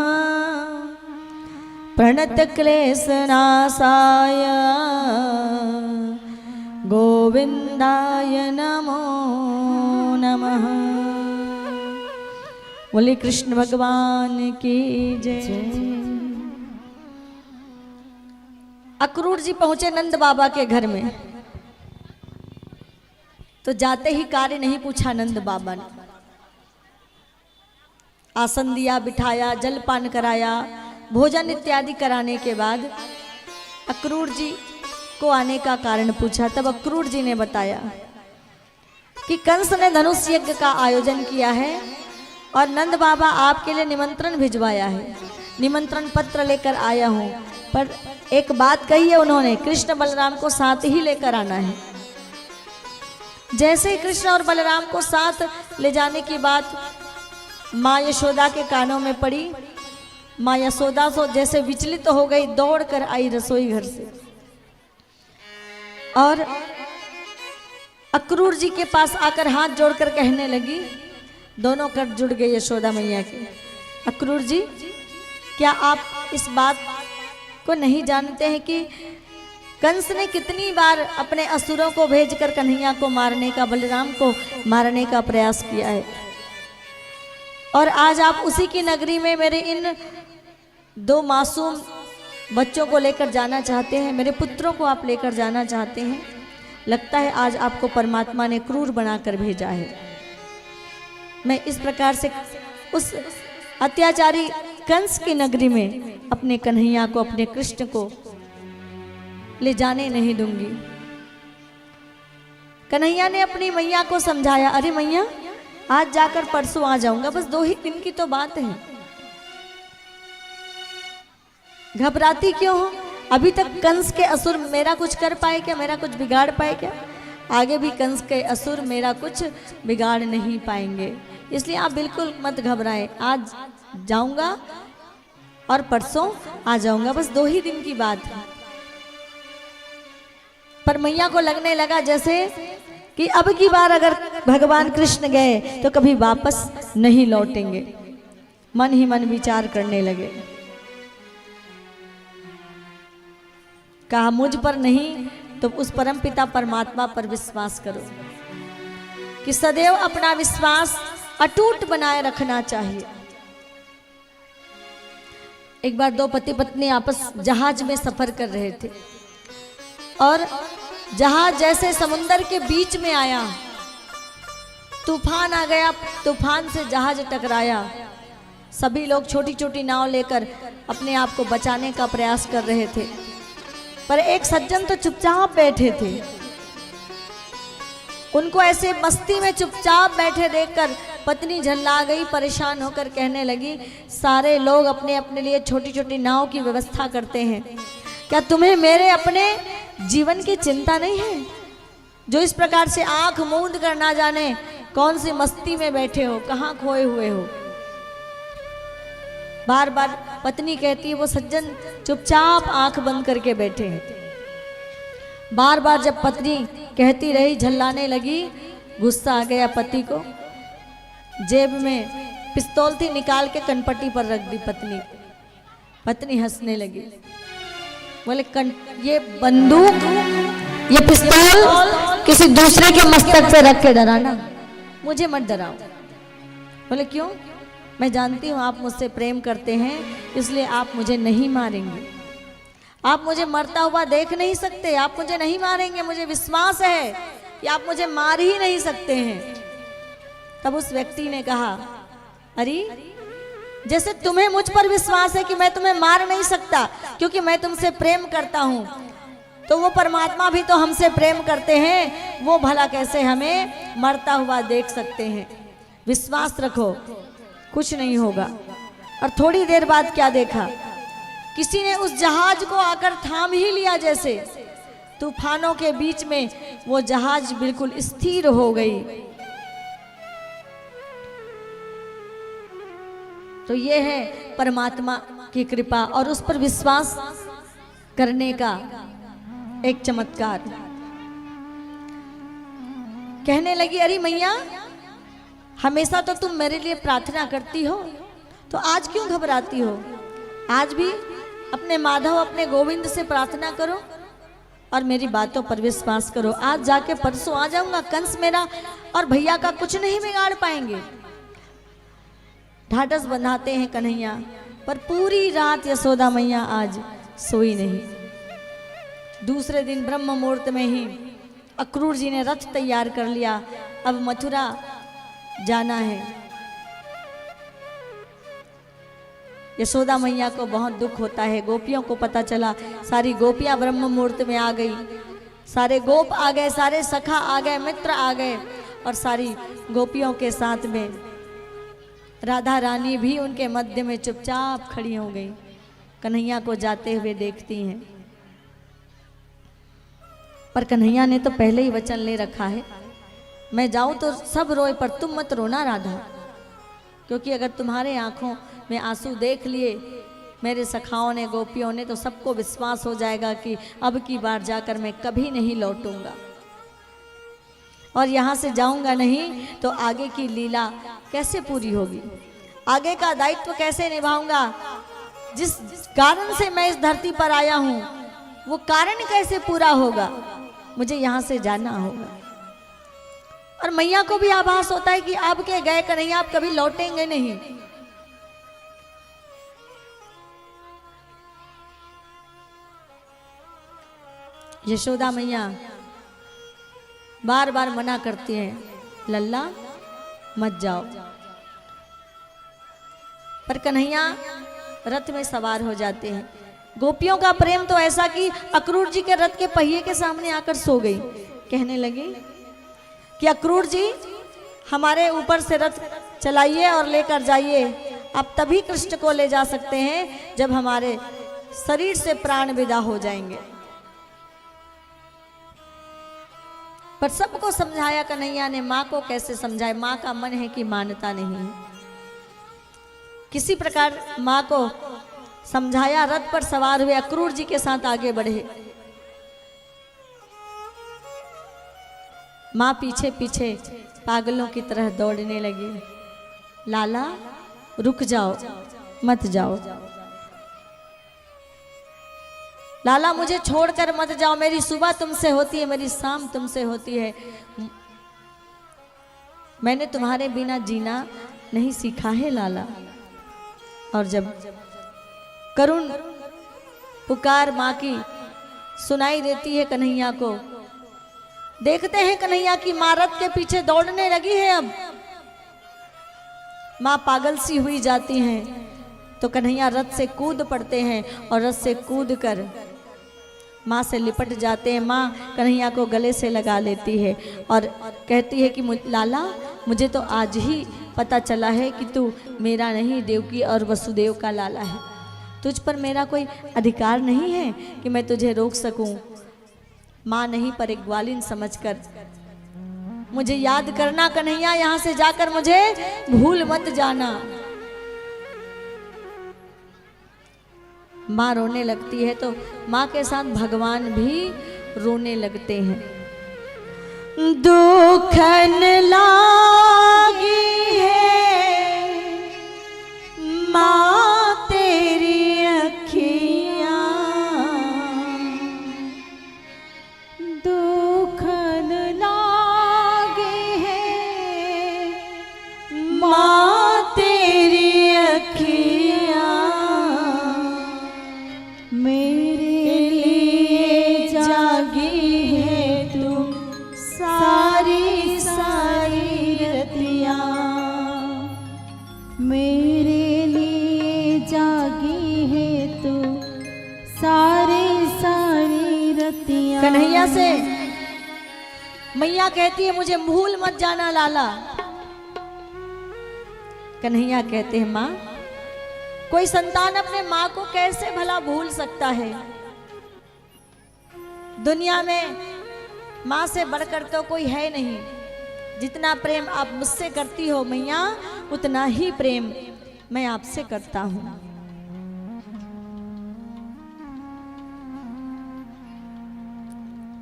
प्रणत क्लेशनाशाय गोविंदाय नमो नमः। बोले कृष्ण भगवान की जय। अक्रूर जी पहुंचे नंद बाबा के घर में, तो जाते ही कार्य नहीं पूछा नंद बाबा ने। आसन दिया, बिठाया, जलपान कराया, भोजन इत्यादि कराने के बाद अक्रूर जी को आने का कारण पूछा। तब अक्रूर जी ने बताया कि कंस ने धनुष यज्ञ का आयोजन किया है और नंद बाबा आपके लिए निमंत्रण भिजवाया है, निमंत्रण पत्र लेकर आया हूँ। पर एक बात कही है उन्होंने, कृष्ण बलराम को साथ ही लेकर आना है। जैसे ही कृष्ण और बलराम को साथ ले जाने की बात माँ यशोदा के कानों में पड़ी, माँ यशोदा सो जैसे विचलित हो गई, दौड़ कर आई रसोई घर से और अक्रूर जी के पास आकर हाथ जोड़कर कहने लगी, दोनों कर जुड़ गए यशोदा मैया के। अक्रूर जी, क्या आप इस बात को नहीं जानते हैं कि कंस ने कितनी बार अपने असुरों को भेजकर कन्हैया को मारने का, बलराम को मारने का प्रयास किया है, और आज आप उसी की नगरी में मेरे इन दो मासूम बच्चों को लेकर जाना चाहते हैं, मेरे पुत्रों को आप लेकर जाना चाहते हैं। लगता है आज आपको परमात्मा ने क्रूर बनाकर भेजा है। मैं इस प्रकार से उस अत्याचारी कंस की नगरी में अपने कन्हैया को, अपने कृष्ण को ले जाने नहीं दूंगी। कन्हैया ने अपनी मैया को समझाया, अरे मैया आज जाकर परसों आ जाऊंगा, बस 2 ही दिन की तो बात है, घबराती क्यों हो? अभी तक कंस के असुर मेरा कुछ कर पाए क्या, मेरा कुछ बिगाड़ पाए क्या? आगे भी कंस के असुर मेरा कुछ बिगाड़ नहीं पाएंगे, इसलिए आप बिल्कुल मत घबराएं। आज जाऊंगा और परसों आ जाऊंगा, बस 2 ही दिन की बात है। पर मैया को लगने लगा जैसे कि अब की बार अगर भगवान कृष्ण गए तो कभी वापस नहीं लौटेंगे। मन ही मन विचार करने लगे, कहा मुझ पर नहीं तो उस परमपिता परमात्मा पर विश्वास करो कि सदैव अपना विश्वास अटूट बनाए रखना चाहिए। एक बार 2 पति पत्नी आपस जहाज में सफर कर रहे थे और जहाज जैसे समुंदर के बीच में आया, तूफान आ गया, तूफान से जहाज टकराया। सभी लोग छोटी छोटी नाव लेकर अपने आप को बचाने का प्रयास कर रहे थे, पर एक सज्जन तो चुपचाप बैठे थे। उनको ऐसे मस्ती में चुपचाप बैठे देखकर पत्नी झल्ला गई, परेशान होकर कहने लगी, सारे लोग अपने अपने लिए छोटी छोटी नाव की व्यवस्था करते हैं, क्या तुम्हें मेरे अपने जीवन की चिंता नहीं है? जो इस प्रकार से आंख मूंद कर ना जाने कौन सी मस्ती में बैठे हो, कहाँ खोए हुए हो। बार बार पत्नी कहती है, वो सज्जन चुपचाप आंख बंद करके बैठे हैं। बार बार जब पत्नी कहती रही, झल्लाने लगी, गुस्सा आ गया पति को। जेब में पिस्तौल थी, निकाल के कनपट्टी पर रख दी पत्नी। पत्नी हंसने लगी, बोले ये बंदूक, ये पिस्तौल किसी दूसरे के मस्तक पे रख के डराना, मुझे मत डराओ। बोले क्यों? मैं जानती हूँ आप मुझसे प्रेम करते हैं, इसलिए आप मुझे नहीं मारेंगे। आप मुझे मरता हुआ देख नहीं सकते, आप मुझे नहीं मारेंगे, मुझे विश्वास है कि आप मुझे मार ही नहीं सकते हैं। तब उस व्यक्ति ने कहा, अरे जैसे तुम्हें मुझ पर विश्वास है कि मैं तुम्हें मार नहीं सकता क्योंकि मैं तुमसे प्रेम करता हूँ, तो वो परमात्मा भी तो हमसे प्रेम करते हैं, वो भला कैसे हमें मरता हुआ देख सकते हैं। विश्वास रखो, कुछ नहीं होगा। और थोड़ी देर बाद क्या देखा, किसी ने उस जहाज को आकर थाम ही लिया। जैसे तूफानों के बीच में वो जहाज बिल्कुल स्थिर हो गई। तो ये है परमात्मा की कृपा और उस पर विश्वास करने का एक चमत्कार। कहने लगी, अरे मैया, हमेशा तो तुम मेरे लिए प्रार्थना करती हो, तो आज क्यों घबराती हो? आज भी अपने माधव, अपने गोविंद से प्रार्थना करो और मेरी बातों पर विश्वास करो। आज जाके परसों आ जाऊंगा, कंस मेरा और भैया का कुछ नहीं बिगाड़ पाएंगे। ढाढ़स बंधाते हैं कन्हैया, पर पूरी रात यशोदा मैया आज सोई नहीं। दूसरे दिन ब्रह्म मुहूर्त में ही अक्रूर जी ने रथ तैयार कर लिया, अब मथुरा जाना है। यशोदा मैया को बहुत दुख होता है। गोपियों को पता चला, सारी गोपियां ब्रह्म मुहूर्त में आ गई, सारे गोप आ गए, सारे सखा आ गए, मित्र आ गए, और सारी गोपियों के साथ में राधा रानी भी उनके मध्य में चुपचाप खड़ी हो गई। कन्हैया को जाते हुए देखती हैं, पर कन्हैया ने तो पहले ही वचन ले रखा है, मैं जाऊं तो सब रोए पर तुम मत रोना राधा, क्योंकि अगर तुम्हारे आंखों में आंसू देख लिए मेरे सखाओं ने, गोपियों ने, तो सबको विश्वास हो जाएगा कि अब की बार जाकर मैं कभी नहीं लौटूंगा, और यहाँ से जाऊंगा नहीं तो आगे की लीला कैसे पूरी होगी, आगे का दायित्व कैसे निभाऊंगा। जिस कारण से मैं इस धरती पर आया हूँ वो कारण कैसे पूरा होगा, मुझे यहाँ से जाना होगा। और मैया को भी आभास होता है कि अब के गए कन्हैया आप कभी लौटेंगे नहीं। यशोदा मैया बार बार मना करती हैं, लल्ला मत जाओ, पर कन्हैया रथ में सवार हो जाते हैं। गोपियों का प्रेम तो ऐसा कि अक्रूर जी के रथ के पहिए के सामने आकर सो गई। कहने लगी कि अक्रूर जी हमारे ऊपर से रथ चलाइए और लेकर जाइए, आप तभी कृष्ण को ले जा सकते हैं जब हमारे शरीर से प्राण विदा हो जाएंगे। पर सबको समझाया कन्हैया ने, माँ को कैसे समझाए, माँ का मन है कि मानता नहीं है। किसी प्रकार माँ को समझाया, रथ पर सवार हुए अक्रूर जी के साथ आगे बढ़े। माँ पीछे पीछे पागलों की तरह दौड़ने लगी, लाला रुक जाओ, मत जाओ, लाला मुझे छोड़कर मत जाओ, मेरी सुबह तुमसे होती है, मेरी शाम तुमसे होती है, मैंने तुम्हारे बिना जीना नहीं सीखा है लाला। और जब करुण पुकार माँ की सुनाई देती है कन्हैया को, देखते हैं कन्हैया की माँ रथ के पीछे दौड़ने लगी है। अब माँ पागल सी हुई जाती हैं, तो कन्हैया रथ से कूद पड़ते हैं और रथ से कूद कर माँ से लिपट जाते हैं। माँ कन्हैया को गले से लगा लेती है और कहती है कि लाला मुझे तो आज ही पता चला है कि तू मेरा नहीं देवकी और वसुदेव का लाला है, तुझ पर मेरा कोई अधिकार नहीं है कि मैं तुझे रोक सकूं। माँ नहीं पर एक ग्वालिन समझकर मुझे याद करना कन्हैया, यहाँ से जाकर मुझे भूल मत जाना। माँ रोने लगती है तो माँ के साथ भगवान भी रोने लगते हैं। दुखन लागी है माँ तेरी अखियाँ, दुखन लागे है माँ तेरी अखियाँ, मेरे लिए जागी है तू सारी सारी रतियाँ, मेरे लिए जागी है तू सारी सारी रतियाँ। कन्हैया से मैया कहती है मुझे भूल मत जाना लाला। कन्हैया कहते हैं माँ, कोई संतान अपने माँ को कैसे भला भूल सकता है। दुनिया में माँ से बढ़कर तो कोई है नहीं। जितना प्रेम आप मुझसे करती हो मैया, उतना ही प्रेम मैं आपसे करता हूँ।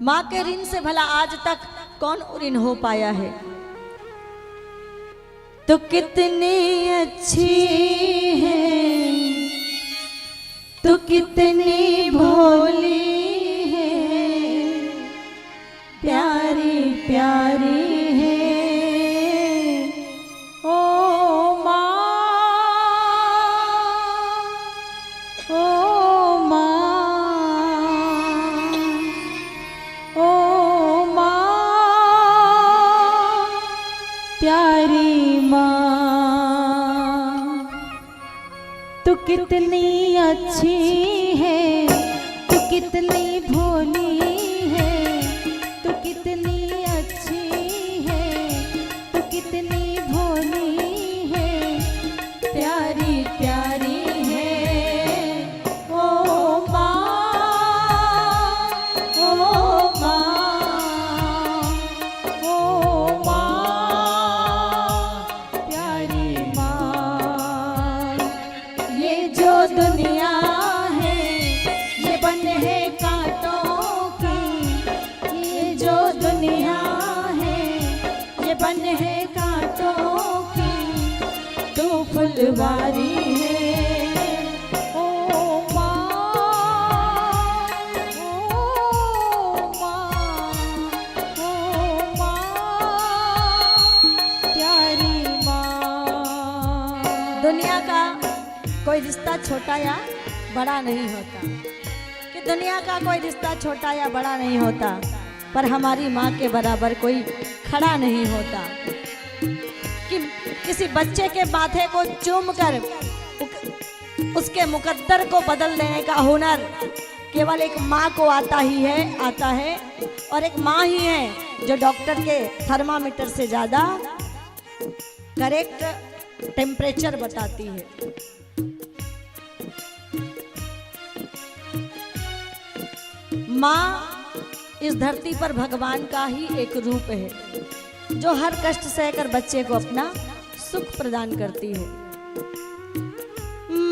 माँ के ऋण से भला आज तक कौन ऋण हो पाया है। तो कितनी अच्छी है, तो कितनी भोली है, कितनी अच्छी है, तू कितनी भोली है, तू कितनी अच्छी है, तू कितनी भोली है, प्यारी प्यारी है ओ माँ, ओ माँ, ओ माँ, प्यारी माँ। ये जो दुनिया है ये बन है कांटों की, ये जो दुनिया है ये बन है कांटों की, तू फुलवारी है ओ माँ, ओ माँ, ओ माँ, प्यारी माँ। दुनिया का कोई रिश्ता छोटा या बड़ा नहीं होता, कि दुनिया का कोई रिश्ता छोटा या बड़ा नहीं होता, पर हमारी माँ के बराबर कोई खड़ा नहीं होता। कि किसी बच्चे के माथे को चूमकर उसके मुकद्दर को बदल देने का हुनर केवल एक माँ को आता है, और एक माँ ही है जो डॉक्टर के थर्मामीटर से ज़्यादा करेक्ट टेम्परेचर बताती है। माँ इस धरती पर भगवान का ही एक रूप है, जो हर कष्ट सहकर बच्चे को अपना सुख प्रदान करती है।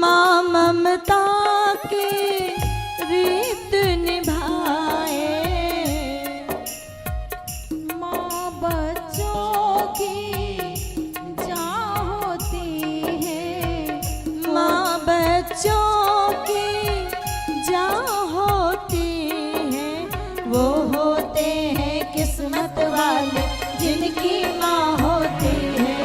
माँ ममता की रीत निभाए, माँ बच्चों की जान होती है, माँ बच्चों की जान होती है, वो होते हैं किस्मत वाले जिनकी माँ होती है,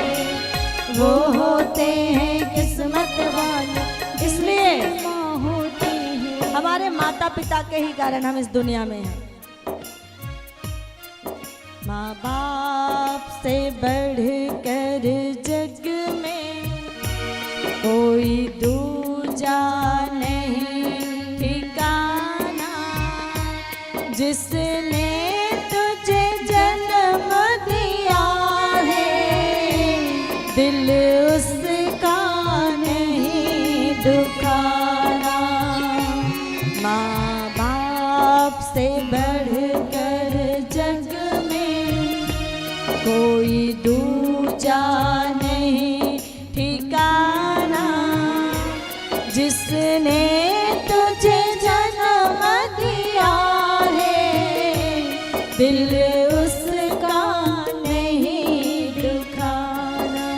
वो होते हैं किस्मत वाले। इसलिए माँ होती है। हमारे माता पिता के ही कारण हम इस दुनिया में हैं। माँ बाप से बढ़कर जग में कोई दूजा नहीं ठिकाना, जिसने तुझे जन्म दिया है दिल उसका नहीं दुखाना। माँ बाप से बढ़कर जग में कोई दूजा नहीं ठिकाना, जिसने तुझे जन्म दिया है दिल उसका नहीं दुखाना।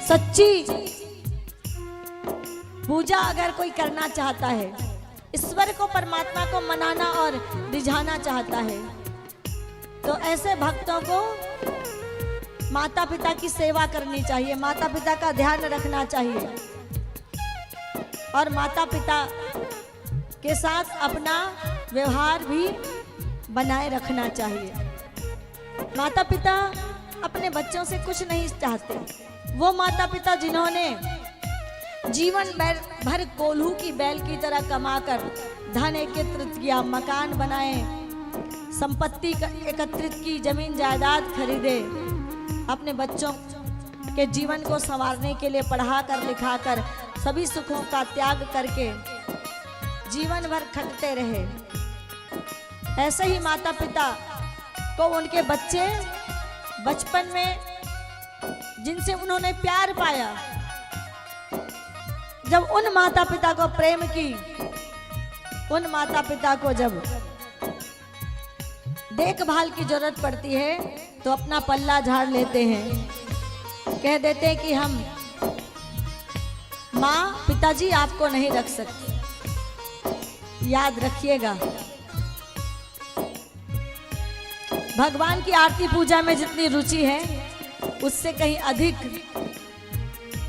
सच्ची पूजा अगर कोई करना चाहता है, ईश्वर को परमात्मा को मनाना और रिझाना चाहता है, तो ऐसे भक्तों को माता पिता की सेवा करनी चाहिए, माता पिता का ध्यान रखना चाहिए, और माता पिता के साथ अपना व्यवहार भी बनाए रखना चाहिए। माता पिता अपने बच्चों से कुछ नहीं चाहते। वो माता पिता जिन्होंने जीवन भर कोल्हू की बैल की तरह कमाकर धन एकत्रित किया, मकान बनाए, संपत्ति एकत्रित की, जमीन जायदाद खरीदे, अपने बच्चों के जीवन को संवारने के लिए पढ़ा कर लिखा कर सभी सुखों का त्याग करके जीवन भर खटते रहे, ऐसे ही माता पिता को उनके बच्चे बचपन में जिनसे उन्होंने प्यार पाया, जब उन माता पिता को प्रेम की, उन माता पिता को जब देखभाल की जरूरत पड़ती है तो अपना पल्ला झाड़ लेते हैं, कह देते हैं कि हम माँ पिताजी आपको नहीं रख सकते। याद रखिएगा, भगवान की आरती पूजा में जितनी रुचि है उससे कहीं अधिक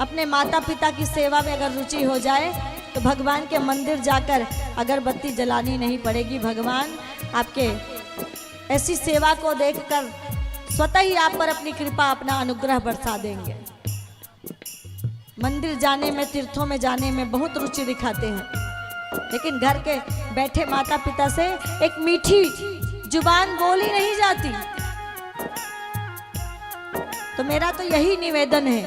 अपने माता पिता की सेवा में अगर रुचि हो जाए तो भगवान के मंदिर जाकर अगरबत्ती जलानी नहीं पड़ेगी। भगवान आपके ऐसी सेवा को देखकर स्वतः ही आप पर अपनी कृपा, अपना अनुग्रह बरसा देंगे। मंदिर जाने में, तीर्थों में जाने में बहुत रुचि दिखाते हैं, लेकिन घर के बैठे माता पिता से एक मीठी जुबान बोली नहीं जाती। तो मेरा तो यही निवेदन है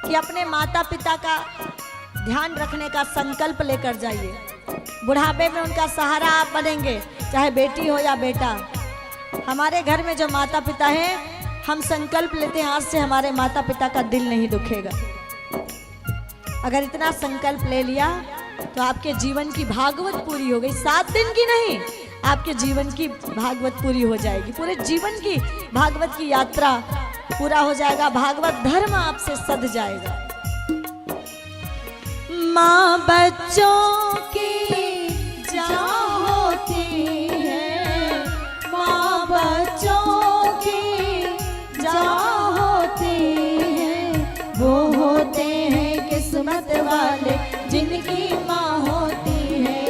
कि अपने माता पिता का ध्यान रखने का संकल्प लेकर जाइए। बुढ़ापे में उनका सहारा आप बनेंगे, चाहे बेटी हो या बेटा। हमारे घर में जो माता पिता हैं, हम संकल्प लेते हैं आज से हमारे माता पिता का दिल नहीं दुखेगा। अगर इतना संकल्प ले लिया तो आपके जीवन की भागवत पूरी हो गई। 7 दिन की नहीं, आपके जीवन की भागवत पूरी हो जाएगी। पूरे जीवन की भागवत की यात्रा पूरा हो जाएगा। भागवत धर्म आपसे सध जाएगा। माँ बच्चों की जान होती है, माँ बच्चों की जान होती है। वो होते हैं किस्मत वाले जिनकी माँ होती है।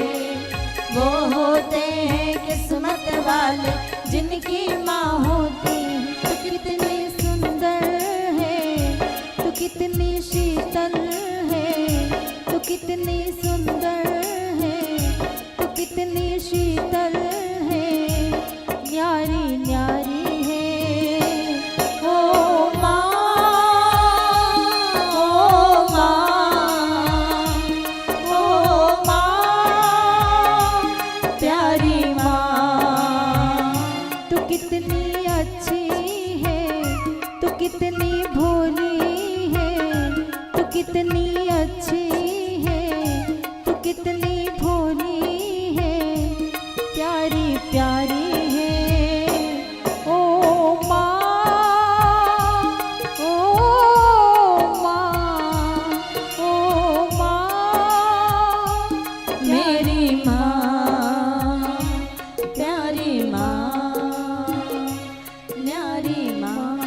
वो होते हैं किस्मत वाले जिनकी माँ होती है। तो कितनी सुंदर है, तो कितनी शीतल है, तो कितनी सुंदर है, तो कितनी शीतल है, न्यारी न्यारी है। ओ माँ, ओ माँ, ओ माँ, प्यारी माँ। तो कितनी अच्छी है, तो कितनी भोली है, तो कितनी अच्छी है, तो कितनी भोली है, प्यारी प्यारी है। ओ माँ, ओ माँ, ओ माँ, मेरी माँ, प्यारी माँ, न्यारी माँ।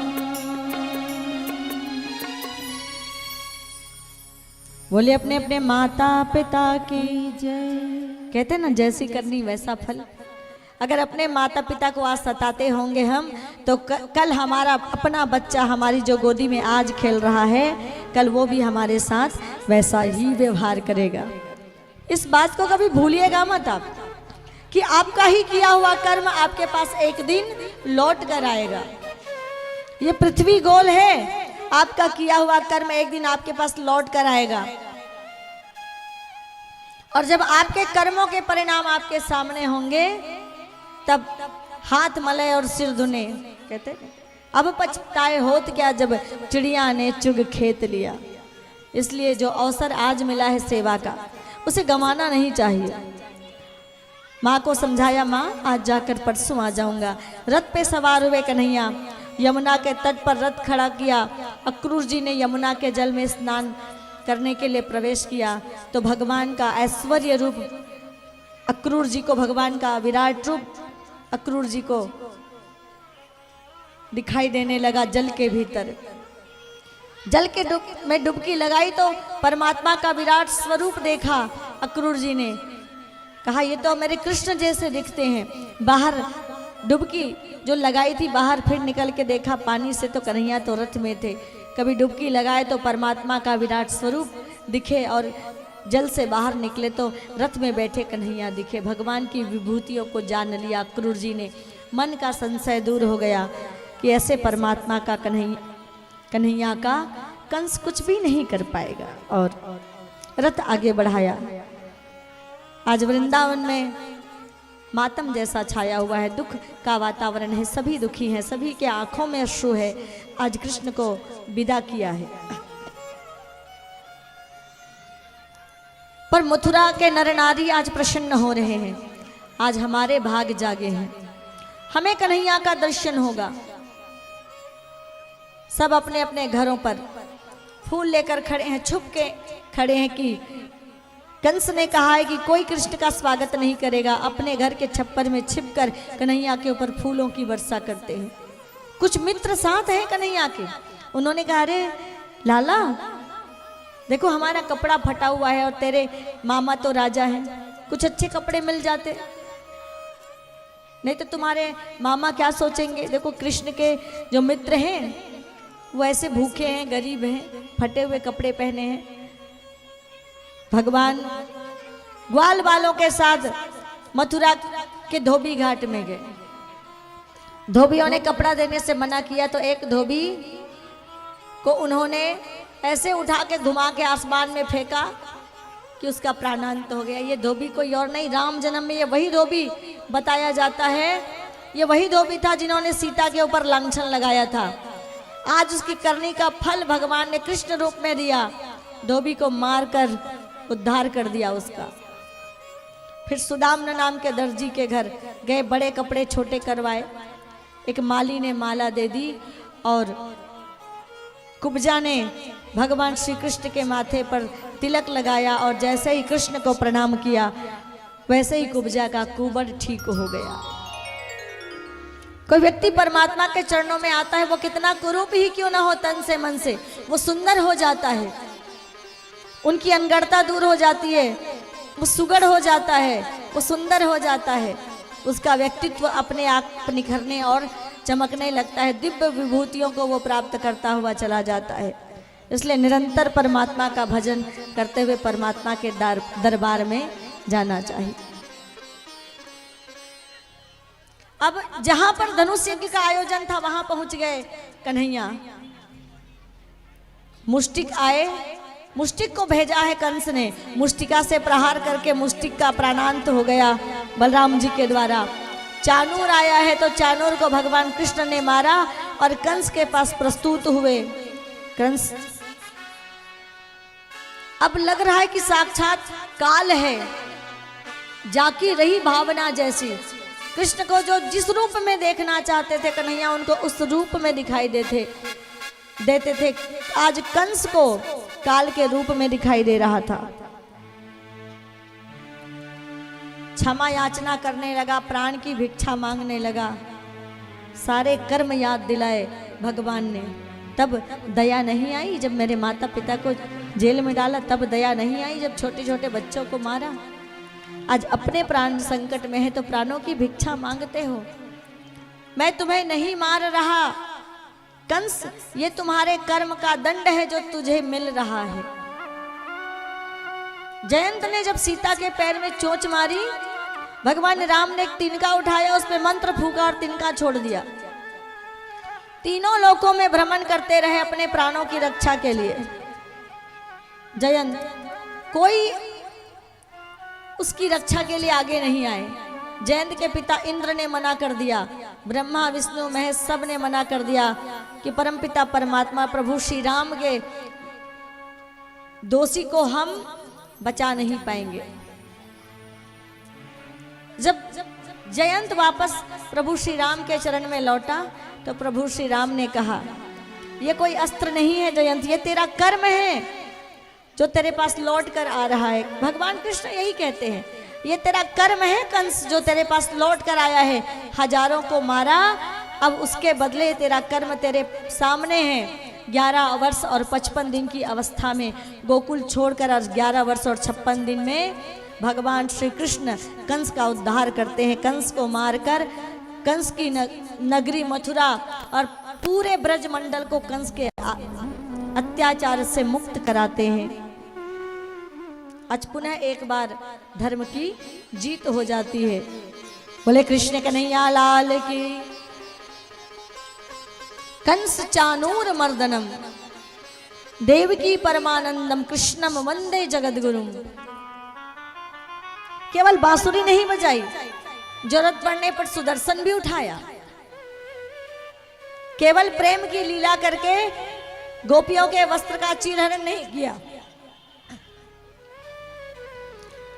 बोले अपने अपने माता पिता की जय। कहते हैं ना, जैसी करनी वैसा फल। अगर अपने माता पिता को आज सताते होंगे हम, तो कल हमारा अपना बच्चा हमारी जो गोदी में आज खेल रहा है, कल वो भी हमारे साथ वैसा ही व्यवहार करेगा। इस बात को कभी भूलिएगा मत आप, कि आपका ही किया हुआ कर्म आपके पास एक दिन लौट कर आएगा। ये पृथ्वी गोल है, आपका किया हुआ कर्म एक दिन आपके पास लौट कर आएगा। और जब आपके कर्मों के परिणाम आपके सामने होंगे, तब हाथ मले और सिर धुने। कहते अब पछताए होत क्या जब चिड़िया ने चुग खेत लिया। इसलिए जो अवसर आज मिला है सेवा का, उसे गंवाना नहीं चाहिए। माँ को समझाया, माँ आज जाकर परसों आ जाऊंगा। रथ पे सवार हुए कन्हैया, यमुना के तट पर रथ खड़ा किया। अक्रूर जी ने यमुना के जल में स्नान करने के लिए प्रवेश किया, तो भगवान का ऐश्वर्य रूप अक्रूर जी को, भगवान का विराट रूप अक्रूर जी को दिखाई देने लगा जल के भीतर। जल के में डुबकी लगाई तो परमात्मा का विराट स्वरूप देखा। अक्रूर जी ने कहा, ये तो मेरे कृष्ण जैसे दिखते हैं। बाहर डुबकी जो लगाई थी, बाहर फिर निकल के देखा पानी से, तो कन्हैया तो रथ में थे। कभी डुबकी लगाए तो परमात्मा का विराट स्वरूप दिखे, और जल से बाहर निकले तो रथ में बैठे कन्हैया दिखे। भगवान की विभूतियों को जान लिया अक्रूर जी ने। मन का संशय दूर हो गया कि ऐसे परमात्मा का कन्हैया का कंस कुछ भी नहीं कर पाएगा, और रथ आगे बढ़ाया। आज वृंदावन में मातम जैसा छाया हुआ है, दुख का वातावरण है, सभी दुखी हैं, सभी के आंखों में अश्रु है। आज कृष्ण को विदा किया है, पर मथुरा के नर नारी आज प्रसन्न हो रहे हैं। आज हमारे भाग जागे हैं, हमें कन्हैया का दर्शन होगा। सब अपने अपने घरों पर फूल लेकर खड़े हैं, छुप के खड़े हैं कि कंस ने कहा है कि कोई कृष्ण का स्वागत नहीं करेगा। अपने घर के छप्पर में छिपकर कन्हैया के ऊपर फूलों की वर्षा करते हैं। कुछ मित्र साथ हैं कन्हैया के, उन्होंने कहा, अरे लाला देखो हमारा कपड़ा फटा हुआ है और तेरे मामा तो राजा हैं, कुछ अच्छे कपड़े मिल जाते, नहीं तो तुम्हारे मामा क्या सोचेंगे। देखो कृष्ण के जो मित्र हैं वो ऐसे भूखे हैं, गरीब हैं, फटे हुए कपड़े पहने हैं। भगवान ग्वाल बालों के साथ मथुरा के धोबी घाट में गए। धोबियों ने कपड़ा देने से मना किया तो एक धोबी को उन्होंने ऐसे उठा के घुमा के आसमान में फेंका कि उसका प्राणांत हो गया। ये धोबी कोई और नहीं, राम जन्म में ये वही धोबी बताया जाता है। ये वही धोबी था जिन्होंने सीता के ऊपर लांछन लगाया था। आज उसकी करनी का फल भगवान ने कृष्ण रूप में दिया। धोबी को मारकर उद्धार कर दिया उसका। फिर सुदाम्न नाम के दर्जी के घर गए, बड़े कपड़े छोटे करवाए। एक माली ने माला दे दी और कुब्जा ने भगवान श्री कृष्ण के माथे पर तिलक लगाया और जैसे ही कृष्ण को प्रणाम किया वैसे ही कुब्जा का कुबड़ ठीक हो गया। कोई व्यक्ति परमात्मा के चरणों में आता है, वो कितना कुरूप ही क्यों ना हो, तन से मन से वो सुंदर हो जाता है। उनकी अनगढ़ता दूर हो जाती है, वो सुगढ़ हो जाता है, वो सुंदर हो जाता है। उसका व्यक्तित्व अपने आप निखरने और चमकने लगता है। दिव्य विभूतियों को वो प्राप्त करता हुआ चला जाता है। इसलिए निरंतर परमात्मा का भजन करते हुए परमात्मा के दरबार में जाना चाहिए। अब जहां पर धनुष यज्ञ का आयोजन था वहां पहुंच गए कन्हैया। मुष्टिक आए, मुष्टिक को भेजा है कंस ने। मुष्टिका से प्रहार करके मुष्टिक का प्राणांत हो गया बलराम जी के द्वारा। चानूर आया है तो चानूर को भगवान कृष्ण ने मारा और कंस के पास प्रस्तुत हुए। कंस अब लग रहा है कि साक्षात काल है, जाकी रही भावना जैसी। कृष्ण को जो जिस रूप में देखना चाहते थे कन्हैया, उनको उस रूप में दिखाई देते थे। आज कंस को काल के रूप में दिखाई दे रहा था। क्षमा याचना करने लगा, प्राण की भिक्षा मांगने लगा। सारे कर्म याद दिलाए भगवान ने। तब दया नहीं आई जब मेरे माता पिता को जेल में डाला, तब दया नहीं आई जब छोटे छोटे बच्चों को मारा। आज अपने प्राण संकट में है तो प्राणों की भिक्षा मांगते हो। मैं तुम्हें नहीं मार रहा कंस, ये तुम्हारे कर्म का दंड है जो तुझे मिल रहा है। जयंत ने जब सीता के पैर में चोंच मारी, भगवान राम ने एक तिनका उठाया, उस पर मंत्र फूका और तिनका छोड़ दिया। तीनों लोकों में भ्रमण करते रहे अपने प्राणों की रक्षा के लिए। जयंत कोई उसकी रक्षा के लिए आगे नहीं आए। जयंत के पिता इंद्र ने मना कर दिया, ब्रह्मा विष्णु महेश सब ने मना कर दिया कि परमपिता परमात्मा प्रभु श्री राम के दोषी को हम बचा नहीं पाएंगे। जब जयंत वापस प्रभु श्री राम के चरण में लौटा तो प्रभु श्री राम ने कहा, ये कोई अस्त्र नहीं है जयंत, ये तेरा कर्म है जो तेरे पास लौट कर आ रहा है। भगवान कृष्ण यही कहते हैं, ये तेरा कर्म है कंस जो तेरे पास लौट कर आया है। हजारों को मारा, अब उसके बदले तेरा कर्म तेरे सामने है। 11 वर्ष और 55 दिन की अवस्था में गोकुल छोड़कर आज 11 वर्ष और 56 दिन में भगवान श्री कृष्ण कंस का उद्धार करते हैं। कंस को मारकर कंस की नगरी मथुरा और पूरे ब्रज मंडल को कंस के अत्याचार से मुक्त कराते हैं। आज पुनः एक बार धर्म की जीत हो जाती है। बोले कृष्ण कन्हैया लाल की। कंस चानूर मर्दनम देवकी परमानंदम कृष्णम वंदे जगद्गुरुम। केवल बांसुरी नहीं बजाई, जरूरत पड़ने पर सुदर्शन भी उठाया। केवल प्रेम की लीला करके गोपियों के वस्त्र का चीरहरण नहीं किया,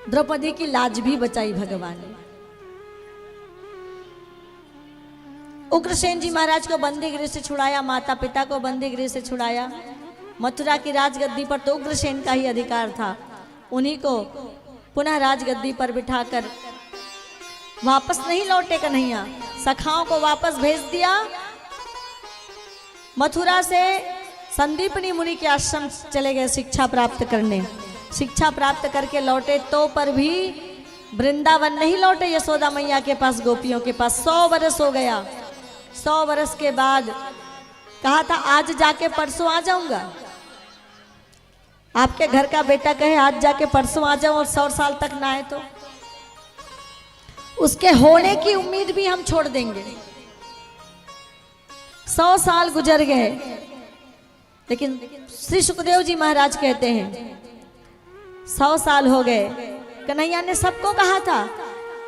द्रौपदी की लाज भी बचाई भगवान ने। उग्रसेन जी महाराज को बंदी गृह से छुड़ाया, माता पिता को बंदी गृह से छुड़ाया। मथुरा की राजगद्दी पर तो उग्रसेन का ही अधिकार था, उन्हीं को पुनः राजगद्दी पर बिठाकर वापस नहीं लौटे कन्हैया, सखाओं को वापस भेज दिया। मथुरा से संदीपनी मुनि के आश्रम चले गए शिक्षा प्राप्त करने। शिक्षा प्राप्त करके लौटे तो पर भी वृंदावन नहीं लौटे, यशोदा मैया के पास, गोपियों के पास। 100 वर्ष हो गया। 100 वर्ष के बाद कहा था आज जाके परसों आ जाऊंगा। आपके घर का बेटा कहे आज जाके परसों आ जाऊं और 100 साल तक ना आए तो उसके होने की उम्मीद भी हम छोड़ देंगे। 100 साल गुजर गए, लेकिन श्री सुखदेव जी महाराज कहते हैं 100 साल हो गए। कन्हैया ने सबको कहा था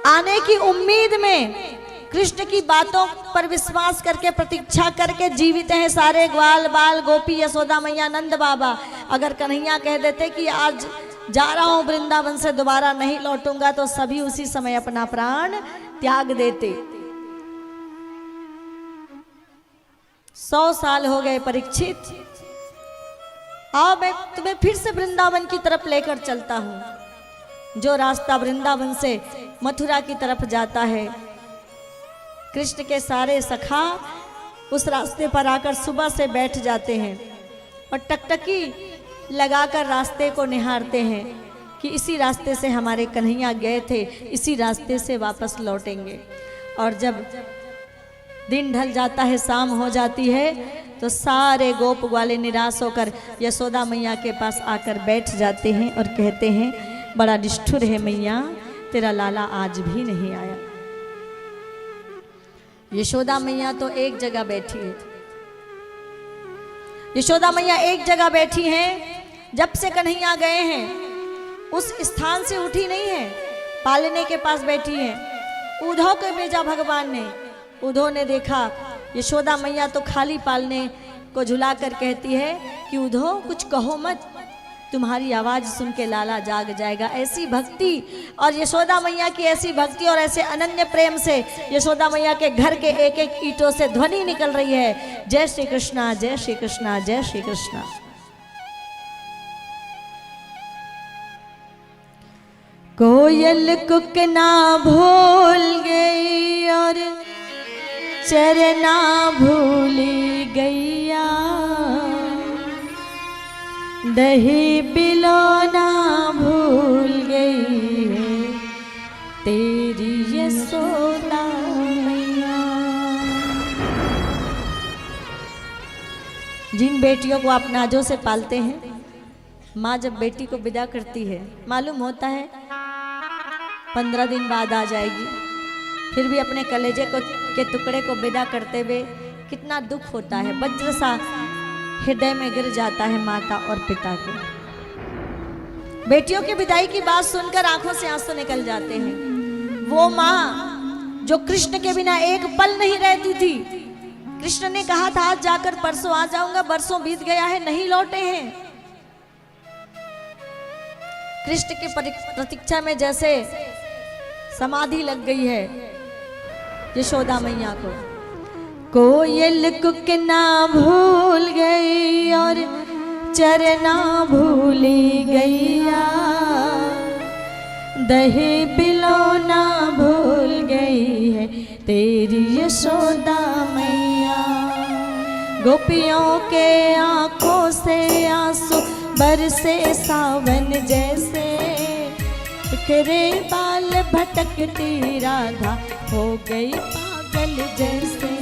आने की उम्मीद में, कृष्ण की बातों पर विश्वास करके प्रतीक्षा करके जीवित हैं सारे ग्वाल बाल गोपी यशोदा मैया नंद बाबा। अगर कन्हैया कह देते कि आज जा रहा हूं वृंदावन से दोबारा नहीं लौटूंगा तो सभी उसी समय अपना प्राण त्याग देते। 100 साल हो गए परीक्षित, आओ मैं तुम्हें फिर से वृंदावन की तरफ लेकर चलता हूं। जो रास्ता वृंदावन से मथुरा की तरफ जाता है, कृष्ण के सारे सखा उस रास्ते पर आकर सुबह से बैठ जाते हैं और टकटकी लगाकर रास्ते को निहारते हैं कि इसी रास्ते से हमारे कन्हैया गए थे, इसी रास्ते से वापस लौटेंगे। और जब दिन ढल जाता है, शाम हो जाती है, तो सारे गोप वाले निराश होकर यशोदा मैया के पास आकर बैठ जाते हैं और कहते हैं बड़ा निष्ठुर है मैया, तेरा लाला आज भी नहीं आया। यशोदा मैया तो एक जगह बैठी है, यशोदा मैया एक जगह बैठी हैं। जब से कन्हैया गए हैं उस स्थान से उठी नहीं है, पालने के पास बैठी हैं। उद्धव को भेजा भगवान ने, उद्धव ने देखा यशोदा मैया तो खाली पालने को झुलाकर कहती है कि उद्धव कुछ कहो मत, तुम्हारी आवाज सुन के लाला जाग जाएगा। ऐसी भक्ति और यशोदा मैया की ऐसी भक्ति और ऐसे अनन्य प्रेम से यशोदा मैया के घर के एक एक ईंटों से ध्वनि निकल रही है, जय श्री कृष्णा जय श्री कृष्णा जय श्री कृष्णा। कोयल कुकना भूल गई और चरना भूली गैया, दही बिलोना भूल गई है तेरी यशोदा मैया। जिन बेटियों को आप नाजों से पालते हैं, माँ जब बेटी को विदा करती है मालूम होता है 15 दिन बाद आ जाएगी, फिर भी अपने कलेजे के टुकड़े को विदा करते हुए कितना दुख होता है, वज्र सा हृदय में गिर जाता है माता और पिता के। बेटियों की विदाई की बात सुनकर आंखों से आंसू निकल जाते हैं। वो माँ जो कृष्ण के बिना एक पल नहीं रहती थी, कृष्ण ने कहा था आज जाकर परसों आ जाऊंगा, बरसों बीत गया है नहीं लौटे हैं। कृष्ण की प्रतीक्षा में जैसे समाधि लग गई है यशोदा मैया को। कोयल कुकना भूल गई और चरना भूली गैया, दही पिलौना भूल गई है तेरी यशोदा मैया। गोपियों के आंखों से आंसू बरसे सावन जैसे, बिखरे बाल भटकती राधा हो गई पागल जैसे।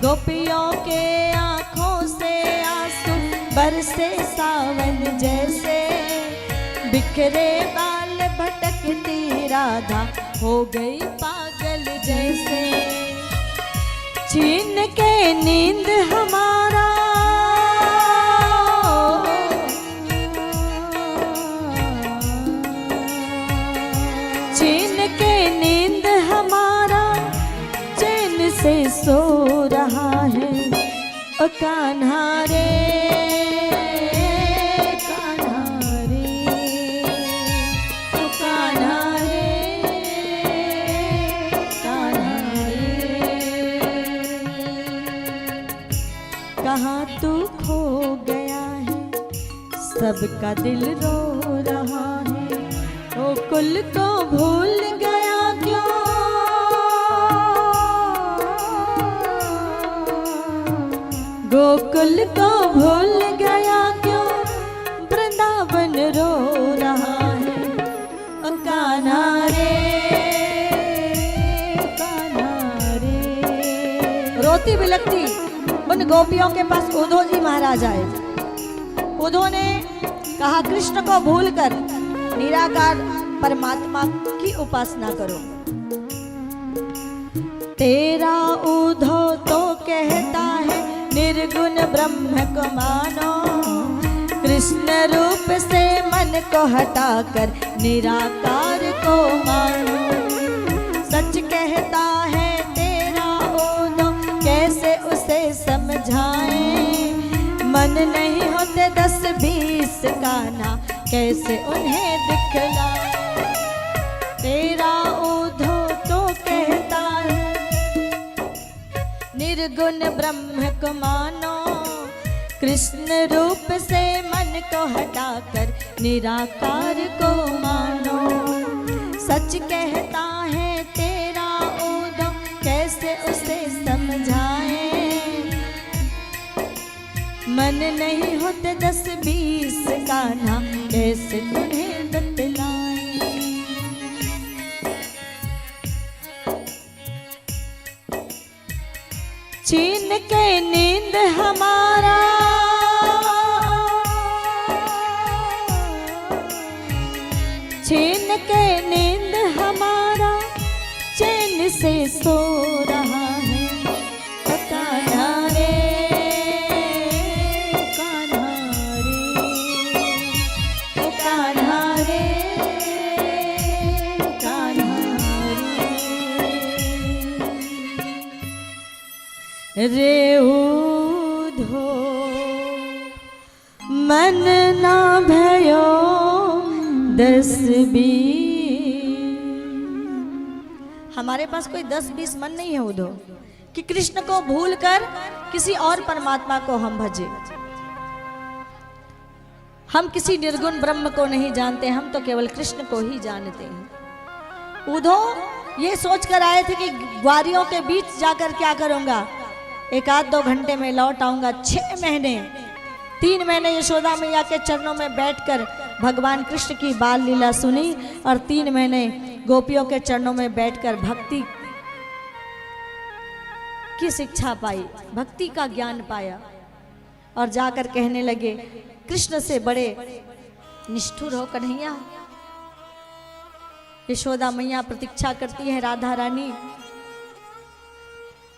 गोपियों के आंखों से आंसू बरसे सावन जैसे, बिखरे बाल भटकती राधा हो गई पागल जैसे। छीन के नींद हमारा छीन के नींद हमारा चैन से सो रहा है। ओ कान्हा रे कान्हा रे, ओ कान्हा रे कान्हा रे, कहाँ तू खो गया है सबका दिल रो रहा है। ओ कुल को भूल गया क्यों, गोकुल को भूल गया क्यों, वृंदावन रो रहा है। ओ कान्हा रे कान्हा रे, रोती बिलखती उन गोपियों के पास उद्धव जी महाराज आए। उद्धव ने कहा कृष्ण को भूलकर निराकार परमात्मा की उपासना करो। तेरा उद्धव तो कहता है निर्गुण ब्रह्म को मानो, कृष्ण रूप से मन को हटाकर निराकार को मानो। सच कहता है तेरा उद्धव कैसे उसे समझाएं, मन नहीं होते 10-20 कान्हा कैसे उन्हें दिखलाएं। तेरा उद्धव तो कहता है निर्गुण ब्रह्म को मानो, कृष्ण रूप से मन को हटाकर निराकार को मानो। सच कहता है तेरा उद्धव कैसे उसे समझाए, मन नहीं होते 10-20 कान्हा कैसे उन्हें बतलाएं। छीन के नींद हमारा छीन के नींद हमारा चैन से सो रहा है। ओ कान्हा रे, कान्हा रे, ओ कान्हा रे, कान्हा रे। रे उद्धो मन ना भयो 10-20। हमारे पास कोई 10-20 मन नहीं है उद्धव कि कृष्ण को भूलकर किसी और परमात्मा को हम भजे। हम किसी निर्गुण ब्रह्म को नहीं जानते, हम तो केवल कृष्ण को ही जानते हैं। उद्धव ये सोचकर आए थे कि ग्वारियों के बीच जाकर क्या करूंगा, 1-2 घंटे में लौट आऊंगा। 6 महीने 3 महीने यशोदा मैया के चरणों में बैठकर भगवान कृष्ण की बाल लीला सुनी और 3 महीने गोपियों के चरणों में बैठकर भक्ति की शिक्षा पाई, भक्ति का ज्ञान पाया और जाकर कहने लगे कृष्ण से बड़े निष्ठुर हो कन्हैया। यशोदा मैया प्रतीक्षा करती है, राधा रानी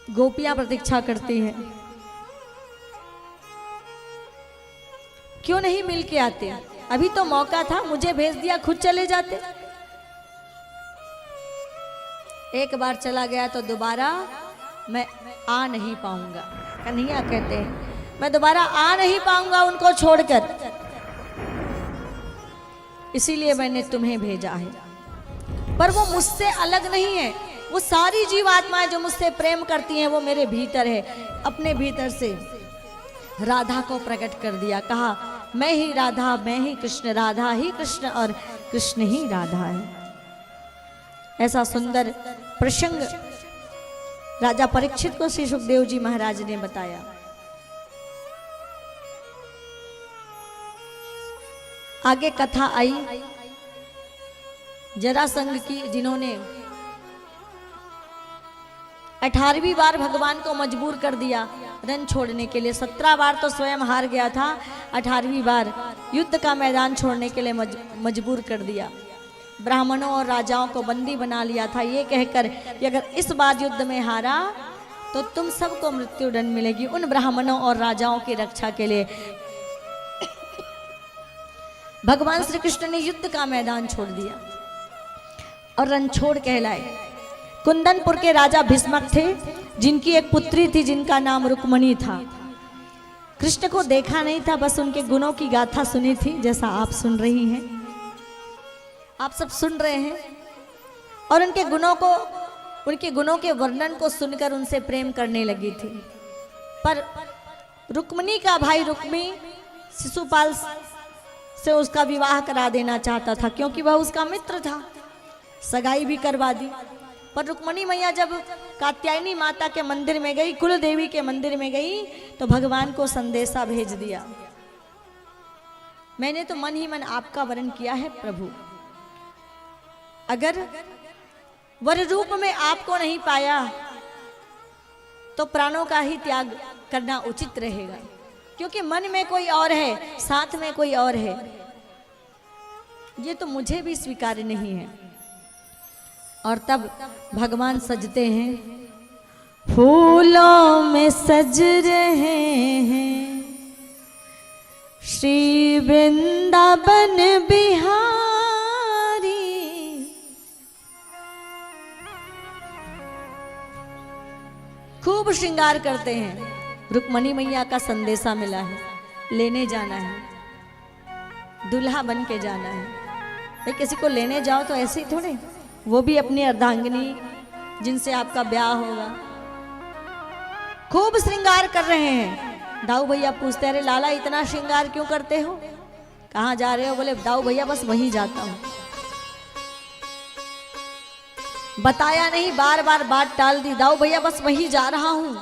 गोपियां प्रतीक्षा करती हैं, क्यों नहीं मिल के आते? अभी तो मौका था, मुझे भेज दिया, खुद चले जाते। एक बार चला गया तो दोबारा मैं आ नहीं पाऊंगा। कन्हैया कहते हैं मैं दोबारा आ नहीं पाऊंगा उनको छोड़कर, इसीलिए मैंने तुम्हें भेजा है। पर वो मुझसे अलग नहीं है, वो सारी जीवात्माएं जो मुझसे प्रेम करती हैं वो मेरे भीतर है। अपने भीतर से राधा को प्रकट कर दिया, कहा मैं ही राधा, मैं ही कृष्ण, राधा ही कृष्ण और कृष्ण ही राधा है। ऐसा सुंदर प्रसंग राजा परीक्षित को श्री सुखदेव जी महाराज ने बताया। आगे कथा आई जरासंध की, जिन्होंने 18वीं बार भगवान को मजबूर कर दिया रण छोड़ने के लिए। 17 बार तो स्वयं हार गया था, 18वीं बार युद्ध का मैदान छोड़ने के लिए मजबूर कर दिया। ब्राह्मणों और राजाओं को बंदी बना लिया था, ये कहकर कि अगर इस बार युद्ध में हारा तो तुम सबको मृत्यु दंड मिलेगी। उन ब्राह्मणों और राजाओं की रक्षा के लिए भगवान श्री कृष्ण ने युद्ध का मैदान छोड़ दिया और रणछोड़ कहलाए। कुंदनपुर के राजा भीष्मक थे, जिनकी एक पुत्री थी जिनका नाम रुक्मणी था। कृष्ण को देखा नहीं था, बस उनके गुणों की गाथा सुनी थी, जैसा आप सुन रही हैं, आप सब सुन रहे हैं। और उनके गुणों के वर्णन को सुनकर उनसे प्रेम करने लगी थी। पर रुक्मणी का भाई रुक्मी शिशुपाल से उसका विवाह करा देना चाहता था, क्योंकि वह उसका मित्र था। सगाई भी करवा दी। पर रुक्मणी मैया जब कात्यायनी माता के मंदिर में गई, कुल देवी के मंदिर में गई, तो भगवान को संदेशा भेज दिया, मैंने तो मन ही मन आपका वरण किया है प्रभु, अगर वर रूप में आपको नहीं पाया तो प्राणों का ही त्याग करना उचित रहेगा, क्योंकि मन में कोई और है, साथ में कोई और है, ये तो मुझे भी स्वीकार्य नहीं है। और तब भगवान सजते हैं, फूलों में सज रहे हैं श्री वृंदावन बिहारी। खूब श्रृंगार करते हैं। रुक्मणी मैया का संदेशा मिला है, लेने जाना है, दूल्हा बन के जाना है। भाई किसी को लेने जाओ तो ऐसे ही थोड़े, वो भी अपनी अर्धांगिनी जिनसे आपका ब्याह होगा। खूब श्रृंगार कर रहे हैं। दाऊ भैया पूछते, अरे लाला इतना श्रृंगार क्यों करते हो, कहाँ जा रहे हो? बोले दाऊ भैया बस वहीं जाता हूं। बताया नहीं, बार बार बात टाल दी, दाऊ भैया बस वहीं जा रहा हूं।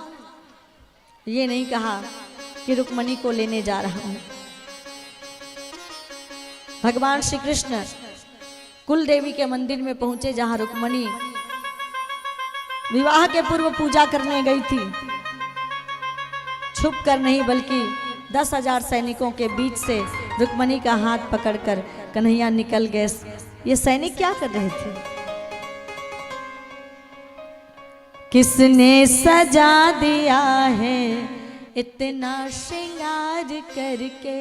ये नहीं कहा कि रुक्मणी को लेने जा रहा हूं। भगवान श्री कृष्ण कुल देवी के मंदिर में पहुंचे, जहां रुक्मणी विवाह के पूर्व पूजा करने गई थी। छुप कर नहीं, बल्कि 10,000 सैनिकों के बीच से रुक्मणी का हाथ पकड़कर कन्हैया निकल गए। ये सैनिक क्या कर रहे थे? किसने सजा दिया है इतना श्रृंगार करके,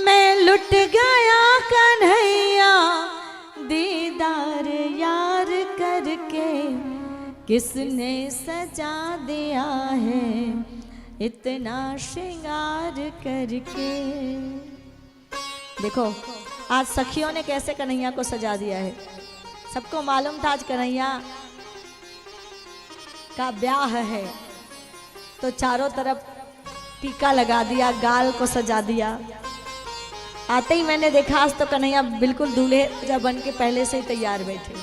मैं लुट गया कन्हैया दीदार यार करके। किसने सजा दिया है इतना श्रृंगार करके। देखो आज सखियों ने कैसे कन्हैया को सजा दिया है। सबको मालूम था आज कन्हैया का ब्याह है, तो चारों तरफ टीका लगा दिया, गाल को सजा दिया। आते ही मैंने देखा आज तो कन्हैया बिल्कुल दूल्हे जब बन के पहले से ही तैयार बैठे।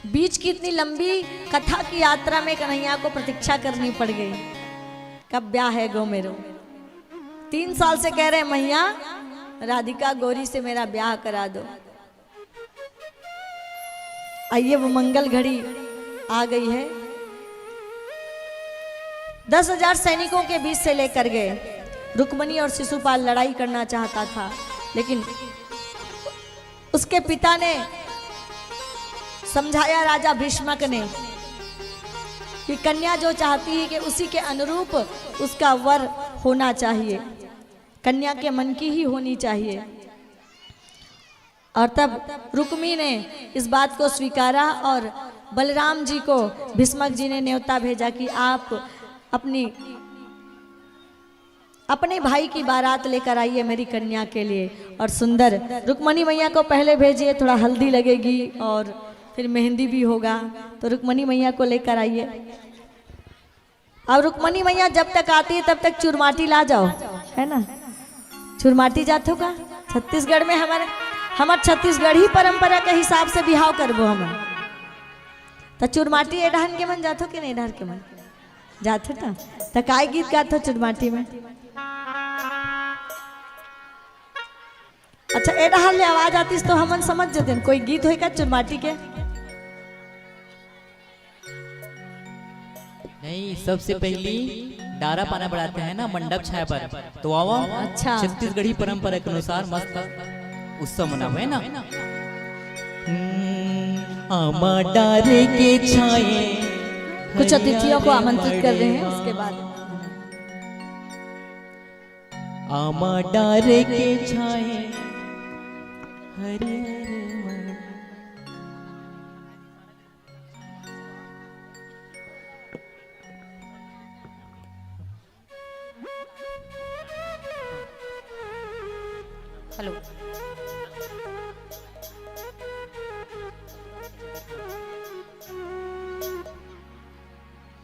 बीच की इतनी लंबी कथा की यात्रा में कन्हैया को प्रतीक्षा करनी पड़ गई, कब ब्याह है गो मेरो। 3 साल से कह रहे मैया राधिका गौरी से मेरा ब्याह करा दो। आइए वो मंगल घड़ी आ गई है। 10,000 सैनिकों के बीच से लेकर गए। रुक्मणी और शिशुपाल लड़ाई करना चाहता था, लेकिन उसके पिता ने समझाया, राजा भीष्मक ने, कि कन्या जो चाहती है कि उसी के अनुरूप उसका वर होना चाहिए, कन्या के मन की ही होनी चाहिए। और तब रुक्मी ने इस बात को स्वीकारा और बलराम जी को भीष्मक जी ने न्योता भेजा कि आप अपने भाई की बारात लेकर आइए मेरी कन्या के लिए। और सुंदर रुक्मणी मैया को पहले भेजिए, थोड़ा हल्दी लगेगी और फिर मेहंदी भी होगा, तो रुक्मणी मैया को लेकर आइए। अब रुक्मणी मैया जब तक आती है तब तक चुरमाटी ला जाओ, है ना। चुरमाटी जात होगा छत्तीसगढ़ में, हमार छत्तीसगढ़ी परंपरा के हिसाब से बिहाव करबो हम। तो चुरमाटी एडहन के मन जात हो कि नहीं एडहन के मन जात हो ना, तो काय गीत गात हो चुरमाटी में? अच्छा एडहन ले आवाज आती तो हमन समझ जाते, कोई गीत होगा चुरमाटी के? नहीं, सबसे पहली डारा पाना बढ़ाते हैं ना मंडप छाया पर, तो आओ। अच्छा, छत्तीसगढ़ी परंपरा के अनुसार मस्त उत्सव मनाओ, है ना। आमा डारे के छाए, कुछ अतिथियों को आमंत्रित कर रहे हैं। उसके बाद आमा डारे के छाए हरे हरे मन। हेलो,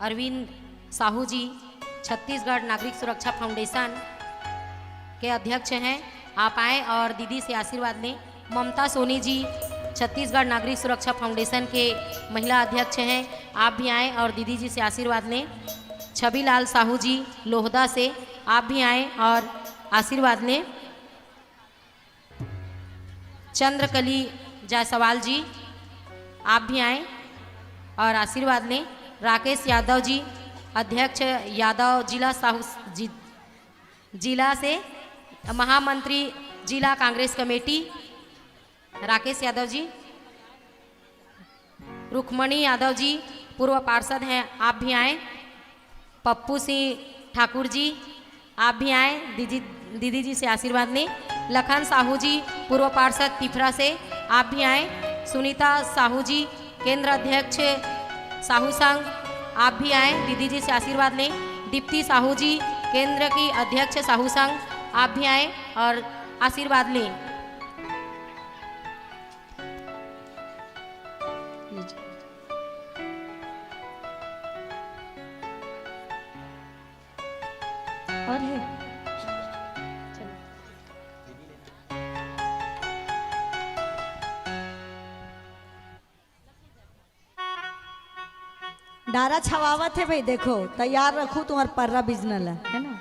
अरविंद साहू जी छत्तीसगढ़ नागरिक सुरक्षा फाउंडेशन के अध्यक्ष हैं। आप आए और दीदी से आशीर्वाद लें। ममता सोनी जी छत्तीसगढ़ नागरिक सुरक्षा फाउंडेशन के महिला अध्यक्ष हैं। आप भी आएँ और दीदी जी से आशीर्वाद लें। छवि लाल साहू जी लोहदा से, आप भी आएँ और आशीर्वाद लें। चंद्रकली जायसवाल जी, आप भी आएँ और आशीर्वाद लें। राकेश यादव जी, अध्यक्ष यादव जिला जिला से, महामंत्री जिला कांग्रेस कमेटी राकेश यादव जी। रुक्मणी यादव जी पूर्व पार्षद हैं, आप भी आए। पप्पू सिंह ठाकुर जी, आप भी आए, दीदी जी से आशीर्वाद लें। लखन साहू जी पूर्व पार्षद तिफरा से, आप भी आए। सुनीता साहू जी केंद्र अध्यक्ष साहू संघ, आप भी आए, दीदी जी से आशीर्वाद लें। दीप्ति साहू जी केंद्र की अध्यक्ष साहू संघ, आप भी आए और आशीर्वाद लें। और है डारा छवावत है भाई, देखो तैयार रखो, तुम्हारा पर्रा बिजनल है ना।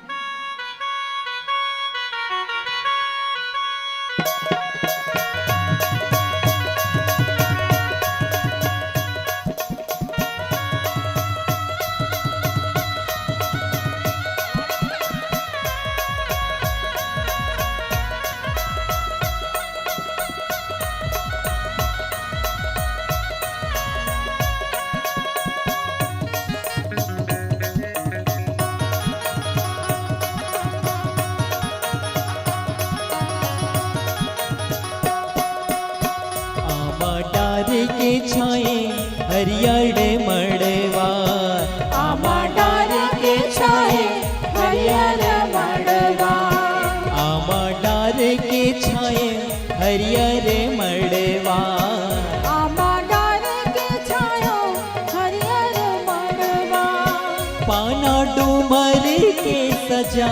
के छाए हरियर मड़वा, आमा डार के छाए हरियर मड़वा, आमा डार के छाए हरियर मड़वा, आमा डार के छायो हरियर मड़वा, पाना डूमर के सजा,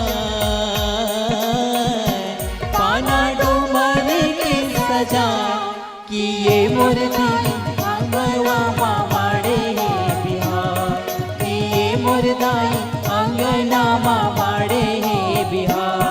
पाना डूमर के सजा, कि ये मुर्दी अंगवा मामाड़े बिहार, कि ये मुर्दाई अंगना मामाड़े बिहार।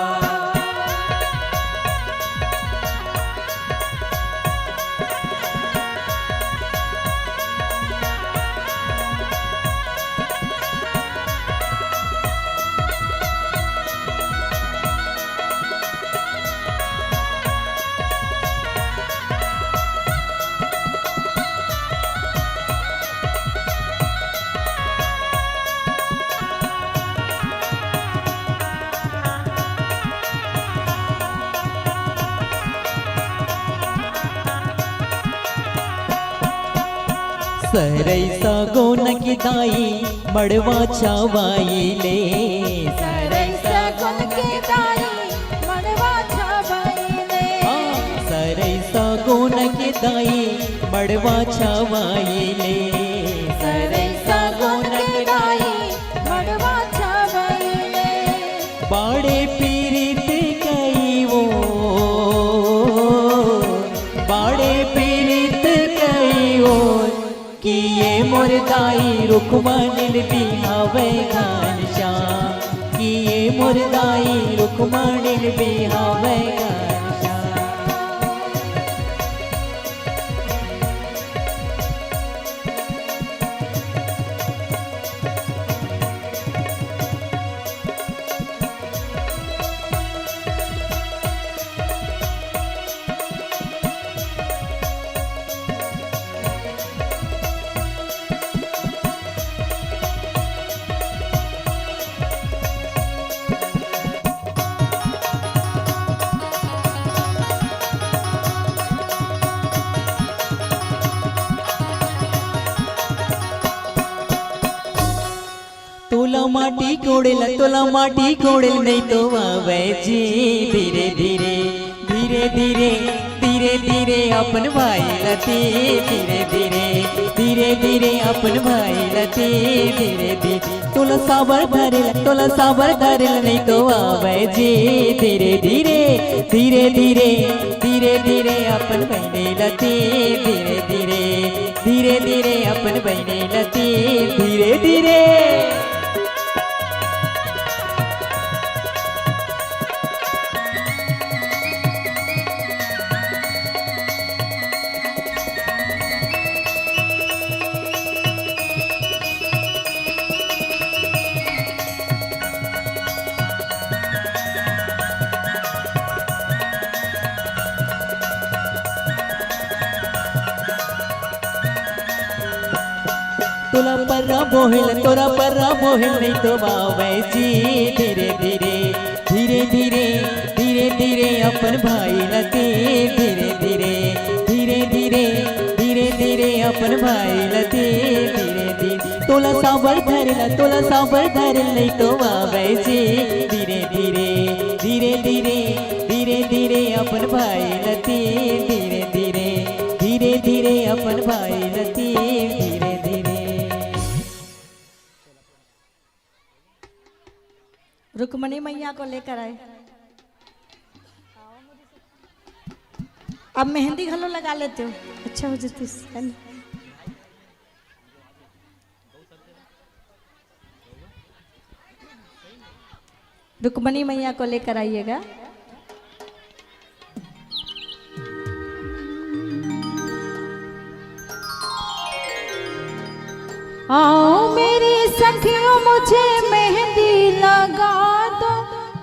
सरैसा गोन की दाई मड़वा छावाई ले, सरैसा गुन के दाई मड़वा छावाई ले, सरैसा गोन की दाई मड़वा छावाई ले, सरैसा गुन के दाई मड़वा छावाई ले, बाड़े पीरित कई वो, बाड़े पीरित कई वो, कि ये मुर्दाई रुक्मणिल बिहावे घनश्याम, कि ये मुर्दाई रुक्मणिल बिहावे घनश्याम। तोला माटी कोड़ेल नहीं तो आवे जी, धीरे धीरे धीरे धीरे धीरे धीरे अपन भाई लती, धीरे धीरे धीरे धीरे अपन भाई लती, धीरे धीरे तोला साबर धरेल नहीं तो आवे जी, धीरे धीरे धीरे धीरे धीरे धीरे अपन बहने लती, धीरे धीरे धीरे धीरे अपन बहने लती, धीरे धीरे। तोला पर्रा मोहिल तोरा पर्रा मोहिल नहीं तो बावे जी धीरे धीरे धीरे धीरे धीरे धीरे अपन भाई लती धीरे धीरे धीरे धीरे धीरे धीरे अपन भाई लती धीरे धीरे तोला सांबर धरल नहीं तो बावे जी धीरे धीरे धीरे धीरे धीरे धीरे अपन भाई लती धीरे धीरे धीरे धीरे अपन भाई लती धीरे धीरे। रुक्मणी मैया को लेकर आए। अब मेहंदी घलो लगा लेते हो, अच्छा हो जाती है ना? रुक्मणी मैया को लेकर आइएगा। आओ मेरी सखियों मुझे मेहंदी लगा दो,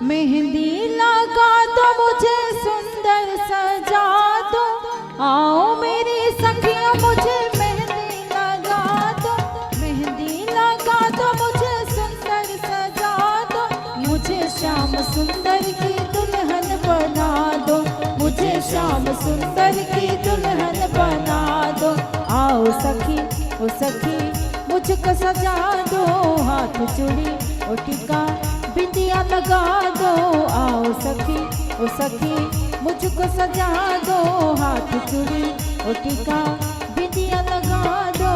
मेहंदी लगा दो मुझे सुंदर सजा दो। आओ मेरी सखियों मुझे मेहंदी लगा दो, मेहंदी लगा दो मुझे सुंदर सजा दो। मुझे श्याम सुंदर की दुल्हन बना दो, मुझे श्याम सुंदर की दुल्हन बना दो। आओ सखी ओ सखी मुझको सजा दो, हाथ चूड़ी और टीका बिंदिया लगा दो। आओ सखी ओ सखी मुझको सजा दो, हाथ चूड़ी और टीका बिंदिया लगा दो।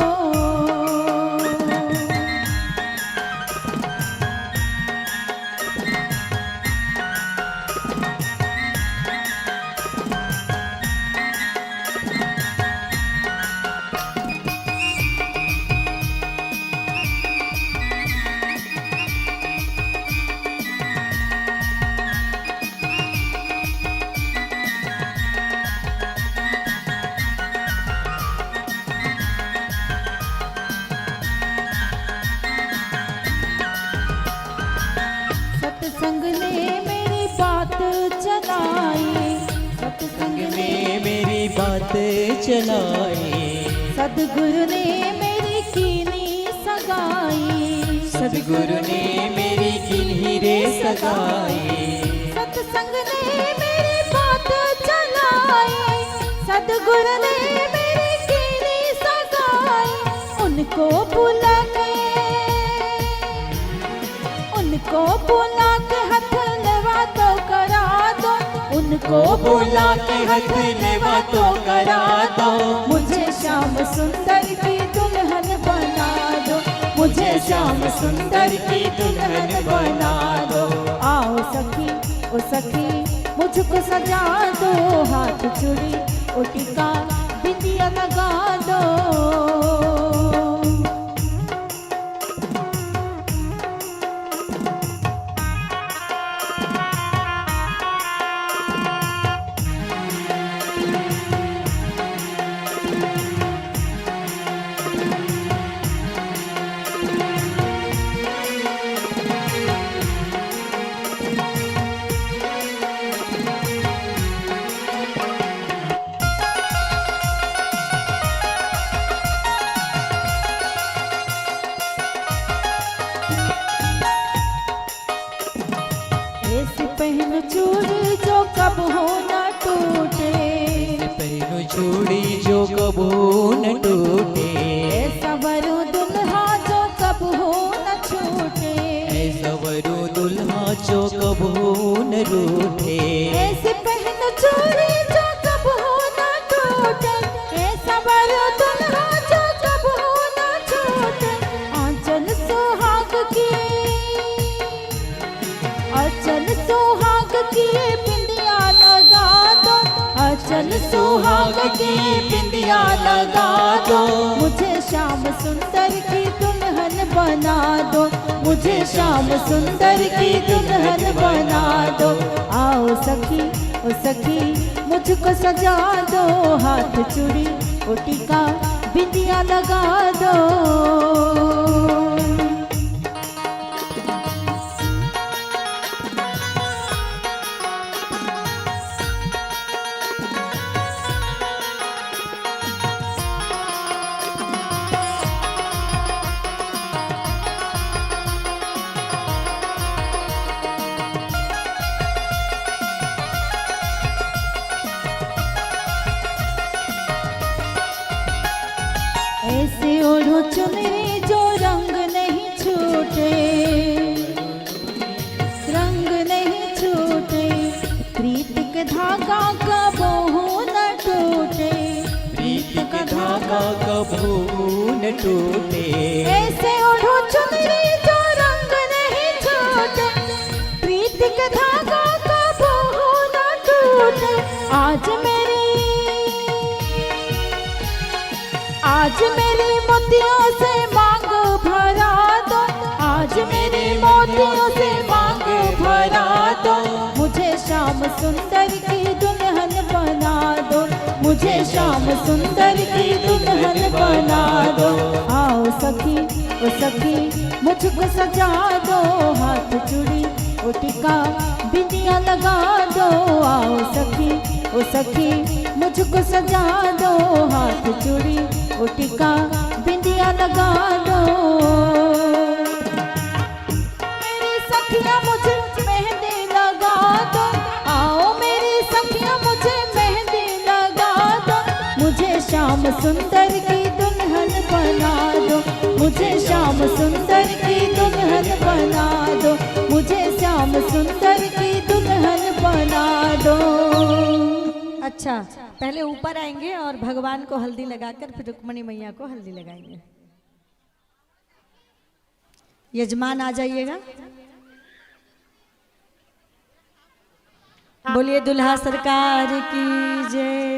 सत्संग ने मेरी बात चलाई, सत्संग ने मेरी बात चलाई, सदगुरु ने मेरी कीनी सगाई, सदगुरु ने मेरी किन्ही रे सगाई। सत्संग ने मेरी बात चलाई, सदगुरु ने मेरी कीनी सगाई। उनको बुला के हाथ लेवा तो करा दो, उनको बोला के हाथ लेवा तो करा दो। मुझे श्याम सुंदर की दुल्हन बना दो, मुझे श्याम सुंदर की दुल्हन बना दो। आओ सखी ओ सखी मुझको सजा दो, हाथ चूड़ी ओ टीका बिंदिया लगा दो। पहनो चूड़ी जो कब हो न टूटे, पहनो चूड़ी जो कब न टूटे। सवरू दुल्हा जो कब हो न छूटे, सवरू दुल्हा जो कब न रूठे। ऐसे पहनो चूड़ी जो कब हो न टूटे, सवरू दुल्हा जो कब हो न छूटे। आंचल सुहाग की, आंचल सुहाग की बिंदिया लगा दो, आंचल सुहाग की बिंदिया लगा दो। मुझे श्याम सुंदर की दुल्हन बना दो, मुझे श्याम सुंदर की दुल्हन बना दो। आओ सखी ओ सखी मुझको सजा दो, हाथ चूड़ी ओ टीका बिंदिया लगा दो। ओढ़ो चुनरी जो रंग नहीं छूटे, रंग नहीं छूटे, प्रीत के धागा कबो न टूटे, प्रीत का धागा कभू न टूटे। ऐसे ओढ़ो चुनरी जो रंग नहीं छूटे, प्रीत के धागा कबो न टूटे। आज मेरी मोतियों से मांग भरा दो, आज मेरी मोतियों से मांग भरा दो, मुझे श्याम सुंदर की दुल्हन बना दो, मुझे श्याम सुंदर की दुल्हन बना दो। आओ सखी ओ सखी मुझको सजा दो, हाथ चूड़ी ओ टिका बिंदिया लगा दो। आओ सखी ओ सखी मुझको सजा दो, हाथ चूड़ी ओ टिका बिंदिया लगा दो। मेरी सखियां मुझे मेहंदी लगा दो, आओ मेरी सखियां मुझे मेहंदी लगा दो, मुझे श्याम सुंदर की दुल्हन बना दो, मुझे श्याम सुंदर की दुल्हन बना दो, मुझे श्याम सुंदर की दुल्हन बना दो। अच्छा, पहले ऊपर आएंगे और भगवान को हल्दी लगाकर फिर रुक्मणी मैया को हल्दी लगाएंगे। यजमान आ जाइएगा। बोलिए दुल्हा सरकार की जय।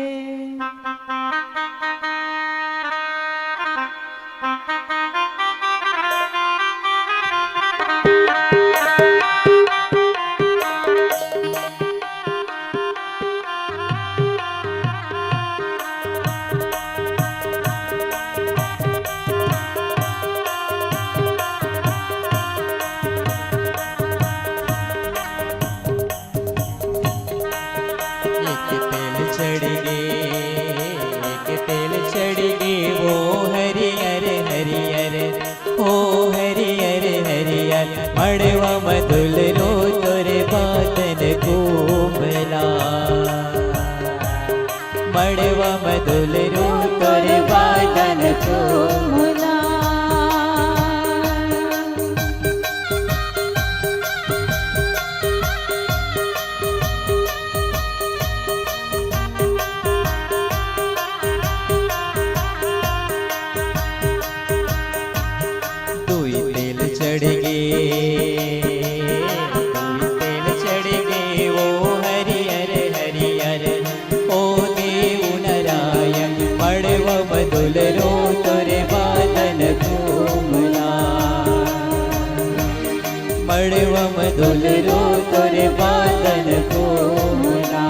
मड़वा मधुल रो तोरे बातन कोमला, मड़वा मधुल रो तोरे बातन कोमला। मड़वा मधुल रो तोरे बादन कोमला।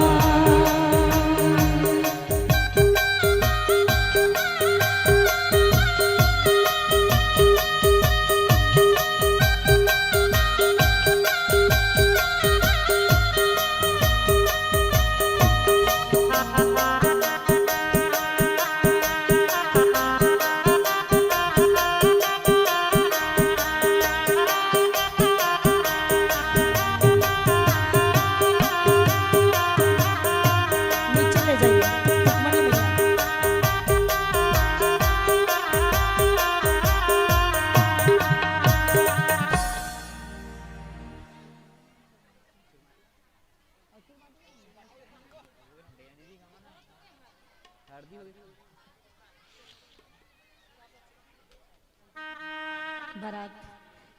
बारात,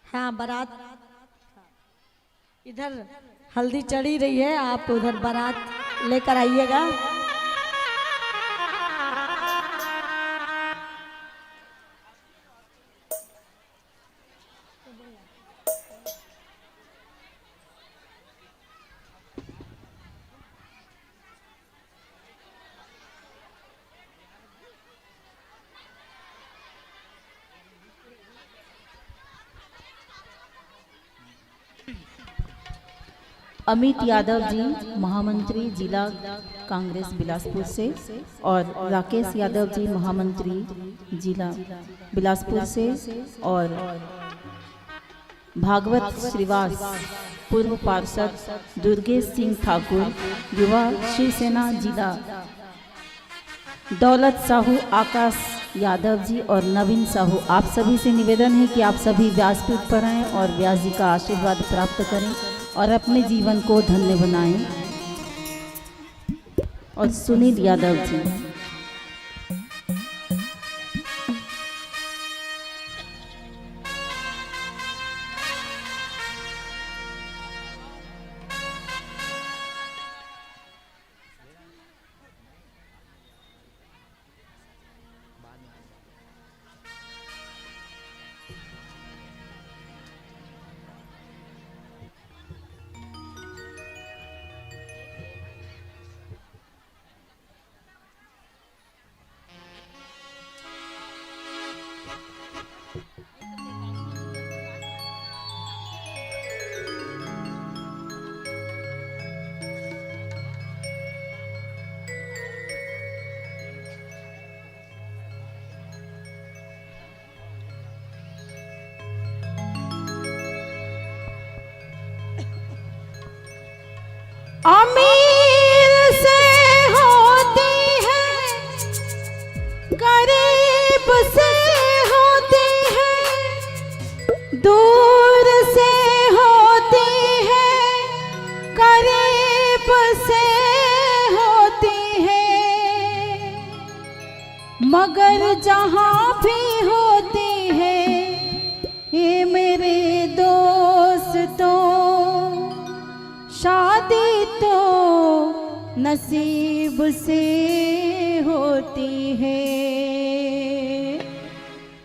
हाँ बारात इधर हल्दी चढ़ी रही है, आप उधर बारात लेकर आइएगा। अमित यादव जी महामंत्री जिला कांग्रेस बिलासपुर से और राकेश यादव जी महामंत्री जिला बिलासपुर से और भागवत श्रीवास पूर्व पार्षद दुर्गेश सिंह ठाकुर युवा शिवसेना जिला, दौलत साहू आकाश यादव जी और नवीन साहू, आप सभी से निवेदन है कि आप सभी व्यासपीठ पर आएँ और व्यास जी का आशीर्वाद प्राप्त करें और अपने जीवन को धन्य बनाएं। और सुनील यादव जी। अमीर से होती है, गरीब से होती है, दूर से होती है, करीब से होती है, मगर जहाँ भी होती है ये मेरे दोस्तों, शादी तो नसीब से होती है।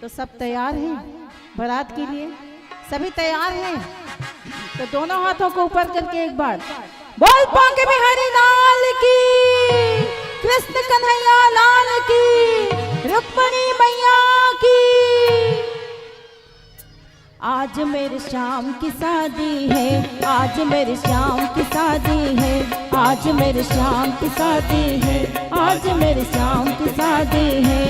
तो सब तैयार हैं बारात के लिए? सभी तैयार हैं? तो दोनों हाथों को ऊपर करके एक बार बोल पांगे बिहारी लाल की, कृष्ण कन्हैया लाल की, रुक्मणी मैया की। आज मेरे श्याम की शादी है, आज मेरे श्याम की शादी है, आज मेरे श्याम की शादी है, आज मेरे श्याम की शादी है।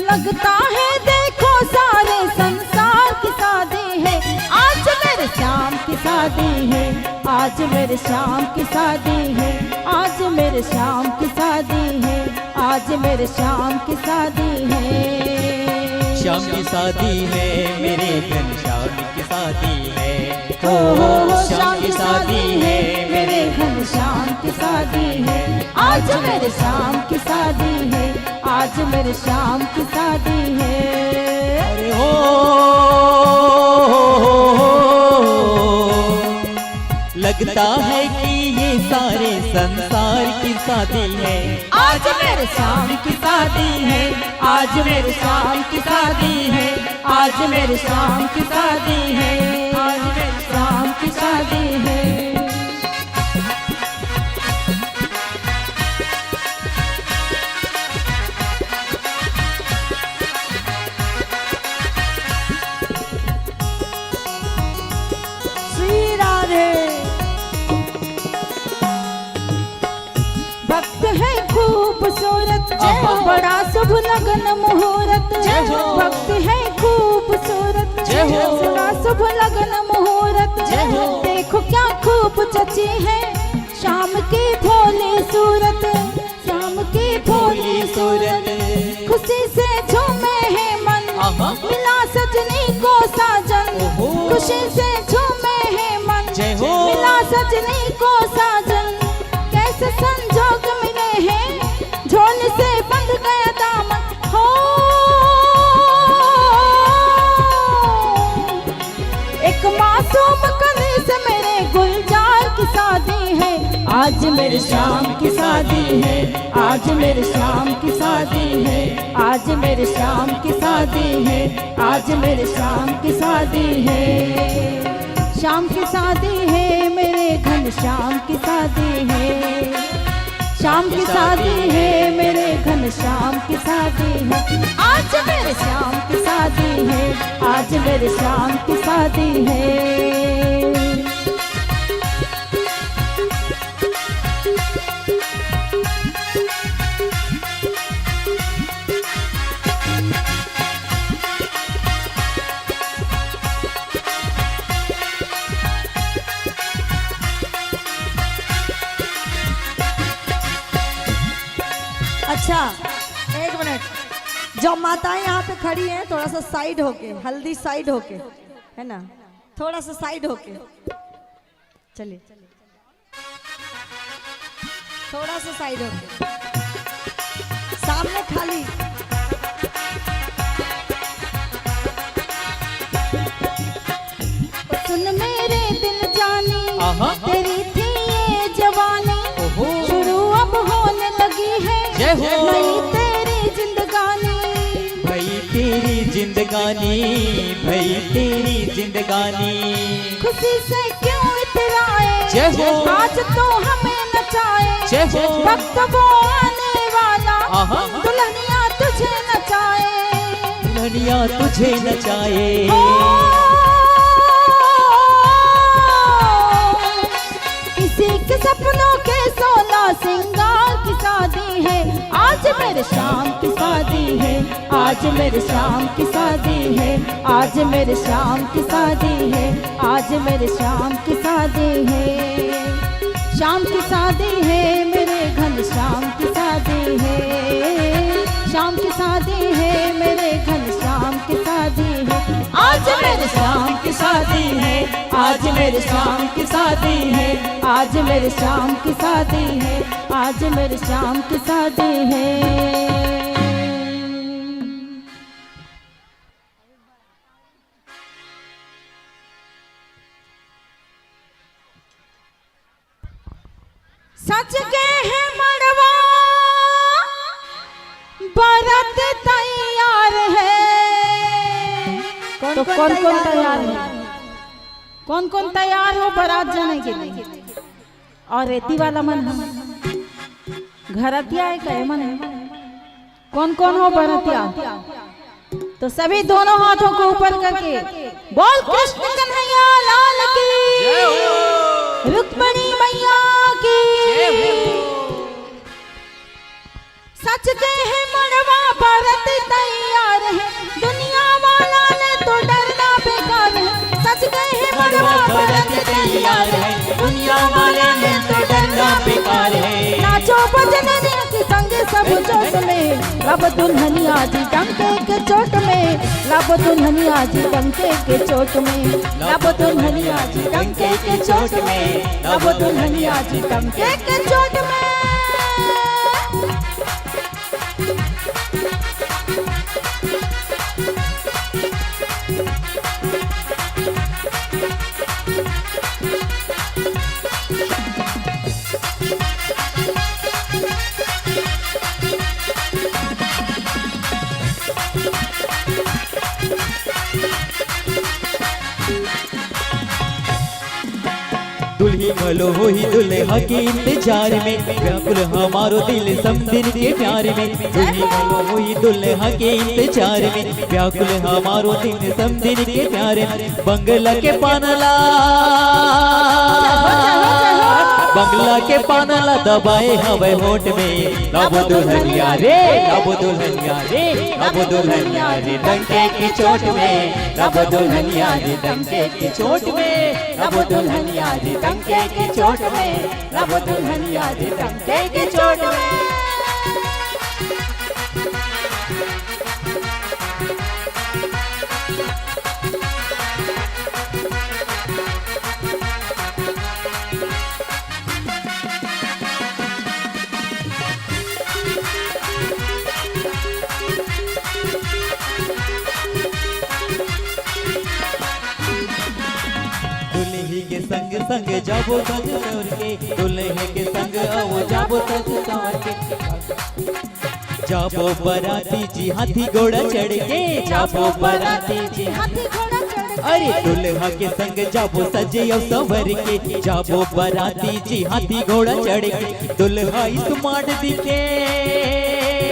लगता है देखो सारे संसार की शादी है, आज मेरे श्याम की शादी है, आज मेरे श्याम की शादी है, आज मेरे श्याम की शादी है, आज मेरे श्याम की शादी है। श्याम की शादी है मेरे घनश्याम की शादी है, हो श्याम की शादी है मेरे घनश्याम की शादी है, आज मेरे श्याम की शादी है, आज मेरे श्याम की शादी है। अरे हो लगता है कि ये सारे संसार की शादी है, आज मेरे श्याम की शादी है, आज मेरे श्याम की शादी है, आज मेरे श्याम की शादी है, आज मेरे श्याम की शादी है। श्री राधे। भक्त है खूबसूरत, बड़ा शुभ लगन मुहूर्त, भक्त है खूबसूरत, बड़ा शुभ लगन मुहूर्त, देखो क्या खूब चची है शाम की भोली सूरत, शाम की भोली सूरत, खुशी से झूमे है मन, मिला सजनी को साजन, खुशी से झूमे है मन, मिला सजनी को साजन, कैसे संजोग मिले हैं, झोले से बंध गया दामन, हो एक मासूम कली से मेरे गुलजार की शादी है, आज मेरे श्याम की शादी है, आज मेरे श्याम की शादी है, आज मेरे श्याम की शादी है, आज मेरे श्याम की शादी है। श्याम की शादी है मेरे घनश्याम की शादी है, श्याम की शादी है मेरे घनश्याम की शादी है, आज मेरे श्याम की शादी है, आज मेरे श्याम की शादी है। अच्छा, एक मिनट, जो माताएं यहाँ पे खड़ी हैं थोड़ा सा साइड होके, हल्दी साइड होके, है ना, थोड़ा सा साइड होके चलिए, थोड़ा सा साइड होके, सामने खाली। सुन मेरे दिल जानी, आहा। तेरी थी ये जवानी, ओहो। शुरू अब होने लगी है जय हो। नई तेरी जिंदगानी। भाई तेरी जिंदगानी, भाई तेरी जिंदगानी। खुशी से क्यों इतराए, जय हो। आज तो हमें नचाए, जय हो। वक्त वो आने वाला, आहा। दुल्हनिया तुझे नचाए। दुल्हनिया तुझे नचाए। किसी के सपनों के 16 सिंगार की शादी है, आज मेरे शाम की शादी है, आज मेरे शाम की शादी है, आज मेरे शाम की शादी है, आज मेरे शाम की शादी है। शाम की शादी है मेरे घन श्याम की शादी है, शाम की शादी है मेरे घन श्याम की शादी है, आज मेरे शाम की शादी है, आज मेरे शाम की शादी है, आज मेरे शाम की शादी है, आज मेरे शाम की शादी है। सच के है मड़वा, बारात तैयार है। तो कौन कौन तैयार है? कौन कौन तैयार हो बारात जाने के लिए? और रेती वाला मन है, घरतिया है कहे मन है? कौन कौन हो बारातिया? तो सभी दोनों हाथों को ऊपर करके बोल कृष्ण कन्हैया लाल की, रुक्मणी मैया की। सच के है मड़वा बारात तैयार है, दुनिया वाला ने तो डरना बेकार है। सच के है मड़वा बारात तैयार है, दुनिया वाले ने तो डरना बेकार है। नाचो बजने के संग सब जोश में, लब दुल्हनिया जी डंके के चोट में, लब दुल्हनिया जी डंके के चोट में, लब दुल्हनिया जी डंके के चोट में, लब दुल्हनिया जी डंके के चोट में। दुल्ही भलो हो ही दुल्हा के इंतजार में, व्याकुल हमारो दिल समदिन के प्यार में। दुल्ही भलो हो ही दुल्हा के इंतजार में, व्याकुल हमारो दिल समदिन के प्यार में। बंगला के पानला, बंगला के पानला दबाए हवे होठ में। लब दुल्हनिया रे, लब दुल्हनिया रे, लब दुल्हनिया रे डंके की चोट में, लब दुल्हनिया रे डंके की चोट में, लब दुल्हनिया रे डंके की चोट में, लब दुल्हनिया रे डंके की चोट में। दुल्ही के संग संग जाबो संग सवर के, दुल्हे के संग आओ जाबो संग सवर के। जाबो बराती जी हाथी घोड़ा चढ़ के, जाबो बराती जी हाथी घोड़ा चढ़ के। अरे दुल्हा के संग जाबो सजे और सवर के, जाबो बराती जी हाथी घोड़ा चढ़ के। दुल्हा स्मार्ट दिखे,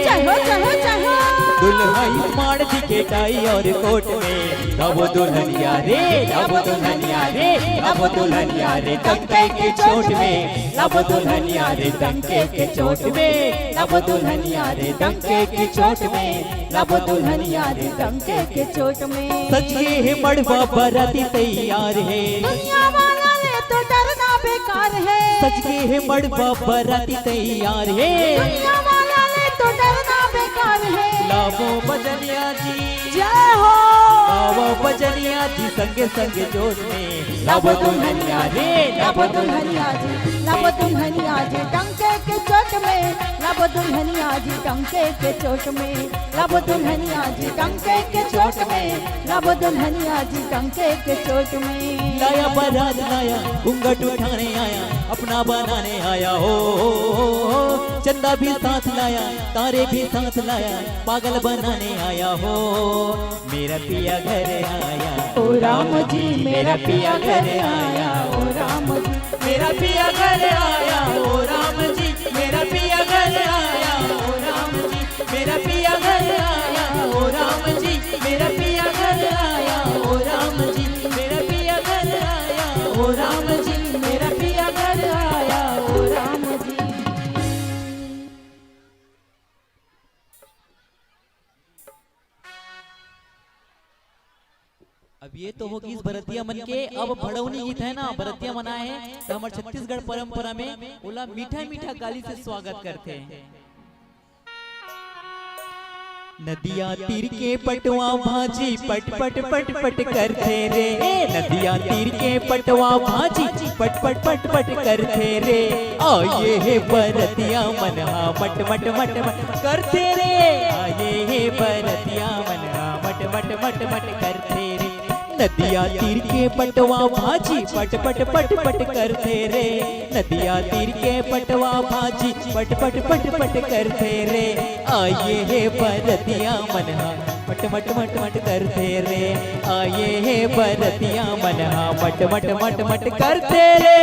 चलो चलो चलो, दुल्हा स्मार्ट दिखे टाई और कोट में। लब दुल्हनिया रे, लब दुल्हनिया रे, लब दुल्हनिया रे डंके के चोट में, लब दुल्हनिया रे डंके के चोट में, लब दुल्हनिया रे डंके के चोट में, लब दुल्हनिया रे डंके के चोट में। सजे है मड़वा बराती तैयार है, दुनिया वाला ने तो डरना बेकार है। सजे है मड़वा बराती तैयार है, दुनिया वाला ने तो डरना बेकार गावो बजनिया जी, जय हो। गावो बजनिया जी संगे संगे जोश में लावो दुल्हनिया रे, लावो दुल्हनिया जी, लावो दुल्हनिया जी टंके के चोट में, लावो दुल्हनिया जी टंके के चोट में, लावो दुल्हनिया जी टंके के चोट में, लावो दुल्हनिया जी टंके के चोट में। लाया बारात लाया, घूंघट उठाने आया, अपना बनाने आया हो, चंदा भी साथ लाया, तारे भी साथ लाया, पागल बनाने आया हो। मेरा पिया घर आया, ओ राम जी मेरा पिया घर आया, ओ राम जी मेरा पिया घर आया, ओ राम जी, मेरा पिया घर आया, ओ राम जी, मेरा पिया घर आया, ओ राम जी, मेरा पिया घर आया, ओ राम जी, मेरा पिया घर आया, ओ राम जी, मेरा पिया घर आया, ओ राम जी। अब ये तो होगी इस भरतिया मन के। अब भड़ौनी गीत है ना, भरतिया मनाए हैं तो हमारे छत्तीसगढ़ परंपरा में बोला मीठा मीठा गाली से स्वागत करते हैं। नदिया तीर के पटवा भाजी पट पट पट पट करते रे, नदिया तीर के पटवा भाजी पट पट पट पट करते रे, आये हे बरतिया मनहा मट मट मट मट करते रे, आये हे बरतिया मनहा मट मट मट मट करते रे। नदिया तीर के पटवा भाजी पट पट पट पट करते रे, नदिया तीर के पटवा भाजी पट पट पट पट करते रे, आये हे बरतिया मनहा मट मट मट मट करते रे, आये हे बरतिया मनहा मट मट मट मट करते रे।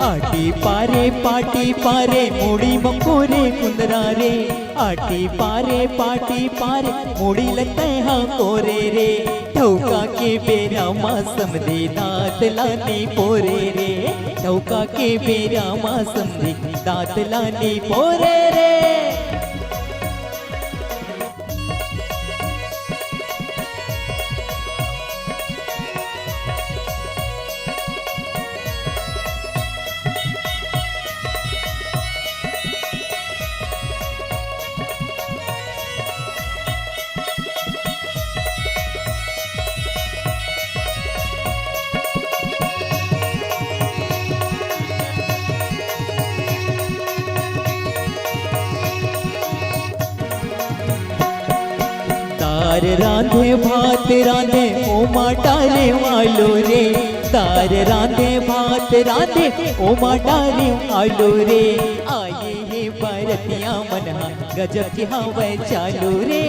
आटी पारे पाटी पारे मुड़ी मकोरे कुंदरा रे, आटी पारे पाटी पारे मुड़ी लगते हाँ कोरे रे, ठौका के बेरा मौसम दे दांत लाने पोरे रे, ठौका के बेरा मौसम दे दांत लाने पोरे रे। दार रांधे भात रांधे ओमा डाले वालो रे, दार रांधे भात रांधे ओमा डाले वालो रे, आये हे बरतिया मनहा गजब के हवा चालो रे,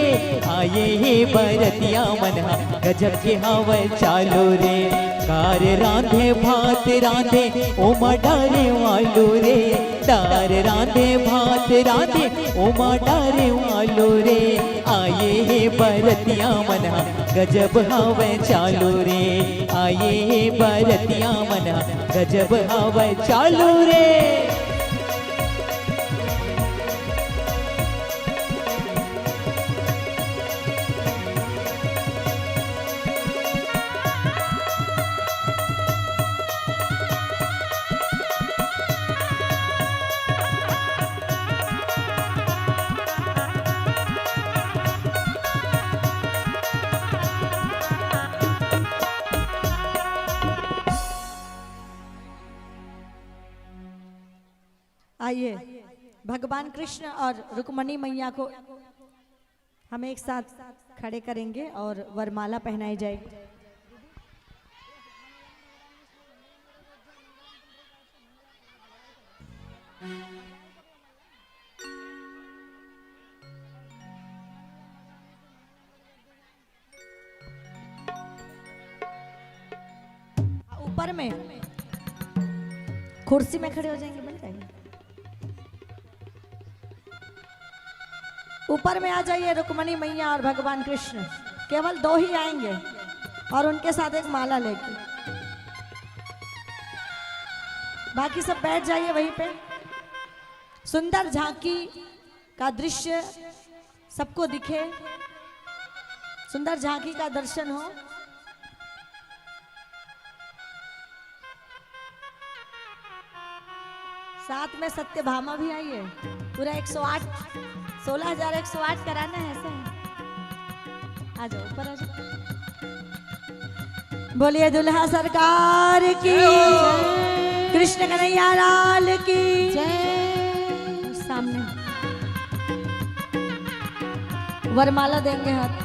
आये हे बरतिया मनहा गजब के हवा चालो रे। कार रांधे भात रांधे ओमा डाले वालो रे, दार रांधे भात रांधे ओमा डाले वालो रे, आये हे बरतिया मनहा गजब हवा चालो रे, आये हे बरतिया मनहा गजब हवा चालो रे। आइए भगवान कृष्ण और रुक्मणी मैया को हम एक साथ खड़े करेंगे और वरमाला पहनाई जाएगी। ऊपर में कुर्सी में खड़े हो जाएंगे, बन जाएंगे। ऊपर में आ जाइए रुक्मणी मैया और भगवान कृष्ण, केवल 2 ही आएंगे और उनके साथ एक माला लेके, बाकी सब बैठ जाइए वहीं पे। सुंदर झांकी का दृश्य सबको दिखे, सुंदर झांकी का दर्शन हो। साथ में सत्यभामा भी आई है। पूरा 108 16,108 कराना है ऐसे। आ जाओ ऊपर आ जाओ। बोलिए दुल्हा सरकार की, कृष्ण कन्हैया लाल की जय। सामने वरमाला देंगे हाथ।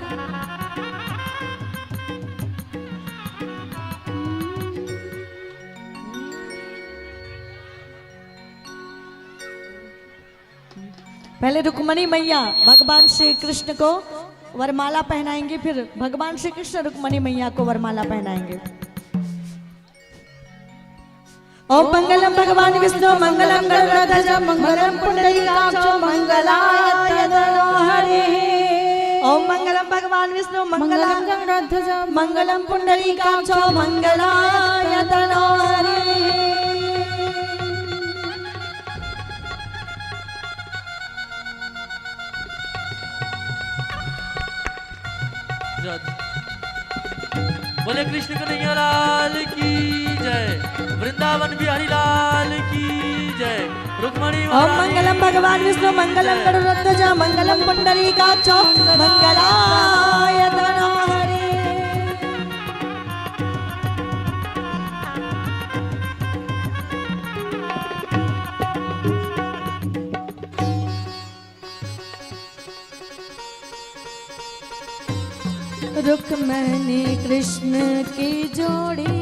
पहले रुक्मणी मैया भगवान श्री कृष्ण को वरमाला पहनाएंगे, फिर भगवान श्री कृष्ण रुक्मणी मैया को वरमाला पहनाएंगे। ओम मंगलम भगवान विष्णु मंगलम गरुड़ध्वज मंगलम पुंडरीकाक्षो मंगलाय तनोहरे। ओम मंगलम भगवान विष्णु मंगलम गरुड़ध्वज मंगलम पुंडरीकाक्षो मंगलाय तनोहरे। बोले कृष्ण कन्हैया लाल की जय, वृंदावन बिहारी लाल की जय, रुक्मणी। ओम मंगलम भगवान विष्णु मंगलम गरुड़ध्वज मंगलम पुंडरीकाक्षो मंगलाय तनोहरे। रुक्मणी कृष्ण की जोड़ी,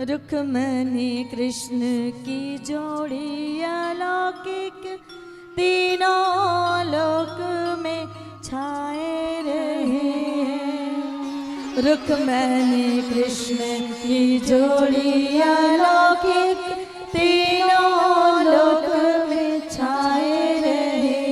रुक्मणी कृष्ण की जोड़ी अलौकिक, तीनों लोक में छाए रहे। रुक्मणी कृष्ण की जोड़ी अलौकिक, तीनों लोक में छाए रहे।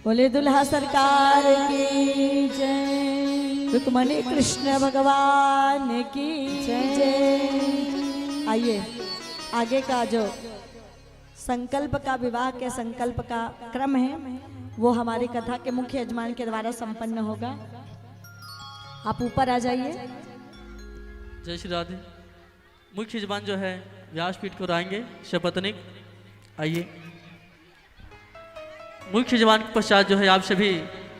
बोले दुल्हा सरकार की जय, रुक्मणी कृष्ण भगवान की जय। आइए आगे का जो संकल्प का, विवाह के संकल्प का क्रम है वो हमारी कथा के मुख्य यजमान के द्वारा संपन्न होगा। आप ऊपर आ जाइए। जय श्री राधे। मुख्य यजमान जो है व्यासपीठ को आएंगे शपथनिक। आइए मुख्य यजमान के पश्चात जो है आप सभी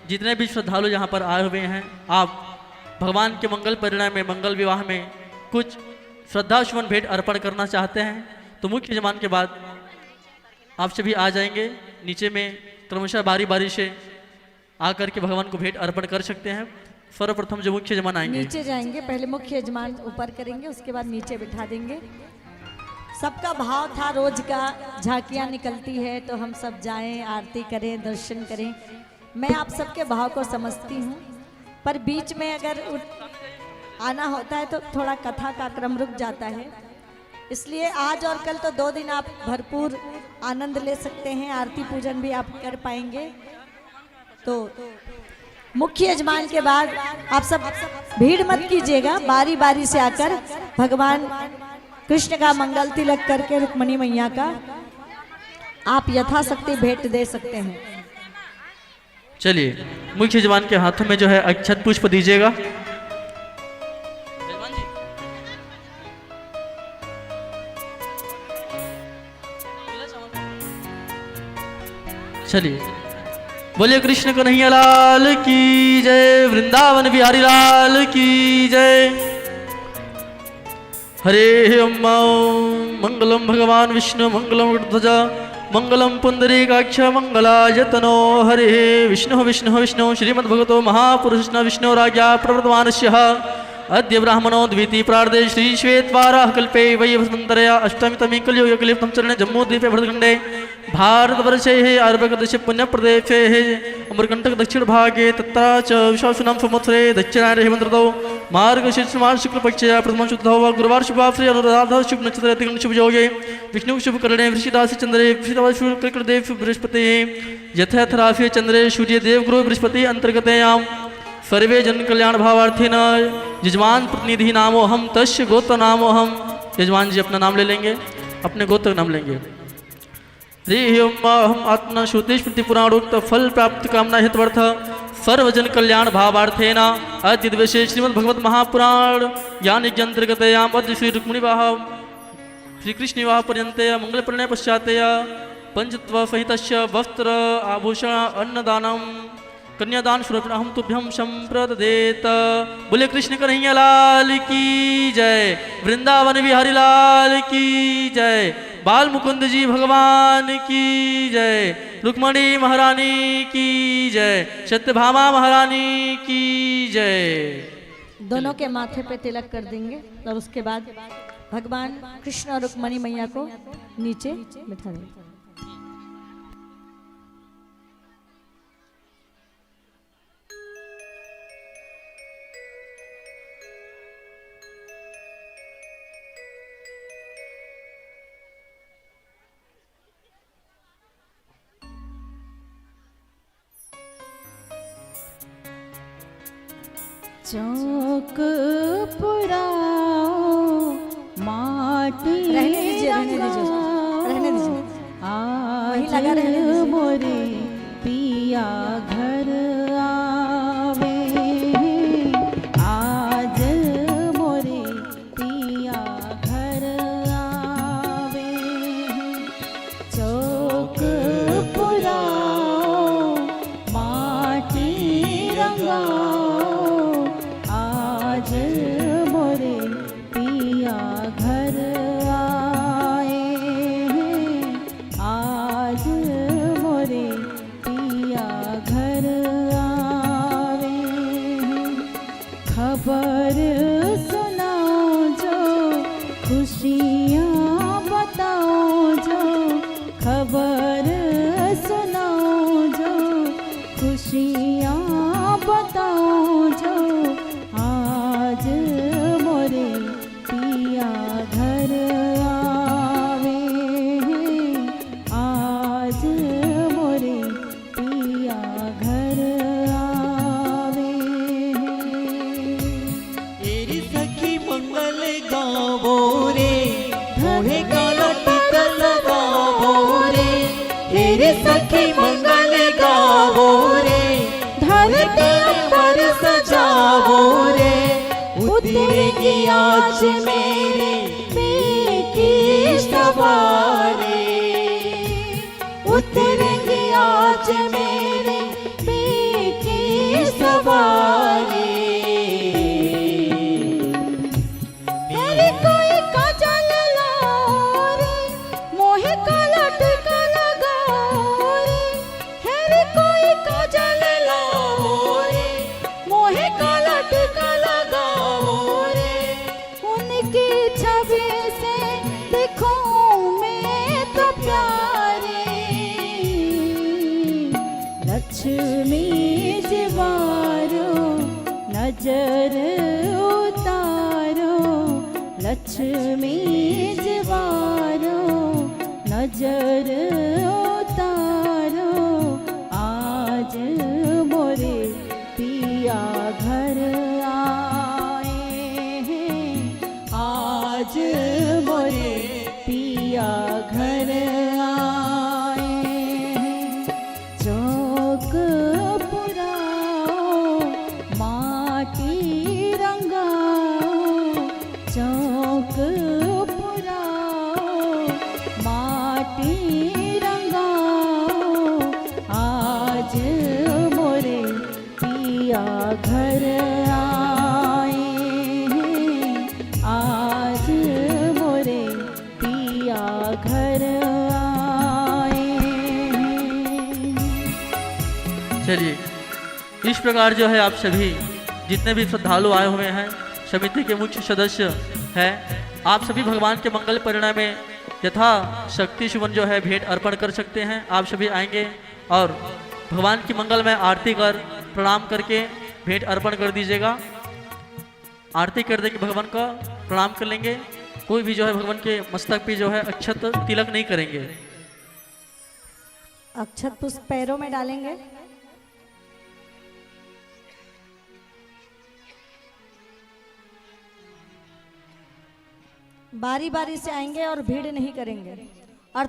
जितने भी श्रद्धालु यहाँ पर आए हुए हैं, आप भगवान के मंगल परिणय में, मंगल विवाह में कुछ श्रद्धा सुमन भेंट अर्पण करना चाहते हैं तो मुख्य यजमान के बाद आप सभी आ जाएंगे नीचे में, क्रमशः बारी बारी से आकर के भगवान को भेंट अर्पण कर सकते हैं। सर्वप्रथम जो मुख्य यजमान आएंगे नीचे जाएंगे, पहले मुख्य यजमान ऊपर करेंगे, उसके बाद नीचे बिठा देंगे। सबका भाव था रोज का, झांकियाँ निकलती है तो हम सब जाएं, आरती करें, दर्शन करें। मैं आप सबके भाव को समझती हूँ, पर बीच में अगर आना होता है तो थोड़ा कथा का क्रम रुक जाता है। इसलिए आज और कल तो 2 दिन आप भरपूर आनंद ले सकते हैं, आरती पूजन भी आप कर पाएंगे। तो मुख्य यजमान के बाद आप सब भीड़ मत कीजिएगा, बारी बारी से आकर भगवान कृष्ण का मंगल तिलक करके रुक्मणी मैया का आप यथाशक्ति भेंट दे सकते हैं। चलिए मुख्य यजमान के हाथों में जो है अक्षत पुष्प दीजिएगा। चलिए बोलिए कृष्ण कन्हैया लाल की जय, वृंदावन बिहारी लाल की जय। हरे अम्मा मंगलम भगवान विष्णु मंगलम ध्वज मंगलम पुंडरीकाक्ष मंगलायतनो। हरे विष्णु विष्णु विष्णु श्रीमद्भगवतो महापुरुष विष्णुराज्ञा प्रवर्तमानस्य अद्य ब्राह्मणो द्वितीय प्रार्धे श्री श्वेतवाराह कल्पे वै वसंतरया अष्टमीतमी कलियुगकलिप्तं चरणे जम्मूद्वीपे भरतखण्डे भारतवर्षे अरबकदेशे पुण्यप्रदेशे अमरकंटक दक्षिण भागे तत्रा च विशासुनाम संवत्सरे दक्षिणायने हेमंतऋतौ मार्गशीर्षमास शुक्ल पक्षे प्रथम शुद्धौ गुरुवार शुभाश्री अनुराधा शुभ नक्षत्र तिगण शुभ योगे विष्णु शुभ करणे वृषिदास चंद्रे वृषिदास शुभ कर्कट देव बृहस्पति यथा यथ राशि चंद्रे सूर्य देव गुरु बृहस्पति अंतर्गतयाम सर्वे जन कल्याण भावार्थिन यजमान प्रतिनिधि नामो हम तस्य गोत्र नामो हम। यजमान जी अपना नाम ले लेंगे, अपने गोत्र नाम लेंगे। हम आत्मा श्रुति स्मृति पुराणोक्त फल प्राप्त कामना हितवर्थ सर्वजन कल्याण भावार्थेन अद्य दिवसे श्रीमद् भगवत महापुराण ज्ञान यज्ञांतर्गतयाम अद्य श्री रुक्मिणी विवाह श्री कृष्ण विवाह पर्यंत मंगल परिणय पश्चात पंचत्व सहितस्य वस्त्र आभूषण अन्नदानम कन्यादान स्वरूप हम तुभ्यं संप्रददेत। बोले कृष्ण कन्हैया लाल की जय, वृंदावन बिहारी लाल की जय, बाल मुकुंद जी भगवान की जय, रुक्मणी महारानी की जय, सत्यभामा महारानी की जय। दोनों के माथे पे तिलक कर देंगे और उसके बाद भगवान कृष्ण और रुक्मणी मैया को नीचे बिठा देंगे। चौक पुराओ माटी रहने दीजिए, रहने दीजिए। आज लगा रहने दीजिए। मोरे पिया घर आवे, आज मोरे पिया घर आवे। चौक पुराओ माटी रंगाओ, आज मोरे पिया घर आए, आज मोरे पिया घर आवे। खबर सुनाओ जो खुशियाँ बताओ जो, खबर सुनाओ जो खुशियाँ बताओ जो, आज मोरे पिया घर आवे, आज मोरे पिया घर आवे। तेरी सखी मंगल गावो रे, मोहे काला टीका लगावो रे। तेरी सखी मंगल गावो रे, धरती पर सजावो रे। उतरेगी आज मेरे की सवारी, उतरेगी आज मेरे की सवारी। मेरे कोई काजल लाओ रे, मोहे काला टीका लगाओ रे। मेरे कोई काजल लाओ रे, मोहे काला टीका लगाओ रे। उनकी छवि से देखो मैं तो प्यारी, लक्ष्मी जीवारो नजर उतारो, लक्ष्मी जीवारो नजर उतारो। आज मोरे पिया घर आए हैं, आज मोरे पिया घर आए हैं। चौक पुराओ माटी रंगाओ, चौक पुराओ माटी रंगाओ, आज मोरे पिया घर आए हैं, आज मोरे पिया घर आए हैं। चलिए, इस प्रकार जो है आप सभी जितने भी श्रद्धालु आए हुए हैं, समिति के मुख्य सदस्य हैं, आप सभी भगवान के मंगल परिणय में यथा शक्ति सुमन जो है भेंट अर्पण कर सकते हैं। आप सभी आएंगे और भगवान की मंगलमय आरती कर प्रणाम करके भेंट अर्पण कर दीजिएगा। आरती कर देंगे, भगवान का प्रणाम कर लेंगे। कोई भी जो है भगवान के मस्तक पे जो है अक्षत तिलक नहीं करेंगे। अक्षत पुष्प पैरों में डालेंगे। बारी बारी से आएंगे और भीड़ नहीं करेंगे और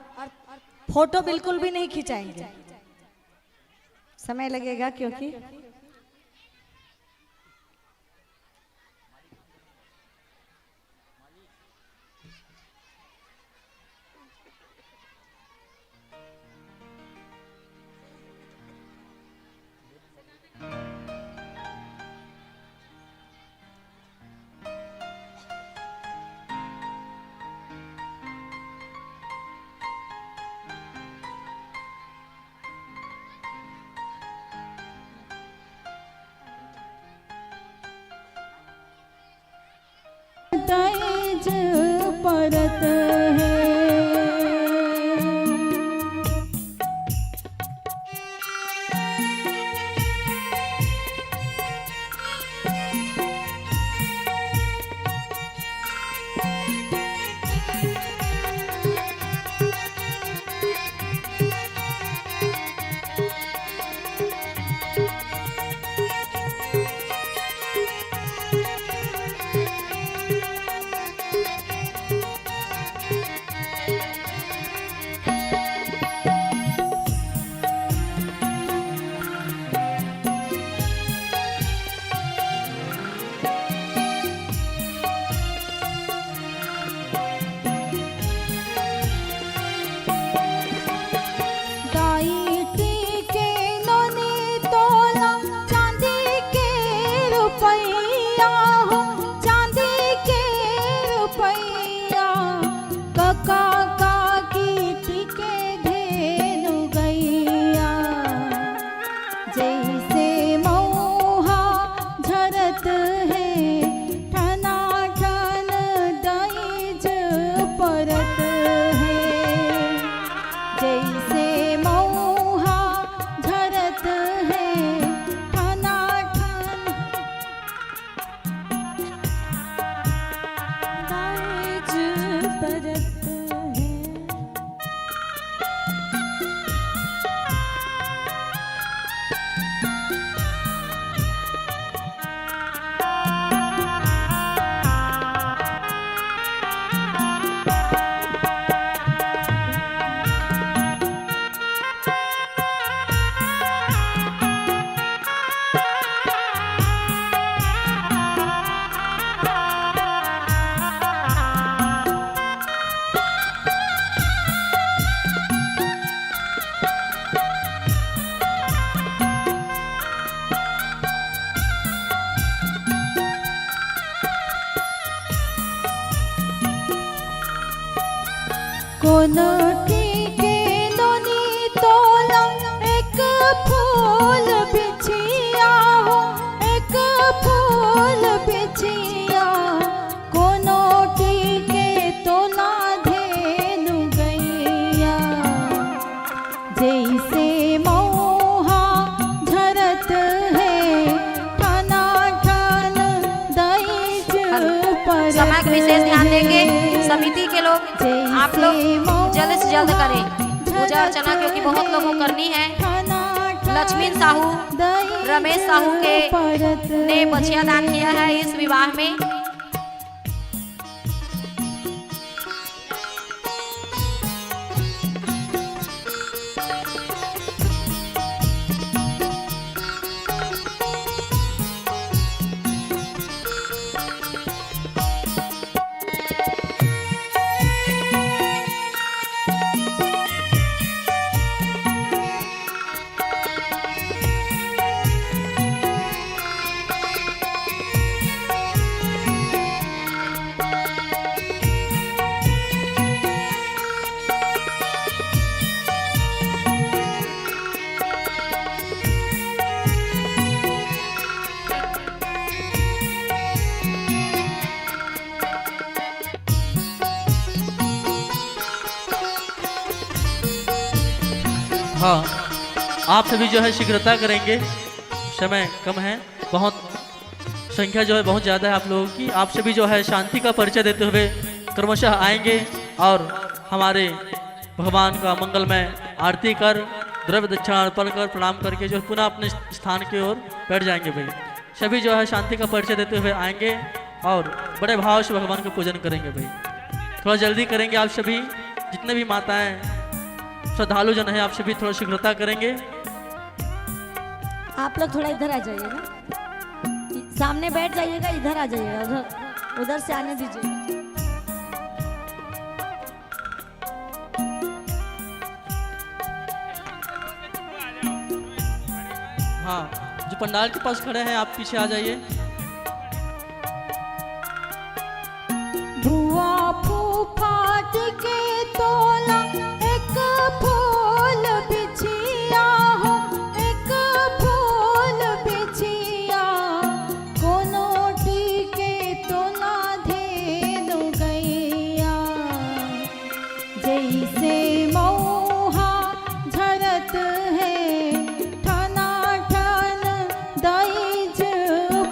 फोटो बिल्कुल भी नहीं खिंचाएंगे। समय लगेगा क्योंकि तेज परत है। कोनोटी के दोनी तोला एक फूल बिछिया हो, एक फूल बिछिया। कोनोटी के तोला धेनु गैया, जैसे मोहा झरत है ठाना ठान दईज पर। समय का विशेष ध्यान देंगे समिति के लोग, आप लोग जल्द से जल्द करें पूजा अर्चना, क्योंकि बहुत लोगों को करनी है। लक्ष्मी साहू, रमेश साहू के ने बछिया दान किया है इस विवाह में। हाँ, आप सभी जो है शीघ्रता करेंगे, समय कम है, बहुत संख्या जो है बहुत ज़्यादा है आप लोगों की। आप सभी जो है शांति का परिचय देते हुए क्रमशः आएंगे और हमारे भगवान का मंगलमय आरती कर द्रव्य दक्षिणा अर्पण कर प्रणाम करके जो पुनः अपने स्थान की ओर बैठ जाएंगे। भाई सभी जो है शांति का परिचय देते हुए आएंगे और बड़े भाव से भगवान का पूजन करेंगे। भाई थोड़ा जल्दी करेंगे आप सभी, जितने भी माताएं श्रद्धालु जन हैं आप सभी थोड़ा शीघ्रता करेंगे। आप लोग थोड़ा इधर आ जाइएगा, सामने बैठ जाइएगा, इधर आ जाइएगा, उधर उधर से आने दीजिए। हाँ, जो पंडाल के पास खड़े हैं आप पीछे आ जाइए। धुआं फूफाट के तोला एक फूल बिछिया हो, एक फूल बिछिया कोनो टीके तो ना धेनु गैया। जैसे मौहा झरत है ठना ठन दईज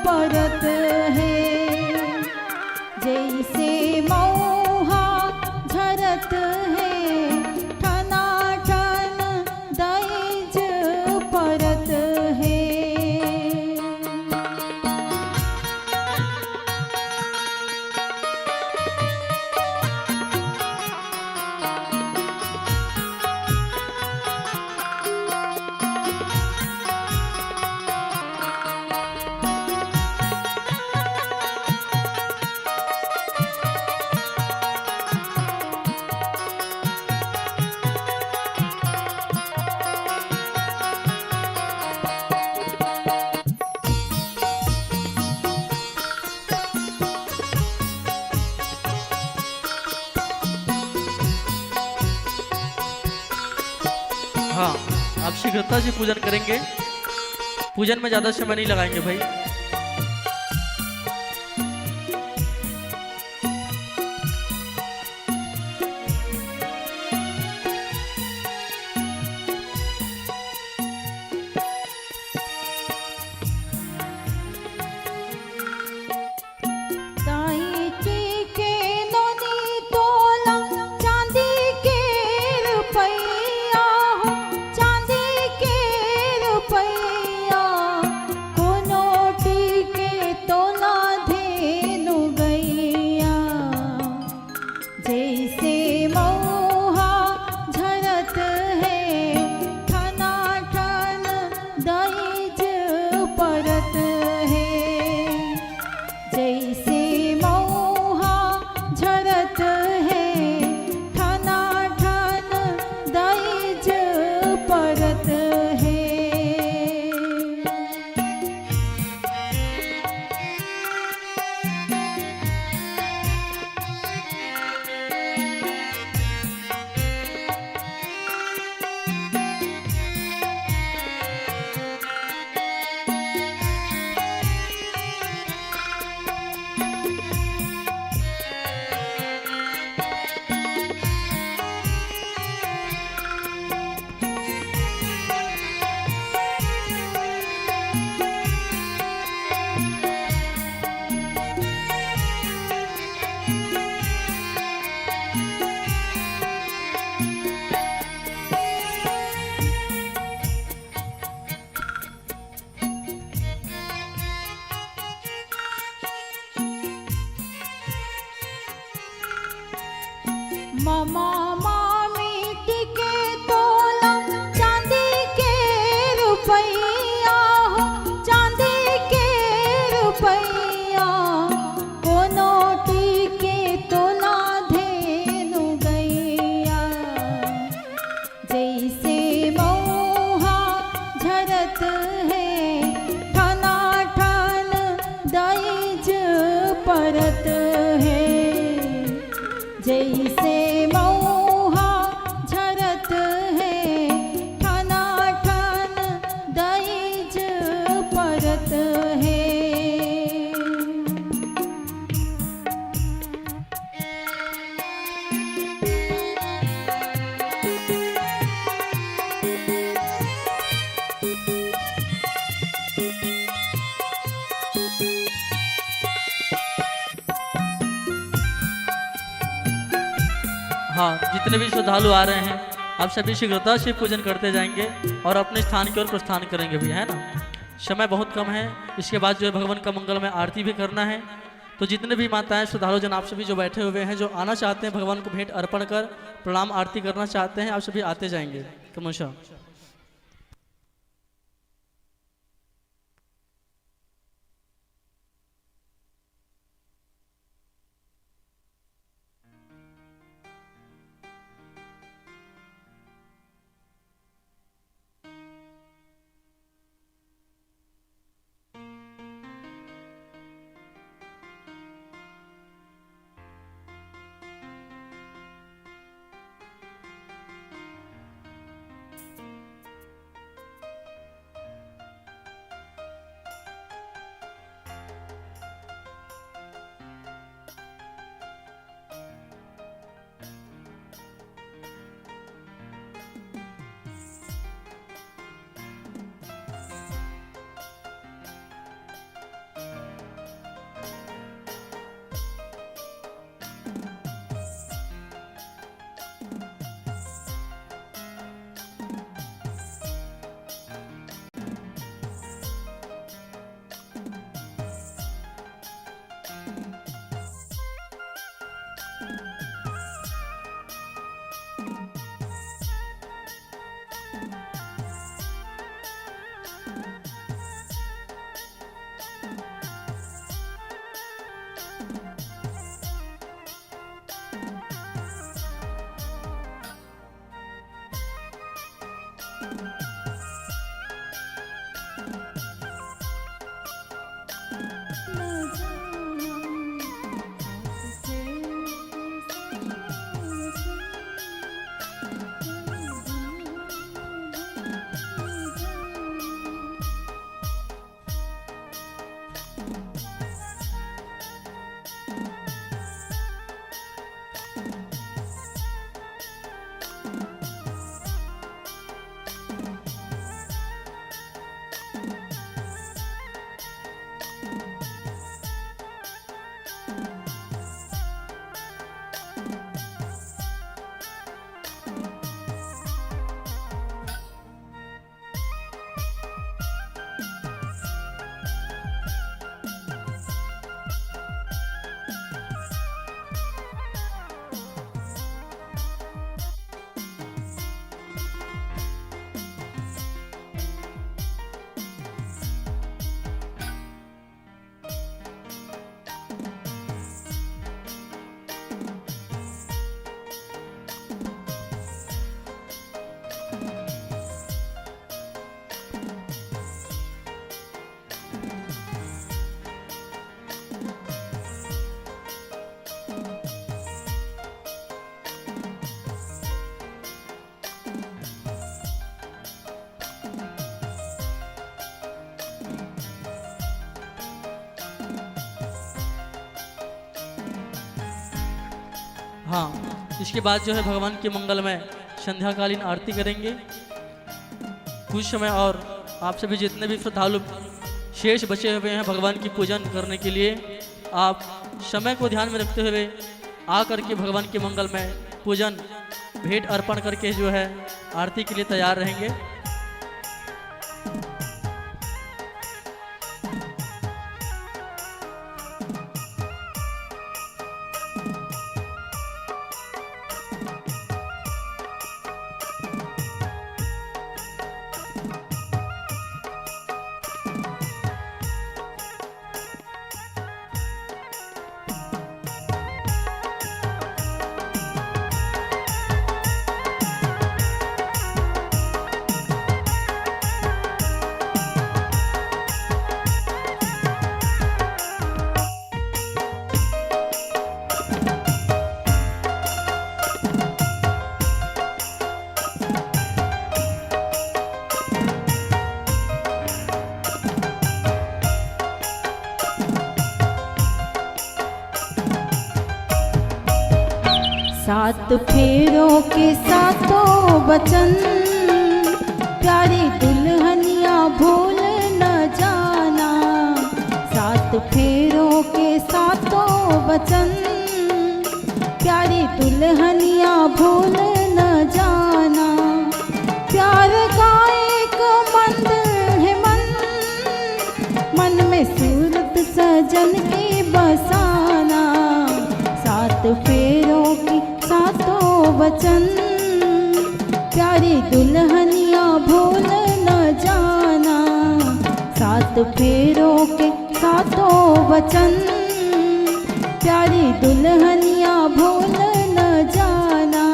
परत है। जैसे मौहा झरत है ठना ठन दईज परत है। हाँ, आप शीघ्रता से पूजन करेंगे, पूजन में ज़्यादा समय नहीं लगाएंगे भाई। ताई के नोनी तोला चांदी के रुपैया हो, चांदी के रुपैया कोनो टीके तो ना धेनु गैया। जैसे मौहा झरत है ठना ठन दईज परत है। जैसे मौहा झरत है ठना ठन दईज परत है। मामा मामी टिके तोला चांदी के रुपैया हो, चांदी के रुपैया कोनो टिके तो ना धेनु गैया। जैसे मौहा झरत है ठना ठन दईज परत है। जैसे मौहा हाँ, जितने भी श्रद्धालु आ रहे हैं आप सभी शीघ्रता से पूजन करते जाएंगे और अपने स्थान की ओर प्रस्थान करेंगे भी, है ना। समय बहुत कम है, इसके बाद जो है भगवान का मंगल में आरती भी करना है। तो जितने भी माताएं श्रद्धालु जन आप सभी जो बैठे हुए हैं, जो आना चाहते हैं भगवान को भेंट अर्पण कर प्रणाम आरती करना चाहते हैं, आप सभी आते जाएंगे क्रमशः। हाँ, इसके बाद जो है भगवान के मंगल में संध्याकालीन आरती करेंगे कुछ समय। और आप सभी जितने भी श्रद्धालु शेष बचे हुए हैं भगवान की पूजन करने के लिए, आप समय को ध्यान में रखते हुए आ करके भगवान के मंगल में पूजन भेंट अर्पण करके जो है आरती के लिए तैयार रहेंगे। सात फेरों के सातों बचन, प्यारी दुल्हनिया भूल न जाना। सात फेरों के सातों बचन, प्यारी दुल्हनिया भूल न जाना, प्यार का एक मंदिर है मन, मन में सूरत सजन की बसाना, सात फेरों की सातों वचन, प्यारी दुल्हनिया भूल न जाना, सात फेरों के सातों वचन, प्यारी दुल्हनिया भूल न जाना।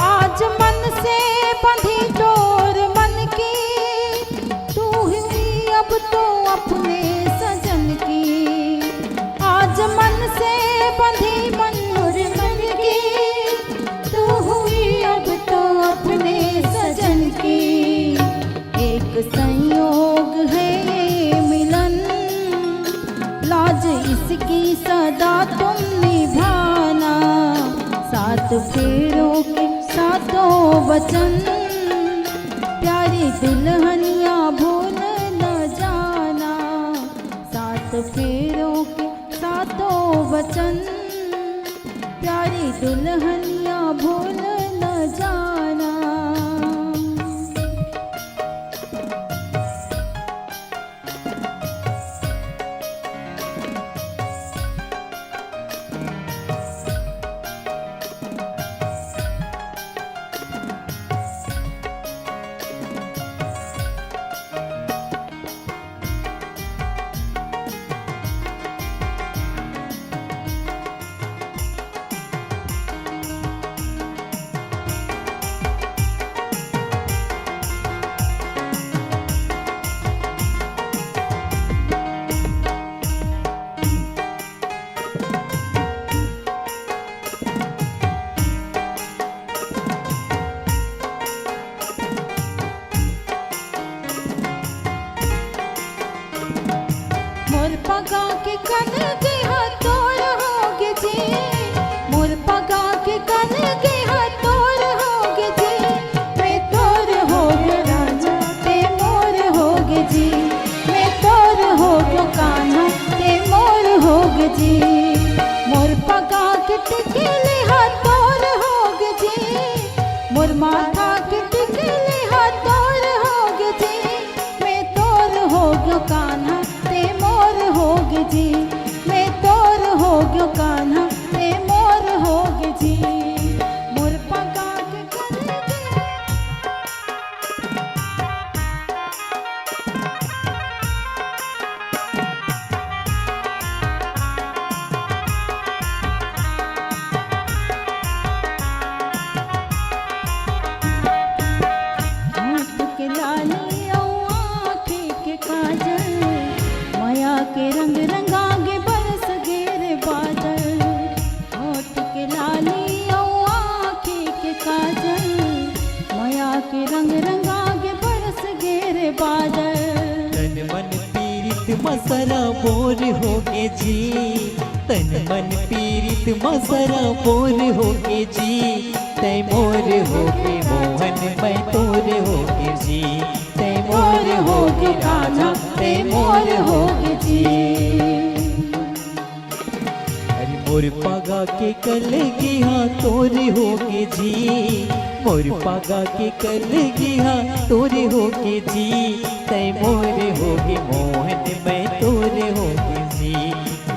आज मन से बंधी डोर मन की, तू हुई अब तो अपने सजन की, आज मन से बंधी मनोर मन की, तू हुई अब तो अपने सजन की, एक संयोग है ये मिलन, लाज इसकी सदा तुम निभाना, सात फेरों के सातों वचन, प्यारी दुल्हनिया भूल न जाना, सात फेरों के सातों वचन, प्यारी दुल्हनिया भूल न जाना। मोर पगा के कन के हाथोर होगे जी, मोर पगा के कन के हाथोर होगे जी, मैं तोर होगे राजा ते मोर होगे जी, मैं तोर होगे कान्हा ते मोर होगे जी, मोर पगा के टिकले हाथोर होगे जी, मोर माथा के टिकले हाथोर होगे जी, मैं तोर होगे कान्हा मोर होगे जी, मैं तोर होगे कान्हा ते मोर होगे जी, मोर पगा के कन के हाथ के लाली आँखें के काजल, माया के रंग रंगागे बरस गिरे बादल, होठ के लाली आँखें के काजल, माया के रंग रंगागे बरस गिरे बादल, तन मन पीड़ित मसरा बोर होगे जी, तन मन पीड़ित मसरा बोर होगे जी, तै मोर होगे मोहन मैं तोर होगे जी, तै मोर होगे राजा तै मोर होगे जी। अरे मोर पगा के कल गिहा तोर होगे जी, मोर पगा के कल गिहा तोर होगे जी, तै मोर होगे मोहन मैं तोर होगे जी,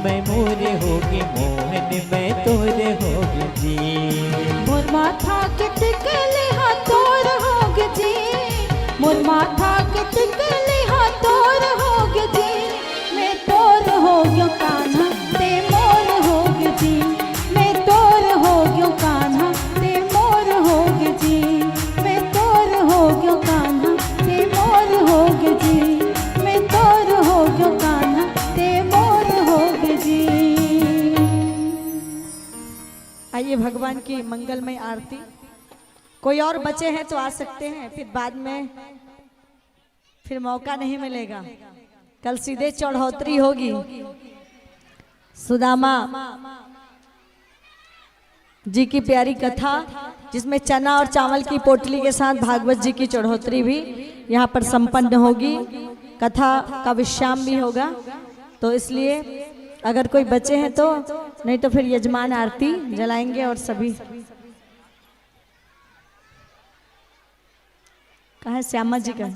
मैं मोर होगे मोहन मैं तोर होगे जी। मोर माथा के टिकले हाथोर होगे जी, मोर माथा के टिकले हाथोर होगे जी, मैं तोर होगे कान्हा ते मोर होगे जी, मैं तोर होगे कान्हा ते मोर होगे जी, मैं तोर होगे कान्हा ते मोर होगे जी, मैं तोर होगे कान्हा ते मोर होगे जी। आइए भगवान की मंगलमय आरती। कोई और बचे हैं तो आ सकते हैं, फिर बाद में फिर मौका नहीं मिलेगा। कल सीधे चढ़ोतरी होगी। सुदामा जी की प्यारी कथा, जिसमें चना और चावल की पोटली के साथ भागवत जी की चढ़ोतरी भी यहाँ पर संपन्न होगी। कथा का विश्राम भी होगा, तो इसलिए अगर कोई बचे हैं तो, नहीं तो फिर यजमान आरती जलाएंगे। और सभी कहाँ है? श्यामा जी का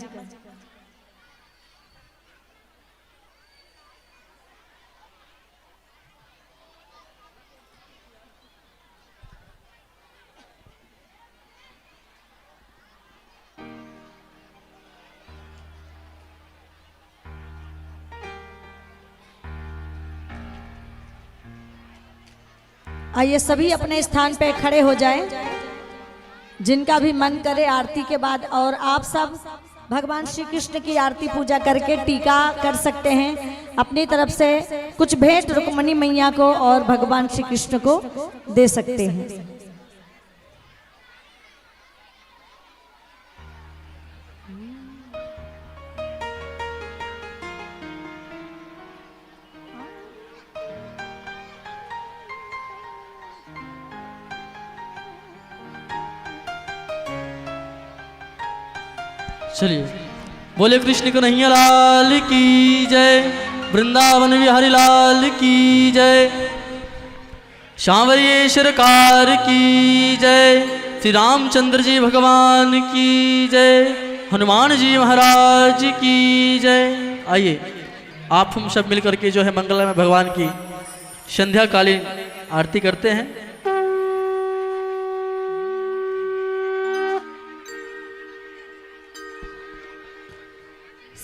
आइए सभी अपने स्थान पे खड़े हो जाएं, जिनका भी मन करे आरती के बाद। और आप सब भगवान श्री कृष्ण की आरती पूजा करके टीका कर सकते हैं। अपनी तरफ से कुछ भेंट रुक्मणी मैया को और भगवान श्री कृष्ण को दे सकते हैं। चलिए, बोले कृष्ण कन्हैया लाल की जय, वृंदावन बिहारी लाल की जय, सांवरिये सरकार की जय, श्री रामचंद्र जी भगवान की जय, हनुमान जी महाराज की जय। आइए आप हम सब मिलकर के जो है मंगलमय भगवान की संध्या कालीन आरती करते हैं।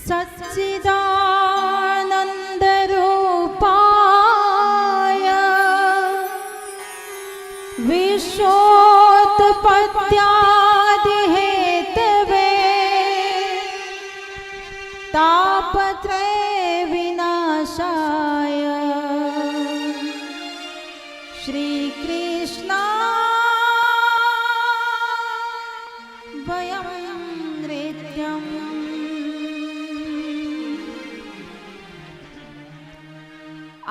सच्चिदानंद रूपाय विश्वोत्पत्त्यादि हेतवे तापत्रय विनाशाय श्री कृष्णा वयं नृत्यम्।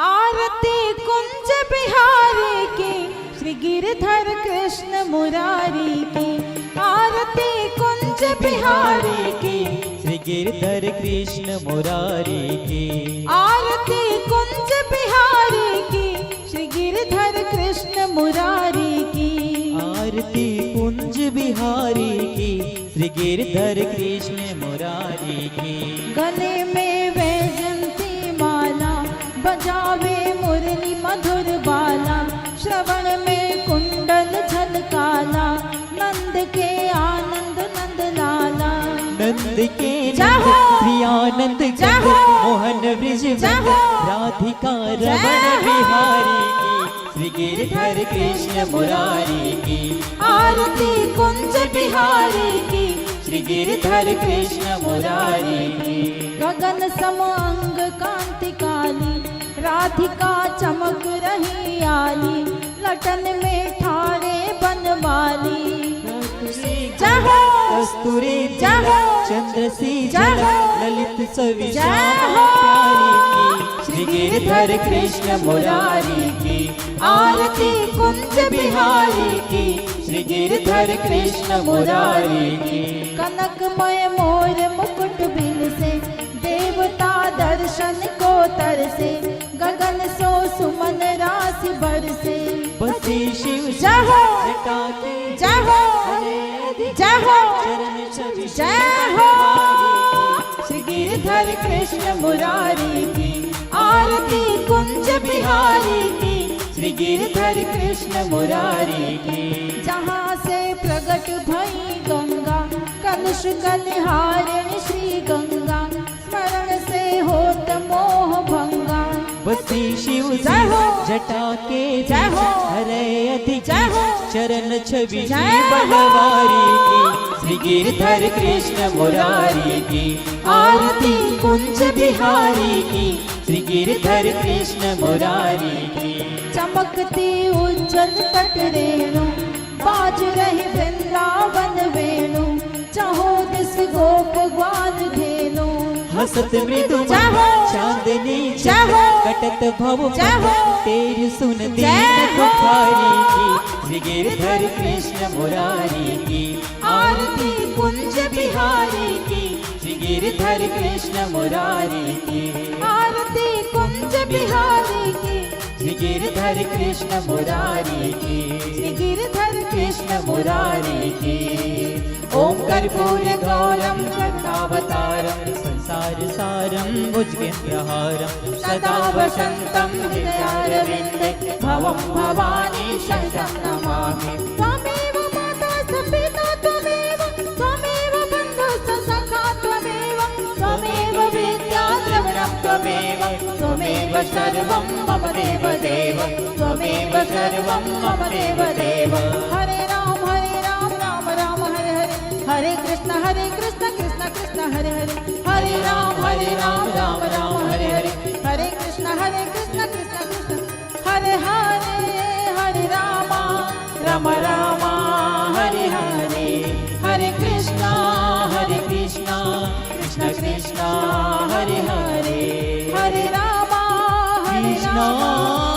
आरती कुंज बिहारी की श्री गिरधर कृष्ण मुरारी की, आरती कुंज बिहारी की श्री गिरधर कृष्ण मुरारी की, आरती कुंज बिहारी की श्री गिरधर कृष्ण मुरारी की, आरती कुंज बिहारी की श्री गिरधर कृष्ण मुरारी की। गले में वैजंती माला, बजावे मुरली मधुर बाला, श्रवण में कुंडल झलकाला, नंद के आनंद नंद लाला, नंद के जय नंद हो, श्री आनंद जय कंद, हो, मोहन ब्रिज जय वृंद, हो, राधिका जय रमण हो, बिहारी की श्री गिरधर कृष्ण मुरारी की, आरती कुंज बिहारी की श्री गिरधर कृष्ण मुरारी की। गगन सम अंग कांति काली, राधिका चमक रही आली, लटन में ठाड़े बनवाली। जय हो, कस्तूरी जय हो, चंद्र सी जय हो, ललित सवि जय श्यामा हो, प्यारी की श्री गिरधर कृष्ण मुरारी की, आरती कुंज बिहारी की श्री गिरधर कृष्ण मुरारी की। कनकमय मोर मुकुट बिन से, देवता दर्शन को तरसे, गगन सो सुमन राशि बरसे। बसी शिव जय हो, जटा के जय हो, जय हो, चरण छवि जय हो, श्री गिरधर कृष्ण मुरारी की, आरती कुंज बिहारी की श्री गिरधर कृष्ण मुरारी की। जहाँ से प्रगट भई गंगा, कलुष कलिहारिणी श्री गंगा, स्मरण से होत मोह भंगा। बसी शिव जय हो, जटा के जय हो। हरे अधिक जय हो। चरण छवि जय हो। बलवारी की श्री गिरधर कृष्ण मुरारी की आरती कुंज बिहारी की श्री गिरधर कृष्ण मुरारी की। चमकती उज्जवल तट रेणु बाज रही वृंदावन वेणु चाहो दिस गोप ग्वाल धेनु हसत मृदु जय हो। चांदनी जय हो। कटत भव जय हो। तेरी सुन जय दीन हो। दुखारी की श्री गिरधर कृष्ण मुरारी की आरती कुंज बिहारी की श्री गिरधर कृष्ण मुरारी की आरती कुंज बिहारी की श्री गिरधर कृष्ण मुरारी की श्री गिरधर कृष्ण मुरारी की। ओम कर्पूर गौरम कथावतारम संसार सारम भुजगेन्द्रहारम सदा वसंतम हृदयारविंदे भवम भवानी शरणं नमामि। त्वमेव माता स पिता त्वमेव त्वमेव बन्धुः स सखा त्वमेव त्वमेव विद्या द्रविणं त्वमेव त्वमेव सर्वं मम देव देव त्वमेव सर्वं मम देव देव। हरे राम राम राम हरे हरे हरे कृष्ण कृष्ण कृष्ण हरे हरे हरे राम राम राम हरे हरे हरे कृष्ण कृष्ण कृष्ण हरे हरे हरे राम राम हरे हरे हरे कृष्ण कृष्ण कृष्ण हरे हरे हरे राम कृष्ण